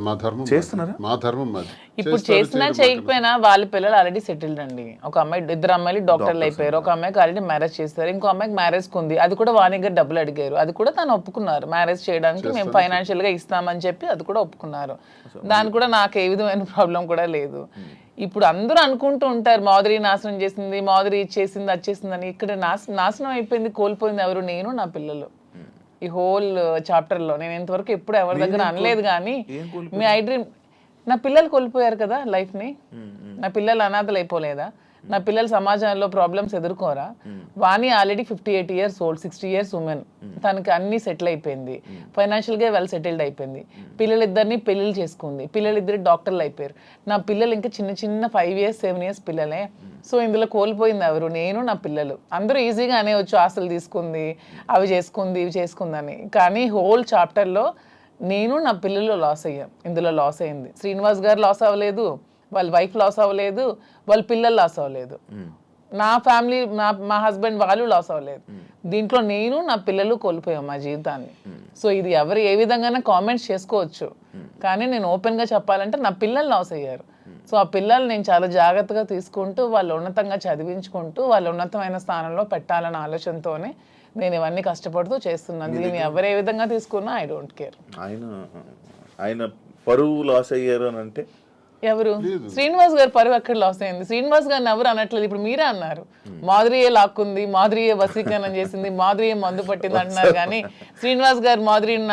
మా ధర్మం చేస్తున్నారా? మా ధర్మం మాది. ఇప్పుడు చేసినా చేయకపోయినా వాళ్ళ పిల్లలు ఆల్రెడీ సెటిల్డ్ అండి. ఒక అమ్మాయి, ఇద్దరు అమ్మాయిలు డాక్టర్లు అయిపోయారు. ఒక అమ్మాయికి ఆల్రెడీ మ్యారేజ్ చేస్తారు, ఇంకో అమ్మాయికి మ్యారేజ్ ఉంది. అది కూడా వాణి గారు డబ్బులు అడిగారు, అది కూడా తను ఒప్పుకున్నారు. మ్యారేజ్ చేయడానికి మేము ఫైనాన్షియల్ గా ఇస్తామని చెప్పి అది కూడా ఒప్పుకున్నారు. దాని కూడా నాకు ఏ విధమైన ప్రాబ్లం కూడా లేదు. ఇప్పుడు అందరూ అనుకుంటూ ఉంటారు మాధురి నాశనం చేసింది, మాధురి ఇచ్చేసింది, అది చేసిందని. ఇక్కడ నాశనం అయిపోయింది, కోల్పోయింది ఎవరు? నేను, నా పిల్లలు. ఈ హోల్ చాప్టర్ లో నేను ఇంతవరకు ఎప్పుడు ఎవరి దగ్గర అనలేదు, కానీ మీ ఐ డ్రీమ్, నా పిల్లలు కోల్పోయారు కదా లైఫ్ ని. నా పిల్లలు అనాథలు అయిపోలేదా? నా పిల్లలు సమాజంలో ప్రాబ్లమ్స్ ఎదుర్కోరా? Vani already 58 years old, 60 years women. తనకి అన్ని సెటిల్ అయిపోయింది, ఫైనాన్షియల్ గా వెల్ సెటిల్డ్ అయిపోయింది. పిల్లలిద్దరిని పెళ్లిళ్ళు చేసుకుంది, పిల్లలిద్దరు డాక్టర్లు అయిపోయారు. నా పిల్లలు ఇంకా చిన్న చిన్న 5 years 7 years పిల్లలే. సో ఇందులో కోల్పోయింది ఎవరు? నేను, నా పిల్లలు. అందరూ ఈజీగా అనేవచ్చు ఆస్తులు తీసుకుంది, అవి చేసుకుంది, ఇవి చేసుకుందని. కానీ హోల్ చాప్టర్లో నేను, నా పిల్లలు లాస్ అయ్యాం. ఇందులో లాస్ అయింది శ్రీనివాస్ గారు లాస్ అవ్వలేదు, వాళ్ళ వైఫ్ లాస్ అవ్వలేదు, వాళ్ళ పిల్లలు లాస్ అవ్వలేదు, నా ఫ్యామిలీ, మా హస్బెండ్ వాళ్ళు లాస్ అవ్వలేదు. దీంట్లో నేను, నా పిల్లలు కోల్పోయాం మా జీవితాన్ని. సో ఇది ఎవరు ఏ విధంగా కామెంట్స్ చేసుకోవచ్చు, కానీ నేను ఓపెన్గా చెప్పాలంటే నా పిల్లలు లాస్ అయ్యారు. సో ఆ పిల్లలు నేను చాలా జాగ్రత్తగా తీసుకుంటూ, వాళ్ళు ఉన్నతంగా చదివించుకుంటూ, వాళ్ళు ఉన్నతమైన స్థానంలో పెట్టాలన్న ఆలోచనతోనే నేను ఇవన్నీ కష్టపడుతూ చేస్తున్నాను. దీన్ని ఎవరు ఏ విధంగా తీసుకున్నా ఐ డోంట్ కేర్. ఆయన పరువు లాస్ అయ్యారు అని అంటే ఎవరు? శ్రీనివాస్ గారు పరువు ఎక్కడ లాస్ అయింది? శ్రీనివాస్ గారిని ఎవరు అనట్లేదు. ఇప్పుడు మీరే అన్నారు మాధురియే లాక్కుంది, మాధురియే వశీకరణం చేసింది, మాధురియే మందు పట్టింది అంటున్నారు. కానీ శ్రీనివాస్ గారు మాధురిని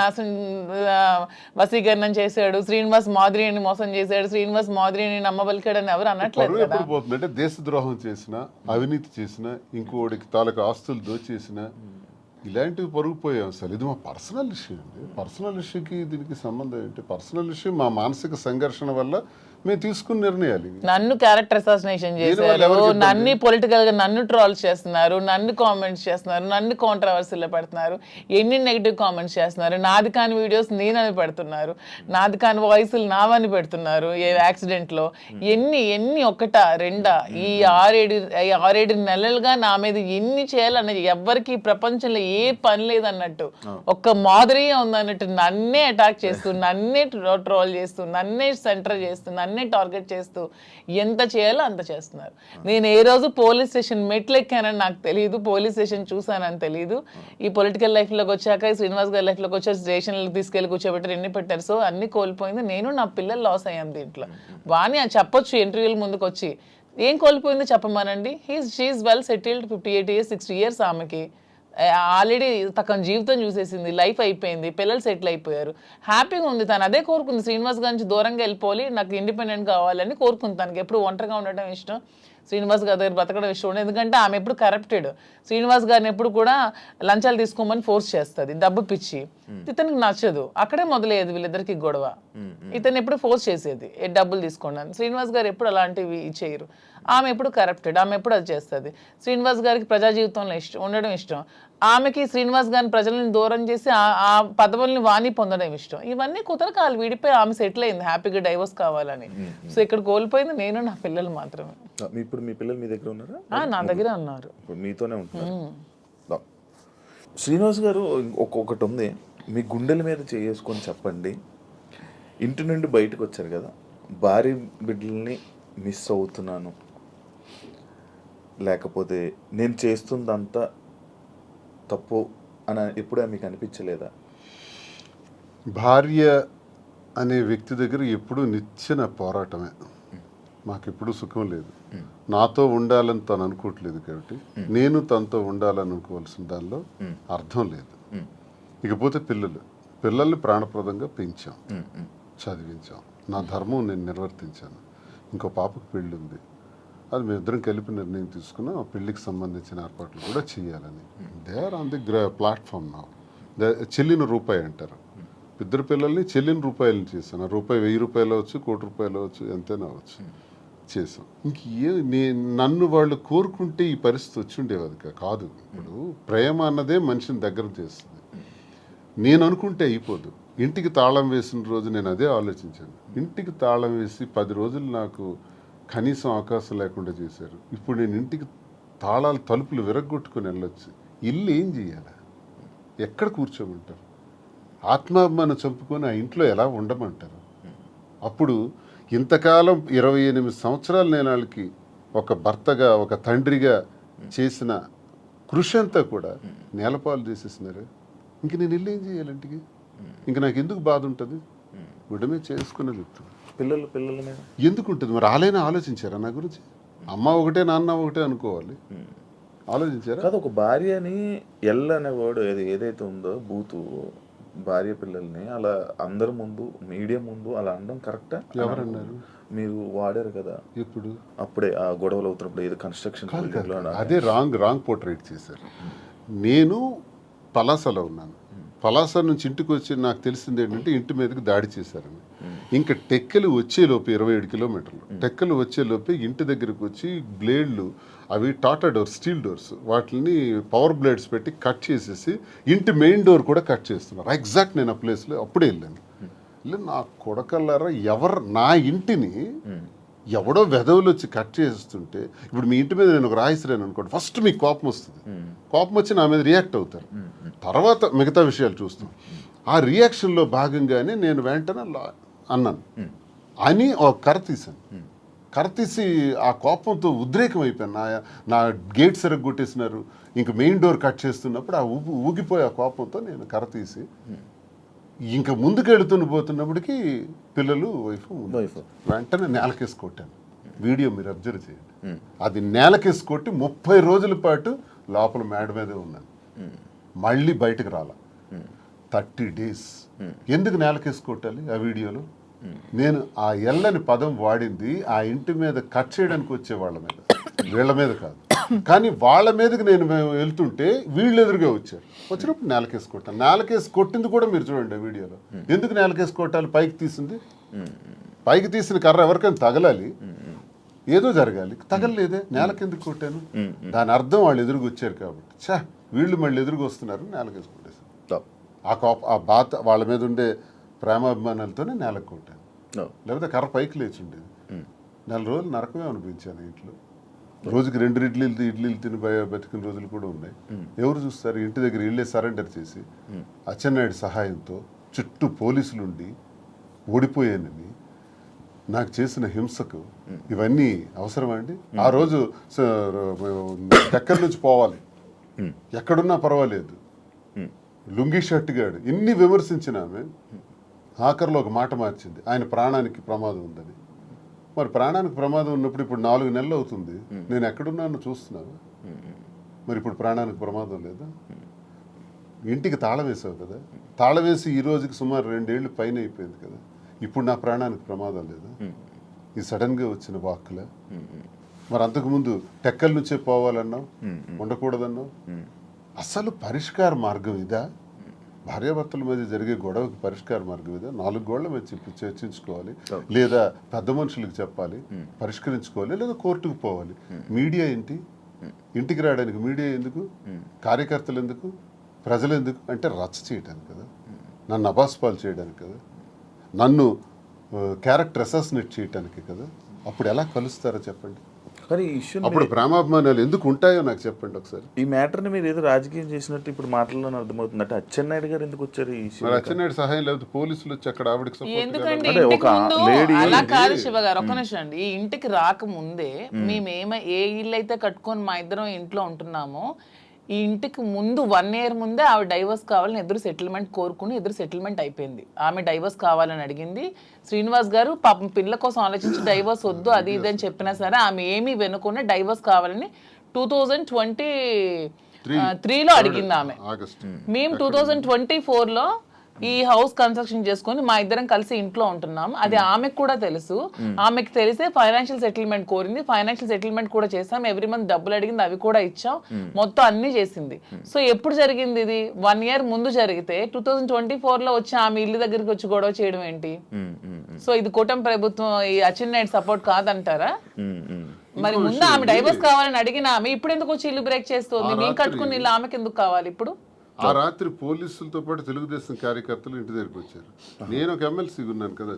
వశీకరణం చేశాడు, శ్రీనివాస్ మాధురిని మోసం చేశాడు, శ్రీనివాస్ మాధురిని నమ్మబలికాడని ఎవరు అనట్లేదు కదా. పోతుందంటే దేశద్రోహం చేసిన, అవినీతి చేసిన, ఇంకోటికి తాలూకు ఆస్తులు దోచేసిన, ఇలాంటివి పరుగుపోయాం. అసలు ఇది మా పర్సనల్ ఇష్యూ అండి. పర్సనల్ ఇష్యూకి దీనికి సంబంధం ఏంటి? పర్సనల్ ఇష్యూ మా మానసిక సంఘర్షణ వల్ల మేము తీసుకున్న నిర్ణయాలు. నన్ను క్యారెక్టర్ అసాసినేషన్ చేశారు, నన్ను పొలిటికల్ గా నన్ను ట్రోల్స్ చేస్తున్నారు, నన్ను కామెంట్స్ చేస్తున్నారు, నన్ను కాంట్రవర్సీలో పెడుతున్నారు, ఎన్ని నెగిటివ్ కామెంట్స్ చేస్తున్నారు, నాది కాని వీడియోస్ నేనని పెడుతున్నారు, నాది కాని వాయిస్లు నావని పెడుతున్నారు. ఏ యాక్సిడెంట్ లో ఎన్ని ఒకటా రెండా? ఈ 6-7 నెలలుగా నా మీద ఎన్ని చేయాలన్నది ఎవ్వరికి ప్రపంచంలో ఏ పని లేదన్నట్టు, ఒక్క మాధురియే ఉందన్నట్టు నన్నే అటాక్ చేస్తూ, నన్నే ట్రోల్ చేస్తూ, నన్నే సెంటర్ చేస్తూ, నన్నే టార్గెట్ చేస్తూ ఎంత చేయాలో అంత చేస్తున్నారు. నేను ఏ రోజు పోలీస్ స్టేషన్ మెట్లు ఎక్కానని నాకు తెలియదు, పోలీస్ స్టేషన్ చూసానని తెలియదు. ఈ పొలిటికల్ లైఫ్లోకి వచ్చాక, శ్రీనివాస్ గారి లైఫ్లోకి వచ్చాక స్టేషన్లకు తీసుకెళ్ళి కూర్చోబెట్టారు, ఎన్ని పెట్టారు. సో అన్ని కోల్పోయింది నేను, నా పిల్లలు లాస్ అయ్యాం దీంట్లో. వాణి అది చెప్పొచ్చు ఇంటర్వ్యూల ముందుకు వచ్చి, ఏం కోల్పోయిందో చెప్పమానండి. She's well settled, 58 years 60 years ఆమెకి ఆల్రెడీ తన జీవితం చూసేసింది, లైఫ్ అయిపోయింది, పిల్లలు సెటిల్ అయిపోయారు, హ్యాపీగా ఉంది. తను అదే కోరుకుంది, శ్రీనివాస్ గారి నుంచి దూరంగా వెళ్ళిపోవాలి, నాకు ఇండిపెండెంట్ కావాలని కోరుకుంది. తనకి ఎప్పుడు ఒంటరిగా ఉండటం ఇష్టం, శ్రీనివాస్ గారి దగ్గర బతకడం ఇష్టం ఉండదు. ఎందుకంటే ఆమె ఎప్పుడు కరప్టెడ్, శ్రీనివాస్ గారిని ఎప్పుడు కూడా లంచాలు తీసుకోమని ఫోర్స్ చేస్తుంది, డబ్బు పిచ్చి. ఇతనికి నచ్చదు, అక్కడే మొదలయ్యేది వీళ్ళిద్దరికి గొడవ. ఇతను ఎప్పుడు ఫోర్స్ చేసేది డబ్బులు తీసుకోండి. శ్రీనివాస్ గారు ఎప్పుడు అలాంటివి చేయరు. ఆమె ఎప్పుడు కరప్టెడ్, ఆమె ఎప్పుడు అది చేస్తుంది. శ్రీనివాస్ గారికి ప్రజా జీవితంలో ఉండడం ఇష్టం, ఆమెకి శ్రీనివాస్ గారిని ప్రజలను దూరం చేసి ఆ పదవుల్ని వాణి పొందడం ఇష్టం. ఇవన్నీ కుదరకాలు విడిపోయి ఆమె సెటిల్ అయింది, హ్యాపీగా డైవర్స్ కావాలని. సో ఇక్కడ కోల్పోయింది నేను, నా పిల్లలు మాత్రమే. ఇప్పుడు మీ పిల్లలు మీ దగ్గర ఉన్నారా? నా దగ్గర ఉన్నారు, మీతోనే ఉంటున్నారు. శ్రీనివాస్ గారు ఒక్కొక్కటి ఉంది, మీ గుండెల మీద చేసుకొని చెప్పండి. ఇంటి నుండి బయటకు వచ్చారు కదా, భార్య బిడ్డల్ని మిస్ అవుతున్నాను, లేకపోతే నేను చేస్తుందంతా తప్పు అని ఎప్పుడూ మీకు అనిపించలేదా? భార్య అనే వ్యక్తి దగ్గర ఎప్పుడూ నిచ్చెన పోరాటమే. మాకెప్పుడు సుఖం లేదు. నాతో ఉండాలని తను అనుకోవట్లేదు కాబట్టి నేను తనతో ఉండాలని అనుకోవాల్సిన దానిలో అర్థం లేదు. ఇకపోతే పిల్లల్ని ప్రాణప్రదంగా పెంచాం, చదివించాం, నా ధర్మం నేను నిర్వర్తించాను. ఇంకో పాపకు పెళ్ళి ఉంది, అది మేమిద్దరం కలిపి నిర్ణయం తీసుకున్నాం. ఆ పెళ్లికి సంబంధించిన ఏర్పాట్లు కూడా చేయాలని. They are on the platform నా. చెల్లిన రూపాయి అంటారు. ఇద్దరు పిల్లల్ని చెల్లిన రూపాయలు చేశాను. రూపాయి 1000 రూపాయలు అవచ్చు, 1 కోటి రూపాయలు అవచ్చు, ఎంతైనా అవచ్చు, చేసాం. నన్ను వాళ్ళు కోరుకుంటే ఈ పరిస్థితి వచ్చి ఉండేది కాదు. ఇప్పుడు ప్రేమ అన్నదే మనిషిని దగ్గర చేస్తుంది. నేను అనుకుంటే అయిపోదు. ఇంటికి తాళం వేసిన రోజు నేను అదే ఆలోచించాను. ఇంటికి తాళం వేసి 10 రోజులు నాకు కనీసం అవకాశం లేకుండా చేశారు. ఇప్పుడు నేను ఇంటికి తాళాలు తలుపులు విరగొట్టుకుని వెళ్ళొచ్చు. ఇల్లు ఏం చేయాలి? ఎక్కడ కూర్చోమంటారు? ఆత్మాభిమానం చంపుకొని ఆ ఇంట్లో ఎలా ఉండమంటారు? అప్పుడు ఇంతకాలం 28 సంవత్సరాల నేను వాళ్ళకి ఒక భర్తగా ఒక తండ్రిగా చేసిన కృషి అంతా కూడా నేలపాలు చేసేసినారు. ఇంక నేను వెళ్ళి ఏం చేయాలి ఇంటికి? ఇంక నాకు ఎందుకు బాధ ఉంటుంది? గుడ్డమే చేసుకునే చెప్తాను. పిల్లల మీద ఎందుకు ఉంటుంది మరి? వాళ్ళైనా ఆలోచించారా నా గురించి? అమ్మ ఒకటే నాన్న ఒకటే అనుకోవాలి, ఆలోచించారా? కాదు, ఒక భార్యని అనే వర్డ్ ఏదైతే ఉందో బూతు, భార్య పిల్లల్ని అలా అందరి ముందు మీడియా ముందు అలా అనడం కరెక్టా? ఎవరన్నారు? మీరు వాడారు కదా ఎప్పుడు? అప్పుడే ఆ గొడవలు అవుతున్నప్పుడు ఏదో కన్స్ట్రక్షన్ అదే రాంగ్ పోర్ట్రేట్ చేశారు. నేను పలాసలో ఉన్నాను. పలాస నుంచి ఇంటికి వచ్చి నాకు తెలిసింది ఏంటంటే ఇంటి మీదకి దాడి చేశారని. ఇంకా టెక్కలు వచ్చేలోపు 27 కిలోమీటర్లు టెక్కలు వచ్చేలోపే ఇంటి దగ్గరకు వచ్చి బ్లేడ్లు, అవి టాటా డోర్స్, స్టీల్ డోర్స్, వాటిని పవర్ బ్లేడ్స్ పెట్టి కట్ చేసేసి ఇంటి మెయిన్ డోర్ కూడా కట్ చేస్తున్నారు. ఎగ్జాక్ట్ నేను ఆ ప్లేస్లో అప్పుడే వెళ్ళాను. నా కొడకల్లారా, నా ఇంటిని ఎవడో వెధవులు వచ్చి కట్ చేస్తుంటే, ఇప్పుడు మీ ఇంటి మీద నేను ఒక రాయిసిరాను అనుకోండి, ఫస్ట్ మీకు కోపం వస్తుంది. కోపం వచ్చి నా మీద రియాక్ట్ అవుతారు, తర్వాత మిగతా విషయాలు చూస్తాం. ఆ రియాక్షన్లో భాగంగానే నేను వెంటనే అన్నాను అని ఒక కర్ర తీశాను. కర్ర తీసి ఆ కోపంతో ఉద్రేకం అయిపోయాను. నా గేట్ సరిగ్గా కొట్టేసినారు, ఇంక మెయిన్ డోర్ కట్ చేస్తున్నప్పుడు ఆ ఊగిపోయి ఆ కోపంతో నేను కర్ర తీసి ఇంకా ముందుకు పోతున్నప్పటికీ పిల్లలు వైఫ్ వెంటనే నేలకేసి కొట్టాను. వీడియో మీరు అబ్జర్వ్ చేయండి. అది నేలకేసి కొట్టి 30 రోజుల పాటు లోపల మేడ మీదే ఉన్నాను. మళ్ళీ బయటకు రాల 30 days. ఎందుకు నేలకేసి కొట్టాలి? ఆ వీడియోలో నేను ఆ ఎల్లని పదం వాడింది ఆ ఇంటి మీద కట్ చేయడానికి వచ్చే వాళ్ళ మీద, వీళ్ళ మీద కాదు. కానీ వాళ్ళ మీదకి నేను వెళ్తుంటే వీళ్ళు ఎదురుగా వచ్చినప్పుడు నేలకేసి కొట్టాను. నేలకేసి కొట్టింది కూడా మీరు చూడండి ఆ వీడియోలో. ఎందుకు నేలకేసి కొట్టాలి? పైకి తీసింది, పైకి తీసిన కర్ర ఎవరికైనా తగలాలి, ఏదో జరగాలి, తగలలేదే, నేలకెందుకు కొట్టాను? దాని అర్థం వాళ్ళు ఎదురుగా వచ్చారు కాబట్టి. వీళ్ళు మళ్ళీ ఎదురుగా వస్తున్నారు, నేలకేసి కొట్టేశాను. ఆ బాధ వాళ్ళ మీద ఉండే ప్రేమాభిమానాలతోనే నేలకు కొట్టాను. లేకపోతే కర్ర పైకి లేచి ఉండేది. 4 రోజులు నరకమే అనిపించాను ఇంట్లో. రోజుకి 2 ఇడ్లీలు తిని బతికిన రోజులు కూడా ఉన్నాయి. ఎవరు చూస్తారు? ఇంటి దగ్గర ఇళ్ళే సరెండర్ చేసి అచ్చెన్నాయుడు సహాయంతో చుట్టూ పోలీసులు ఉండి ఓడిపోయానని నాకు చేసిన హింసకు ఇవన్నీ అవసరమా అండి? ఆ రోజు ఎక్కడి నుంచి పోవాలి, ఎక్కడున్నా పర్వాలేదు, లుంగీ షర్ట్ గాడు ఇన్ని విమర్శించిన ఆమె ఆఖరిలో ఒక మాట మార్చింది, ఆయన ప్రాణానికి ప్రమాదం ఉందని. మరి ప్రాణానికి ప్రమాదం ఉన్నప్పుడు ఇప్పుడు 4 నెలలు అవుతుంది, నేను ఎక్కడున్నానో చూస్తున్నాను. మరి ఇప్పుడు ప్రాణానికి ప్రమాదం లేదా? ఇంటికి తాళం వేసావు కదా, తాళం వేసి ఈ రోజుకి సుమారు 2 ఏళ్ళు పైన అయిపోయింది కదా, ఇప్పుడు నా ప్రాణానికి ప్రమాదం లేదా? ఇది సడన్గా వచ్చిన వాక్కులే. మరి అంతకుముందు టెక్కల నుంచే పోవాలన్నావు, ఉండకూడదన్నావు. అసలు పరిష్కార మార్గం ఇదా? భార్యాభర్తల మధ్య జరిగే గొడవకి పరిష్కార మార్గం ఇదా? 4 గోళ్ల మధ్య చర్చించుకోవాలి, లేదా పెద్ద మనుషులకు చెప్పాలి, పరిష్కరించుకోవాలి, లేదా కోర్టుకు పోవాలి. మీడియా ఏంటి? ఇంటికి రావడానికి మీడియా ఎందుకు? కార్యకర్తలు ఎందుకు? ప్రజలు ఎందుకు? అంటే రచ్చ చేయడానికి కదా, నన్ను అబాస్పాలు చేయడానికి కదా, నన్ను క్యారెక్టర్ అసాసినేట్ చేయడానికి కదా. అప్పుడు ఎలా కలుస్తారో చెప్పండి. కానీ ఈ ఇష్యూ అప్పుడు ప్రేమాభిమానాలు ఎందుకు ఉంటాయో నాకు చెప్పండి ఒకసారి. ఈ మ్యాటర్ని మీరు ఏదో రాజకీయం చేసినట్టు ఇప్పుడు మాటల్లోనే అర్థమవుతుంది. అంటే అచ్చెన్నాయుడు గారు ఎందుకు వచ్చారు ఈ ఇష్యూ? మరి అచ్చెన్నాయుడు సహాయం లేకపోతే పోలీసులు వచ్చి అక్కడ ఆవిడకి ఎందుకంటే అంటే ఇంటికి ఒక ముందు lady- అలా కాదు శివ గారు, ఒక్క నిమిషం అండి. ఈ ఇంటికి రాకముందే మేము ఏ ఇల్లు అయితే కట్టుకొని మా ఇద్దరం ఇంట్లో ఉంటున్నామో, ఈ ఇంటికి ముందు 1 year ముందే ఆవిడ డైవర్స్ కావాలని ఎదురు సెటిల్మెంట్ కోరుకుని ఎదురు సెటిల్మెంట్ అయిపోయింది. ఆమె డైవర్స్ కావాలని అడిగింది. శ్రీనివాస్ గారు పాపం పిల్ల కోసం ఆలోచించి డైవర్స్ వద్దు అది ఇది అని చెప్పినా సరే ఆమె ఏమీ వెనుకునే డైవర్స్ కావాలని 2023లో అడిగింది ఆమె. మేము 2024లో ఈ హౌస్ కన్స్ట్రక్షన్ చేసుకొని మా ఇద్దరం కలిసి ఇంట్లో ఉంటున్నాం. అది ఆమెకు కూడా తెలుసు. ఆమెకు తెలిసే ఫైనాన్షియల్ సెటిల్మెంట్ కోరింది. ఫైనాన్షియల్ సెటిల్మెంట్ కూడా చేసాం. ఎవ్రీ మంత్ డబ్బులు అడిగింది, అవి కూడా ఇచ్చాం. మొత్తం అన్ని చేసింది. సో ఎప్పుడు జరిగింది ఇది? 1 year ముందు జరిగితే 2024లో వచ్చి ఆమె ఇల్లు దగ్గరికి వచ్చి గొడవ చేయడం ఏంటి? సో ఇది కూటమి ప్రభుత్వం, ఈ అచ్చెన్నాయుడు సపోర్ట్ కాదంటారా? మరి ముందు ఆమె డైవర్స్ కావాలని అడిగిన ఆమె ఇప్పుడు ఎందుకు వచ్చి ఇల్లు బ్రేక్ చేస్తుంది? మేము కట్టుకుని ఇల్లు ఆమెకి ఎందుకు కావాలి ఇప్పుడు? ఆ రాత్రి పోలీసులతో పాటు తెలుగుదేశం కార్యకర్తలు ఇంటి దగ్గరికి వచ్చారు. నేను ఒక ఎమ్మెల్సీగా ఉన్నాను కదా,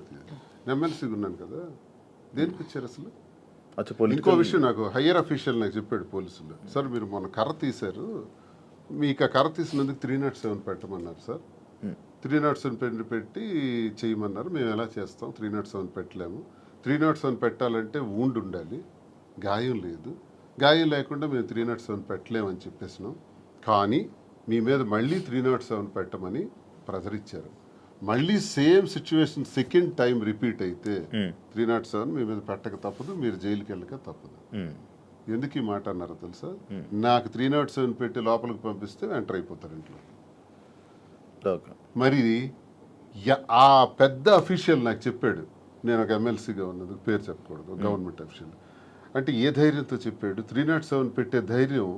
దేనికి వచ్చారు అసలు? ఇంకో విషయం, నాకు హయ్యర్ అఫీషియల్ నాకు చెప్పాడు పోలీసులు, సార్ మీరు మొన్న కర్ర తీశారు, మీకు ఆ కర్ర తీసినందుకు 307 పెట్టమన్నారు సార్. 307 పెట్టి చేయమన్నారు. మేము ఎలా చేస్తాం, 307 పెట్టలేము. 307 పెట్టాలంటే వూండ్ ఉండాలి, గాయం లేదు. గాయం లేకుండా మేము 307 పెట్టలేమని చెప్పేసినాం. కానీ మీ మీద మళ్ళీ 307 పెట్టమని ప్రెజర్ ఇచ్చారు. మళ్ళీ same situation second time repeat అయితే 307 మీ మీద పెట్టక తప్పదు, మీరు జైలుకి వెళ్ళక తప్పదు. ఎందుకు ఈ మాట అన్నారో తెలుసా? నాకు 307 పెట్టి లోపలికి పంపిస్తే ఎంటర్ అయిపోతారు ఇంట్లో. మరి ఆ పెద్ద అఫీషియల్ నాకు చెప్పాడు, నేను ఒక ఎమ్మెల్సీగా ఉన్నది, పేరు చెప్పకూడదు, గవర్నమెంట్ అఫీషియల్. అంటే ఏ ధైర్యంతో చెప్పాడు? 307 పెట్టే ధైర్యం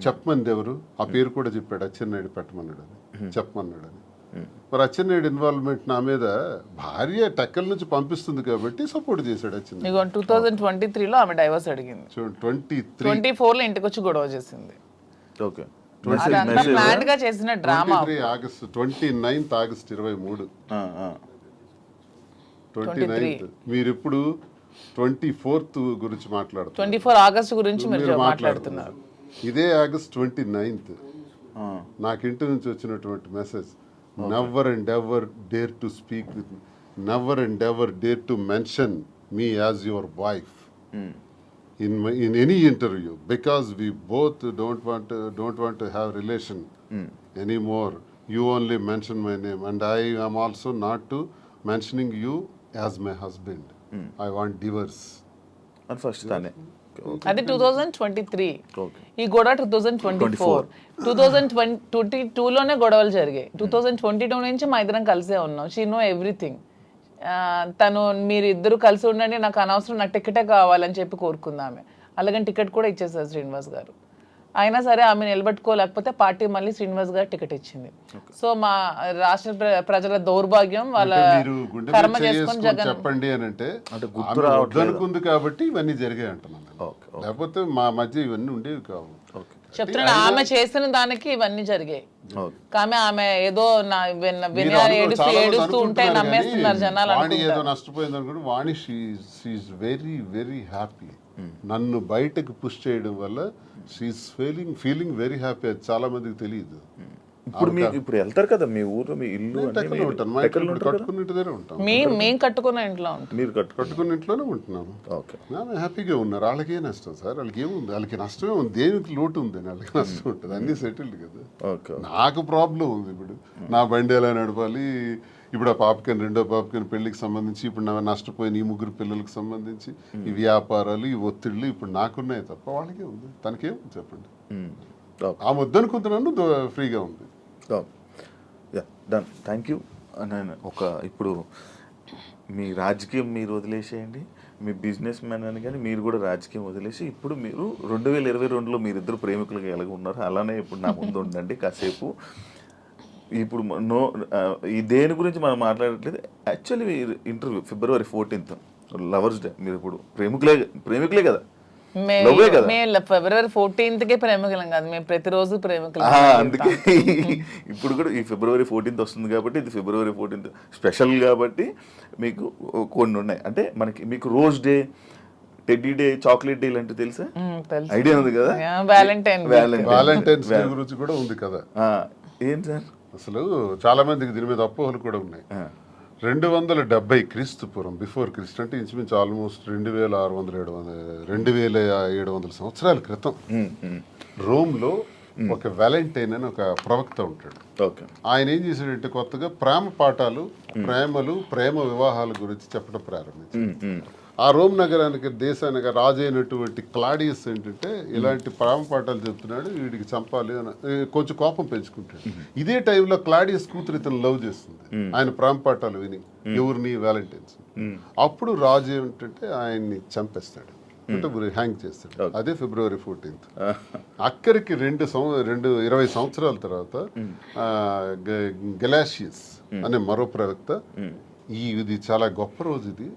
చెప్పమంది ఎవరు? ఆ పేరు కూడా చెప్పాడు, అచ్చెన్నాయుడు పెట్టమన్నాడు అని, చెప్పమన్నాడు అని. మరి అచ్చెన్నాయుడు ఇన్వాల్వ్మెంట్ నా మీద, భార్య టెక్కల నుంచి పంపిస్తుంది కాబట్టి సపోర్ట్ చేశాడు అచ్చెన్నాయుడు. 2023లో ఆమె డైవర్స్ అడిగింది, 24లో ఇంటికి వచ్చి గొడవ చేసింది. ఓకే, అదంతా ప్లాన్ గా చేసిన డ్రామా. 29th August 23 29th. మీరు ఇప్పుడు 24th గురించి మాట్లాడుతున్నారు, 24 ఆగస్ట్ గురించి మీరు మాట్లాడుతున్నారు. ఇదే ఆగస్ట్ 29th నాకు ఇంటి నుంచి వచ్చినటువంటి message, never and ever dare to speak with me, never and ever dare to mention me as your wife in any interview, because we both don't want to have relation anymore. You only mention my name, and I am also not to mentioning you as my husband. I want divorce. అని first తానే. అది 2023. Okay. ఈ గొడవ 2024. 2022లోనే గొడవలు జరిగాయి. 2022 నుంచి మా ఇద్దరం కలిసే ఉన్నాం. She know everything. తను మీరు ఇద్దరు కలిసి ఉండండి, నాకు అనవసరం, నాకు టికెటే కావాలని చెప్పి కోరుకుంది ఆమె. అలాగని టికెట్ కూడా ఇచ్చేసారు శ్రీనివాస్ గారు. అయినా సరే ఆమె నిలబెట్టుకోలేకపోతే పార్టీ మళ్ళీ శ్రీనివాస్ గారు టికెట్ ఇచ్చింది. సో మా రాష్ట్ర ప్రజల దౌర్భాగ్యం, వాళ్ళ కర్మ చేసుకొని జగన్ చెప్పండి అని అంటే అనుకుంది కాబట్టి ఇవన్నీ జరిగాయి అంటున్నాను. లేకపోతే మా మధ్య ఇవన్నీ ఉండేవి కావు. చెప్తున్నాను, ఆమె చేసిన దానికి ఇవన్నీ జరిగాయి. ఆమె ఏదో ఏడుస్తూ ఉంటే నమ్మేస్తున్నారు జనాలు. వాణి ఏదో నష్టపోయింది అనుకుంటే, వాణి షీఈస్ వెరీ వెరీ హ్యాపీ. నన్ను బయటకు పుష్ చేయడం వల్ల షీఈస్ ఫీలింగ్ వెరీ హ్యాపీ. అది చాలా మందికి తెలియదు. ఇప్పుడు వెళ్తారు కదా మీ ఊరు, మీ ఇల్లు కట్టుకున్న ఇంటిదే ఉంటాం. మేము కట్టుకున్న ఇంట్లో ఉంటాం. మీరు కట్టుకున్న ఇంట్లోనే ఉంటున్నాము. హ్యాపీగా ఉన్నారు. వాళ్ళకే నష్టం సార్, వాళ్ళకి ఏముంది? వాళ్ళకి నష్టమే ఉంది. దేనికి లోటు ఉంది? వాళ్ళకి నష్టం ఉంటుంది. అన్ని సెటిల్డ్ కదా. నాకు ప్రాబ్లం ఉంది. ఇప్పుడు నా బండి ఎలా నడపాలి? ఇప్పుడు ఆ పాపకని, రెండో పాపకని పెళ్లికి సంబంధించి, ఇప్పుడు నా నష్టపోయిన ఈ 3 పిల్లలకు సంబంధించి ఈ వ్యాపారాలు, ఈ ఒత్తిళ్ళు ఇప్పుడు నాకున్నాయి తప్ప వాళ్ళకే ఉంది. తనకేముంది చెప్పండి? ఆ ముద్దనుకుంటున్నాను, ఫ్రీగా ఉంది. Done, thank you. నేను ఇప్పుడు మీ రాజకీయం మీరు వదిలేసేయండి, మీ బిజినెస్ మ్యాన్ అని, కానీ మీరు కూడా రాజకీయం వదిలేసి ఇప్పుడు మీరు 2022లో మీరిద్దరు ప్రేమికులుగా ఎలాగ ఉన్నారు అలానే ఇప్పుడు నా ముందు ఉండండి కాసేపు. ఇప్పుడు ఈ దేని గురించి మనం మాట్లాడట్లేదు. Actually interview February 14th lovers day. మీరు ఇప్పుడు ప్రేమికులే కదా? February 14th ప్రేమికులం కాదు, మేము ప్రతిరోజు ప్రేమికులం. అందుకే ఇప్పుడు కూడా ఈ February 14th వస్తుంది కాబట్టి, ఇది February 14th స్పెషల్ కాబట్టి మీకు కొన్ని ఉన్నాయి. అంటే మీకు rose day, teddy day, chocolate day లాంటివి తెలుసా? ఐడియా ఉంది కదా? వ్యాలంటైన్స్ డే గురించి కూడా ఉంది కదా. ఏం సార్ అసలు చాలా మందికి దీని మీద అపోహలు కూడా ఉన్నాయి. 270 క్రీస్తుపూర్వం, బిఫోర్ క్రీస్తు, అంటే ఇంచుమించు ఆల్మోస్ట్ 2700 సంవత్సరాల క్రితం రోమ్లో ఒక వ్యాలంటైన్ అని ఒక ప్రవక్త ఉంటాడు. ఆయన ఏం చేశాడంటే కొత్తగా ప్రేమ పాఠాలు, ప్రేమ వివాహాల గురించి చెప్పడం ప్రారంభించాడు. ఆ రోమ్ నగరానికి, దేశానికి రాజు అయినటువంటి క్లాడియస్ ఏంటంటే ఇలాంటి ప్రేమ పాఠాలు చెప్తున్నాడు, వీడికి చంపాలి అని కొంచెం కోపం పెంచుకుంటాడు. ఇదే టైంలో క్లాడియస్ కూతురు ఇతను లవ్ చేస్తుంది, ఆయన ప్రేమ పాఠాలు విని. ఎవరిని? వ్యాలంటైన్స్. అప్పుడు రాజు ఏమిటంటే ఆయన్ని చంపేస్తాడు, అంటే హ్యాంగ్ చేస్తాడు. అదే February 14th. అక్కడికి 20 సంవత్సరాల తర్వాత గెలాషియస్ అనే మరో ప్రవక్త, ఇది చాలా గొప్ప రోజు, ఇది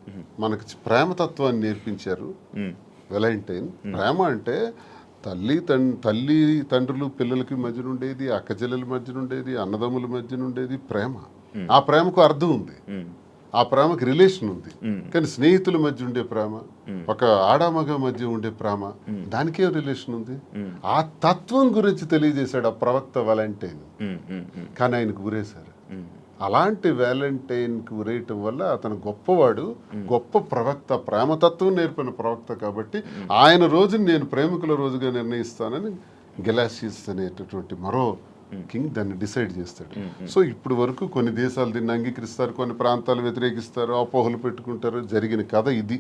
మనకి ప్రేమతత్వాన్ని నేర్పించారు వ్యాలంటైన్. ప్రేమ అంటే తల్లి తండ్రులు పిల్లలకి మధ్యన ఉండేది, అక్కచెల్లెల మధ్యన ఉండేది, అన్నదమ్ముల మధ్యన ఉండేది ప్రేమ. ఆ ప్రేమకు అర్థం ఉంది, ఆ ప్రేమకి రిలేషన్ ఉంది. కానీ స్నేహితుల మధ్య ఉండే ప్రేమ, ఒక ఆడామగ మధ్య ఉండే ప్రేమ, దానికే రిలేషన్ ఉంది. ఆ తత్వం గురించి తెలియజేశాడు ఆ ప్రవక్త వ్యాలంటైన్. కానీ ఆయనకు గురేశారు. అలాంటి వ్యాలంటైన్కి ఉరేయటం వల్ల అతను గొప్పవాడు, గొప్ప ప్రవక్త, ప్రేమతత్వం నేర్పిన ప్రవక్త కాబట్టి ఆయన రోజుని నేను ప్రేమికుల రోజుగా నిర్ణయిస్తానని గెలాసియస్ అనేటటువంటి మరో కింగ్ దాన్ని డిసైడ్ చేస్తాడు. సో ఇప్పుడు వరకు కొన్ని దేశాలు దీన్ని అంగీకరిస్తారు, కొన్ని ప్రాంతాలు వ్యతిరేకిస్తారు, అపోహలు పెట్టుకుంటారు. జరిగిన కథ ఇది.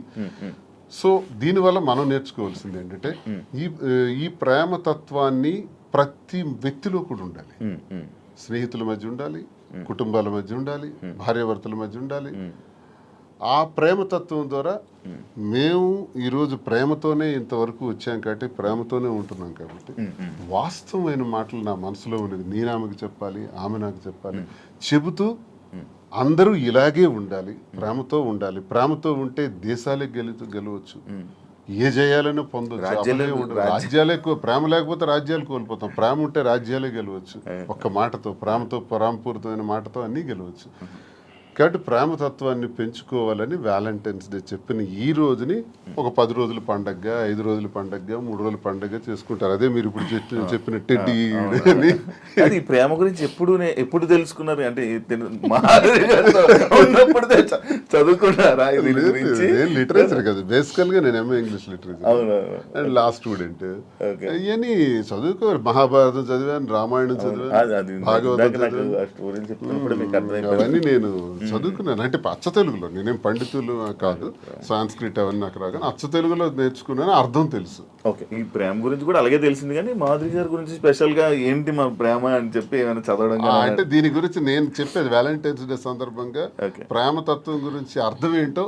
సో దీనివల్ల మనం నేర్చుకోవాల్సింది ఏంటంటే ఈ ప్రేమతత్వాన్ని ప్రతి వ్యక్తిలో కూడా ఉండాలి. స్నేహితుల మధ్య ఉండాలి, కుటుంబాల మధ్య ఉండాలి, భార్యాభర్తల మధ్య ఉండాలి. ఆ ప్రేమతత్వం ద్వారా మేము ఈరోజు ప్రేమతోనే ఇంతవరకు వచ్చాం కాబట్టి ప్రేమతోనే ఉంటున్నాం కాబట్టి వాస్తవమైన మాటలు నా మనసులో ఉన్నది నేను ఆమెకు చెప్పాలి, ఆమె నాకు చెప్పాలి. చెబుతూ అందరూ ఇలాగే ఉండాలి, ప్రేమతో ఉండాలి. ప్రేమతో ఉంటే దేశాలే గెలవచ్చు, ఏ జయాలను పొందొచ్చు. రాజ్యాలే ప్రేమ లేకపోతే రాజ్యాలు కోల్పోతాం, ప్రేమ ఉంటే రాజ్యాలే గెలవచ్చు. ఒక్క మాటతో, ప్రేమతో, ప్రేమపూరితమైన మాటతో అన్నీ గెలవచ్చు. కాబట్టి ప్రేమతత్వాన్ని పెంచుకోవాలని వ్యాలంటైన్స్ డే చెప్పిన ఈ రోజుని ఒక 10 రోజుల పండగగా, 5 రోజుల పండగగా, 3 రోజుల పండగగా చేసుకుంటారు. అదే మీరు ఇప్పుడు చెప్పిన టెడ్డీ అని. అది ఈ ప్రేమ గురించి ఎప్పుడు తెలుసుకున్నారు? అంటే ఉన్నప్పుడు చదువుకున్నారా? లిటరేచర్ కదా బేసికల్ గా. నేను MA English literature and law student. ఇవన్నీ చదువుకోవాలి. మహాభారతం చదివాను, రామాయణం చదివాను, భాగవతం చదివాను. అవన్నీ నేను చదువుకున్నాను. అంటే అచ్చ తెలుగులో, నేనేం పండితులు కాదు, సాంస్క్రిట్ అవన్నీ నాకు రాగానే అచ్చ తెలుగులో నేర్చుకున్నాను, అర్థం తెలుసు. ఓకే, ఈ ప్రేమ గురించి కూడా అలాగే తెలిసింది. కానీ మాధురి గారి గురించి స్పెషల్ గా ఏంటి మా ప్రేమ అని చెప్పి ఏమైనా చదవడం? అంటే దీని గురించి నేను చెప్పేది వ్యాలంటైన్స్ డే సందర్భంగా ప్రేమతత్వం గురించి అర్థం ఏంటో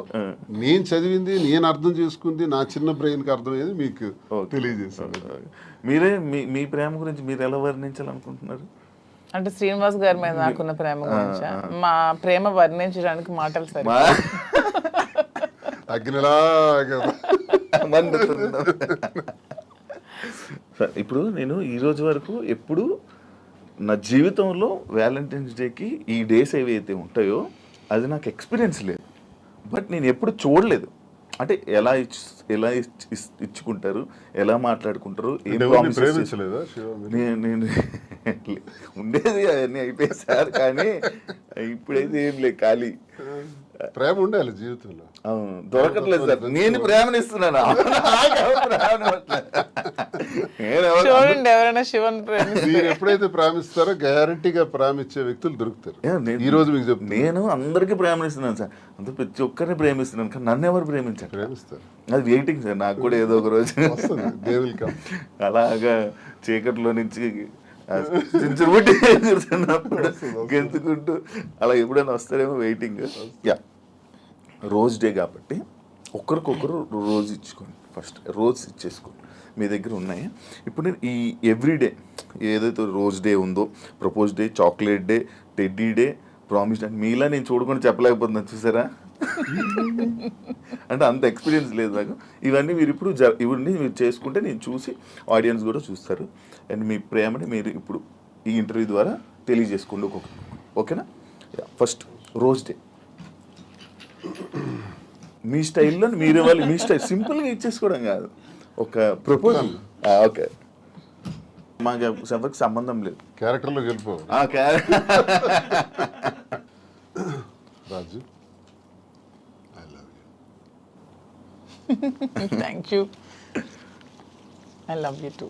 నేను చదివింది, నేను అర్థం చేసుకుంది, నా చిన్న బ్రెయిన్ కి అర్థమయ్యేది మీకు తెలియజేశాను. మీరే మీ ప్రేమ గురించి మీరు ఎలా వర్ణించాలనుకుంటున్నారు? అంటే శ్రీనివాస్ గారి మీద నాకున్న ప్రేమ గురించి మా ప్రేమ వర్ణించడానికి మాటలు సరే. ఇప్పుడు నేను ఈ రోజు వరకు ఎప్పుడు నా జీవితంలో వ్యాలంటైన్స్ డేకి ఈ డేస్ ఏవైతే ఉంటాయో అది నాకు ఎక్స్పీరియన్స్ లేదు. బట్ నేను ఎప్పుడు చూడలేదు. అంటే ఎలా ఇచ్చుకుంటారు, ఎలా మాట్లాడుకుంటారు, నేను ఉండేది అవన్నీ అయిపోయాయి సార్. కానీ ఇప్పుడైతే ఏం లేదు, ఖాళీ. ప్రేమ ఉండాలి జీవితంలో. దొరకట్లేదు సార్. నేను ప్రేమనిస్తున్నాను. చూడండి, ఎవరైనా శివన్ మీరు ఎప్పుడైతే ప్రేమిస్తారో గ్యారంటీగా ప్రేమించే వ్యక్తులు దొరుకుతారు. ఈ రోజు మీకు చెప్తాను, నేను అందరికీ ప్రేమనిస్తున్నాను సార్. అంత ప్రతి ఒక్కరిని ప్రేమిస్తున్నాను. కానీ నన్ను ఎవరు ప్రేమించారు? ప్రేమిస్తారు. అది వెయిటింగ్ సార్. నాకు కూడా ఏదో ఒక రోజు అలాగా చీకట్లో నుంచి గెంతుకుంటూ అలా ఎప్పుడైనా వస్తారేమో వెయిటింగ్. యా, రోజ్ డే కాబట్టి ఒకరికొకరు రోజు ఇచ్చుకోండి. ఫస్ట్ రోజు ఇచ్చేసుకోండి. మీ దగ్గర ఉన్నాయి. ఇప్పుడు నేను ఈ ఎవ్రీడే ఏదైతే రోజ్ డే ఉందో, propose day, chocolate day, teddy day, promise day, మీలా నేను చూడకుండా చెప్పలేకపోతున్నాను. చూసారా? అంటే అంత ఎక్స్పీరియన్స్ లేదు నాకు. ఇవన్నీ మీరు ఇప్పుడు ఇవన్నీ మీరు చేసుకుంటే నేను చూసి ఆడియన్స్ కూడా చూస్తారు. అండ్ మీ ప్రేమని మీరు ఇప్పుడు ఈ ఇంటర్వ్యూ ద్వారా తెలియజేసుకోండి ఒక్కొక్కరు. ఓకేనా? ఫస్ట్ రోజ్ డే మీ స్టైల్లో మీరే వాళ్ళు మీ స్టైల్ సింపుల్గా ఇచ్చేసుకోవడం కాదు, ఒక ప్రపోజల్. ఓకే, మాకు ఎవరికి సంబంధం లేదు, క్యారెక్టర్లోకి వెళ్ళిపో. Raju, I love you. Thank you. I love you too.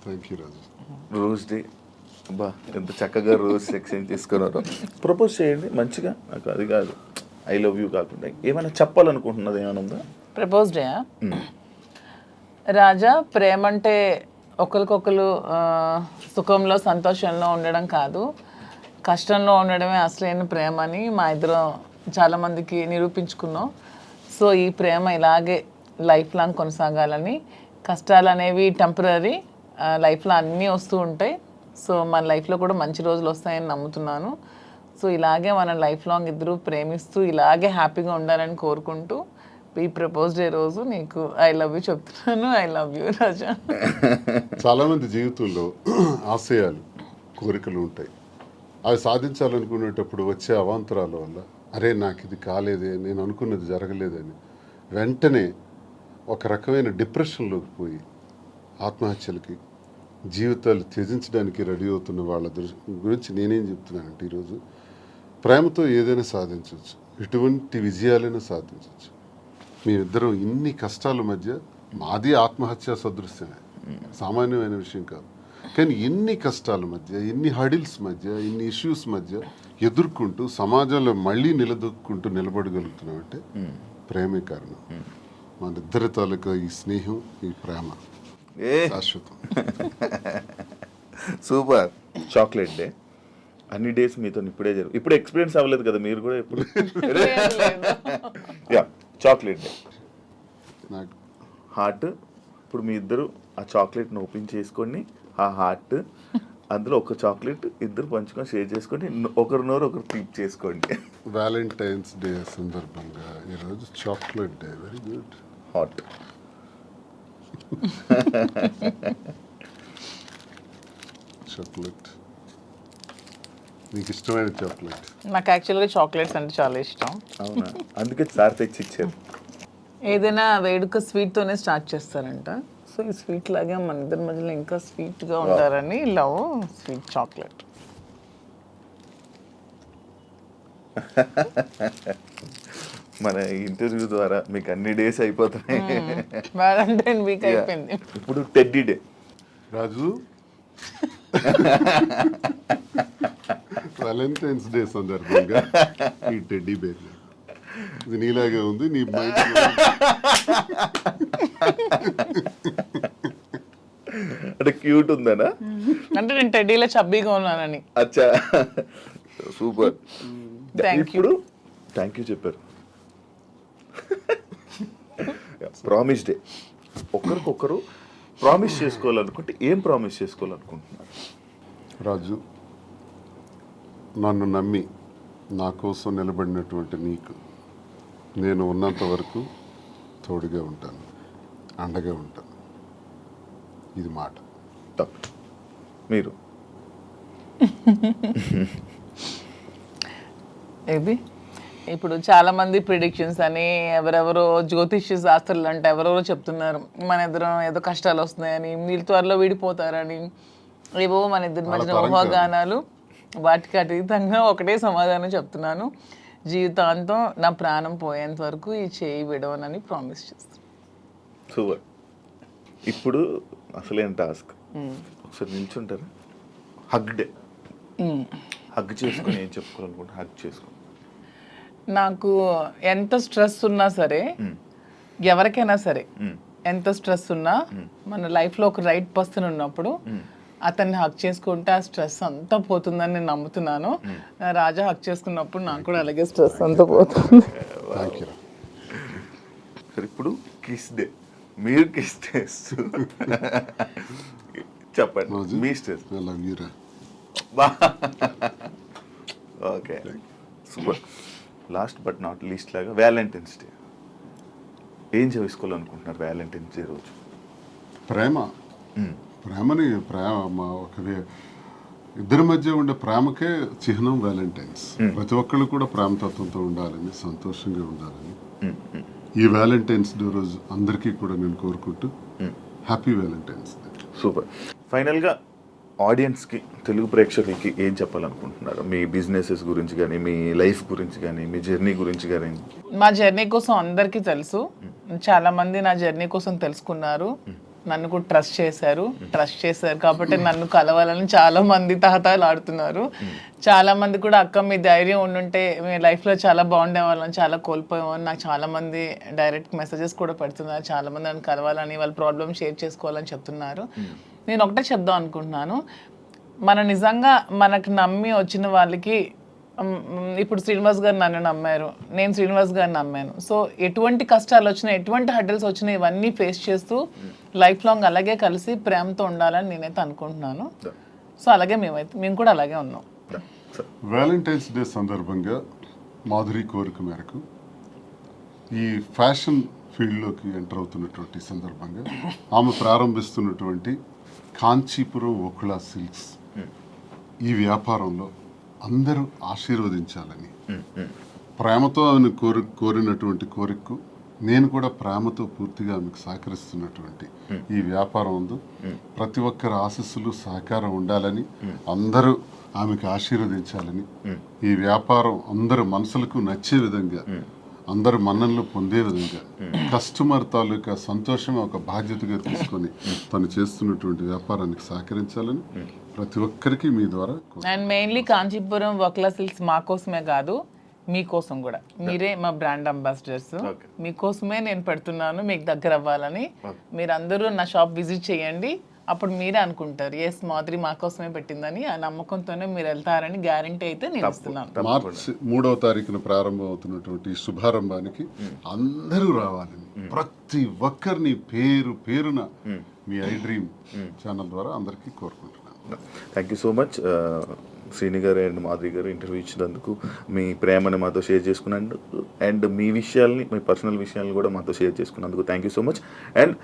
Thank you Raju. Rose day, బా ఎంత చక్కగా రోజ్ ఎక్స్చేంజ్ చేసుకున్నారో. ప్రపోజ్ చేయండి మంచిగా. నాకు అది కాదు, ఐ లవ్ యూ కాకుండా ఏమైనా చెప్పాలనుకుంటున్నది ఏమైనా ఉందా? ప్రపోజ్ డే రాజా, ప్రేమ అంటే ఒకరికొకరు సుఖంలో సంతోషంలో ఉండడం కాదు, కష్టంలో ఉండడమే అసలైన ప్రేమ అని మా ఇద్దరం చాలామందికి నిరూపించుకున్నాం. సో ఈ ప్రేమ ఇలాగే లైఫ్ లాంగ్ కొనసాగాలని. కష్టాలు అనేవి టెంపరీ, లైఫ్లో అన్నీ వస్తూ ఉంటాయి. సో మన లైఫ్లో కూడా మంచి రోజులు వస్తాయని నమ్ముతున్నాను. సో ఇలాగే మన లైఫ్ లాంగ్ ఇద్దరు ప్రేమిస్తూ ఇలాగే హ్యాపీగా ఉండాలని కోరుకుంటూ ఈ ప్రపోజ్ డే రోజు నీకు ఐ లవ్ యూ చెప్తున్నాను. ఐ లవ్ యూ రాజా. చాలామంది జీవితంలో ఆశయాలు, కోరికలు ఉంటాయి. అవి సాధించాలనుకునేటప్పుడు వచ్చే అవాంతరాల వల్ల అరే నాకు ఇది కాలేదే, నేను అనుకున్నది జరగలేదని వెంటనే ఒక రకమైన డిప్రెషన్లోకి పోయి ఆత్మహత్యలకి, జీవితాలు త్యజించడానికి రెడీ అవుతున్న వాళ్ళ గురించి నేనేం చెప్తున్నానంటే ఈరోజు ప్రేమతో ఏదైనా సాధించవచ్చు, ఎటువంటి విజయాలైనా సాధించవచ్చు. మేమిద్దరం ఇన్ని కష్టాల మధ్య, మాది ఆత్మహత్యా సదృశ్యమే, సామాన్యమైన విషయం కాదు. కానీ ఎన్ని కష్టాల మధ్య, ఎన్ని హడిల్స్ మధ్య, ఇన్ని ఇష్యూస్ మధ్య ఎదుర్కొంటూ సమాజంలో మళ్ళీ నిలదొక్కుంటూ నిలబడగలుగుతున్నామంటే ప్రేమే కారణం. మన ఇద్దరి తాలూకా ఈ స్నేహం, ఈ ప్రేమ శాశ్వతం. సూపర్. చాక్లెట్ డే అన్ని డేస్ మీతో ఇప్పుడే ఇప్పుడు ఎక్స్పీరియన్స్ అవ్వలేదు కదా మీరు కూడా ఎప్పుడు? యా, చాక్లెట్ డే నాకు హార్ట్. ఇప్పుడు మీ ఇద్దరు ఆ చాక్లెట్ని ఓపెన్ చేసుకొని ఆ హార్ట్ అందులో ఒక చాక్లెట్ ఇద్దరు పంచుకొని షేర్ చేసుకొని ఒకరి నోరు ఒకరు క్లిప్ చేసుకోండి. వ్యాలంటైన్స్ డే సందర్భంగా ఈరోజు chocolate day. Very good. Hot. Chocolate, నీకు ఇష్టమైన చాక్లెట్? నాకు యాక్చువల్గా చాక్లెట్స్ అంటే చాలా ఇష్టం. అవునా? అందుకే సార్ తెచ్చి ఇచ్చారు. ఏదైనా వేడుక స్వీట్తోనే స్టార్ట్ చేస్తారంట. సో ఈ స్వీట్ లాగే మన ఇద్దరి మధ్యలో ఇంకా స్వీట్గా ఉంటారని లవ్ స్వీట్ చాక్లెట్. మన ఇంటర్వ్యూ ద్వారా మీకు అన్ని డేస్ అయిపోతున్నాయి. వ్యాలంటైన్ వీక్ అయిపోయింది. ఇప్పుడు టెడ్డీ డే. రాజు, వ్యాలంటైన్స్ డే సందర్భంగా ఈ టెడ్డీ బేర్ ఇది నీలాగే ఉంది, నీ మైండ్ అంటే క్యూట్ ఉందనా? అంటే నేను టెడ్డీలో చబ్బీగా ఉన్నానని. అచ్చా, సూపర్. Thank you. ఇప్పుడు థ్యాంక్ యూ చెప్పారు. Promise day. ఒకరికొకరు ప్రామిస్ చేసుకోవాలనుకుంటే ఏం ప్రామిస్ చేసుకోవాలనుకుంటున్నారు? రాజు, నన్ను నమ్మి నా కోసం నిలబడినటువంటి నీకు నేను ఉన్నంత వరకు తోడుగా ఉంటాను, అండగా ఉంటాను. ఇది మాట. తప్పు. మీరు ఇది ఇప్పుడు చాలా మంది ప్రిడిక్షన్స్ అని ఎవరెవరో జ్యోతిష్య శాస్త్రులు అంటే ఎవరెవరో చెప్తున్నారు మన ఇద్దరం ఏదో కష్టాలు వస్తున్నాయని, వీళ్ళు త్వరలో విడిపోతారని, ఏవో మన ఇద్దరి మధ్యన ఊహాగానాలు. వాటికి అతీతంగా ఒకటే సమాధానం చెప్తున్నాను, జీవితాంతం నా ప్రాణం పోయేంత వరకు ఈ చేయి విడవనని ప్రామిస్ చేస్తాను. సూపర్. ఇప్పుడు అసలేం టాస్క్. ఒకసారి నిల్చుంటారా? Hug day. హగ్ చేసుకొని ఏం చెప్పుకోవాలనుకుంటే హగ్ చేసుకోండి. నాకు ఎంత స్ట్రెస్ ఉన్నా సరే, ఎవరికైనా సరే ఎంత స్ట్రెస్ ఉన్నా, మన లైఫ్లో ఒక రైట్ పర్సన్ ఉన్నప్పుడు అతన్ని హక్ చేసుకుంటే ఆ స్ట్రెస్ అంతా పోతుందని నేను నమ్ముతున్నాను. రాజా హక్ చేసుకున్నప్పుడు నాకు కూడా అలాగే స్ట్రెస్ అంతా పోతుంది. సరే, ఇప్పుడు కిస్ డే. మీరు కిస్ చేస్తూ చెప్పండి మీ stress. Okay, super. Last but not least లాగా వ్యాలంటైన్స్ డే ఏం చేసుకోవాలనుకుంటున్నారు? వ్యాలంటైన్స్ డే రోజు ప్రేమని ఇద్దరి మధ్య ఉండే ప్రేమకే చిహ్నం వ్యాలంటైన్స్. ప్రతి ఒక్కళ్ళు కూడా ప్రేమతత్వంతో ఉండాలని, సంతోషంగా ఉండాలని ఈ వ్యాలంటైన్స్ డే రోజు అందరికీ కూడా నేను కోరుకుంటూ హ్యాపీ వ్యాలంటైన్స్ డే. సూపర్. ఫైనల్గా ఆడియన్స్కి, తెలుగు ప్రేక్షకులకి ఏం చెప్పాలనుకుంటున్నారు? మీ బిజినెసెస్ గురించి కానీ, మీ లైఫ్ గురించి కానీ, మీ జర్నీ గురించి కానీ. మా జర్నీ కోసం అందరికీ తెలుసు. చాలా మంది నా జర్నీ కోసం తెలుసుకున్నారు, నన్ను కూడా ట్రస్ట్ చేశారు కాబట్టి నన్ను కలవాలని చాలా మంది తహతహలాడుతున్నారు. చాలా మంది కూడా అక్క మీ ధైర్యం ఉండుంటే మీ లైఫ్లో చాలా బాగుండేవాళ్ళని, చాలా కోల్పోయామని నాకు చాలా మంది డైరెక్ట్ మెసేజెస్ కూడా పెడుతున్నారు. చాలా మంది నన్ను కలవాలని, వాళ్ళ ప్రాబ్లమ్ షేర్ చేసుకోవాలని చెప్తున్నారు. నేను ఒకటే చెప్దాం అనుకుంటున్నాను, నిజంగా మనకు నమ్మి వచ్చిన వాళ్ళకి, ఇప్పుడు శ్రీనివాస్ గారు నన్ను నమ్మారు, నేను శ్రీనివాస్ గారిని నమ్మాను. సో ఎటువంటి కష్టాలు వచ్చినా, ఎటువంటి హడ్డల్స్ వచ్చినా ఇవన్నీ ఫేస్ చేస్తూ లైఫ్ లాంగ్ అలాగే కలిసి ప్రేమతో ఉండాలని నేనైతే అనుకుంటున్నాను. సో అలాగే మేము కూడా అలాగే ఉన్నాం. వ్యాలంటైన్స్ డే సందర్భంగా మాధురి కోరిక మేరకు ఈ ఫ్యాషన్ ఫీల్డ్లోకి ఎంటర్ అవుతున్నటువంటి సందర్భంగా ఆమె ప్రారంభిస్తున్నటువంటి కాంచీపురం ఓకుళ సిల్క్స్ ఈ వ్యాపారంలో అందరూ ఆశీర్వదించాలని, ప్రేమతో ఆమెను కోరినటువంటి కోరికకు నేను కూడా ప్రేమతో పూర్తిగా ఆమెకు సహకరిస్తున్నటువంటి ఈ వ్యాపారం ఉంది. ప్రతి ఒక్కరి ఆశీస్సులు సహకారం ఉండాలని, అందరూ ఆమెకు ఆశీర్వదించాలని, ఈ వ్యాపారం అందరు మనసులకు నచ్చే విధంగా, అందరు మన్ననలు పొందే విధంగా, కస్టమర్ తాలూకా సంతోషం ఒక బాధ్యతగా తీసుకొని తను చేస్తున్నటువంటి వ్యాపారానికి సహకరించాలని ప్రతి ఒక్కరికి మీ ద్వారా అండ్ మెయిన్లీ కాంచీపురం వర్క్లా సిల్క్స్ మా కోసమే కాదు, మీకోసం కూడా. మీరే మా బ్రాండ్ అంబాసిడర్స్. మీకోసమే నేను పెడుతున్నాను, మీకు దగ్గర అవ్వాలని. మీరందరూ నా షాప్ విజిట్ చేయండి, అప్పుడు మీరే అనుకుంటారు ఎస్ మాధురి మా కోసమే పెట్టిందని. ఆ నమ్మకంతోనే మీరు వెళ్తారని గ్యారంటీ అయితే నేను ఇస్తున్నాను. మార్చి 3వ తారీఖున ప్రారంభం అవుతున్నటువంటి ఈ శుభారంభానికి అందరూ రావాలని ప్రతి ఒక్కరిని పేరు పేరున మీ ఐ డ్రీమ్ ఛానల్ ద్వారా అందరికీ కోరుకుంటున్నాను. Thank you so much Srini గారు అండ్ మాధురి గారు ఇంటర్వ్యూ ఇచ్చినందుకు, మీ ప్రేమని మాతో షేర్ చేసుకున్నందుకు, అండ్ మీ విషయాల్ని, మీ పర్సనల్ విషయాలను కూడా మాతో షేర్ చేసుకున్నందుకు thank you so much. And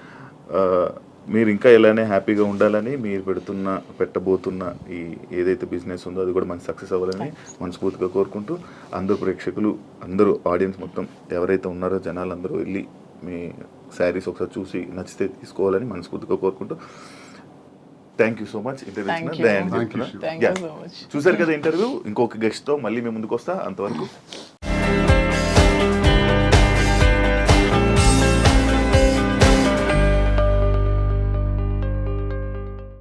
మీరు ఇంకా ఇలానే హ్యాపీగా ఉండాలని, మీరు పెట్టబోతున్న ఈ ఏదైతే బిజినెస్ ఉందో అది కూడా మంచి సక్సెస్ అవ్వాలని మనస్ఫూర్తిగా కోరుకుంటూ, అందరూ ప్రేక్షకులు, అందరూ ఆడియన్స్ మొత్తం ఎవరైతే ఉన్నారో జనాలందరూ వెళ్ళి మీ శారీస్ ఒకసారి చూసి నచ్చితే తీసుకోవాలని మనస్ఫూర్తిగా కోరుకుంటూ thank you so much. Interview చూసారు కదా ఇంటర్వ్యూ. ఇంకొక గెస్ట్తో మళ్ళీ మేము ముందుకు వస్తా. అంతవరకు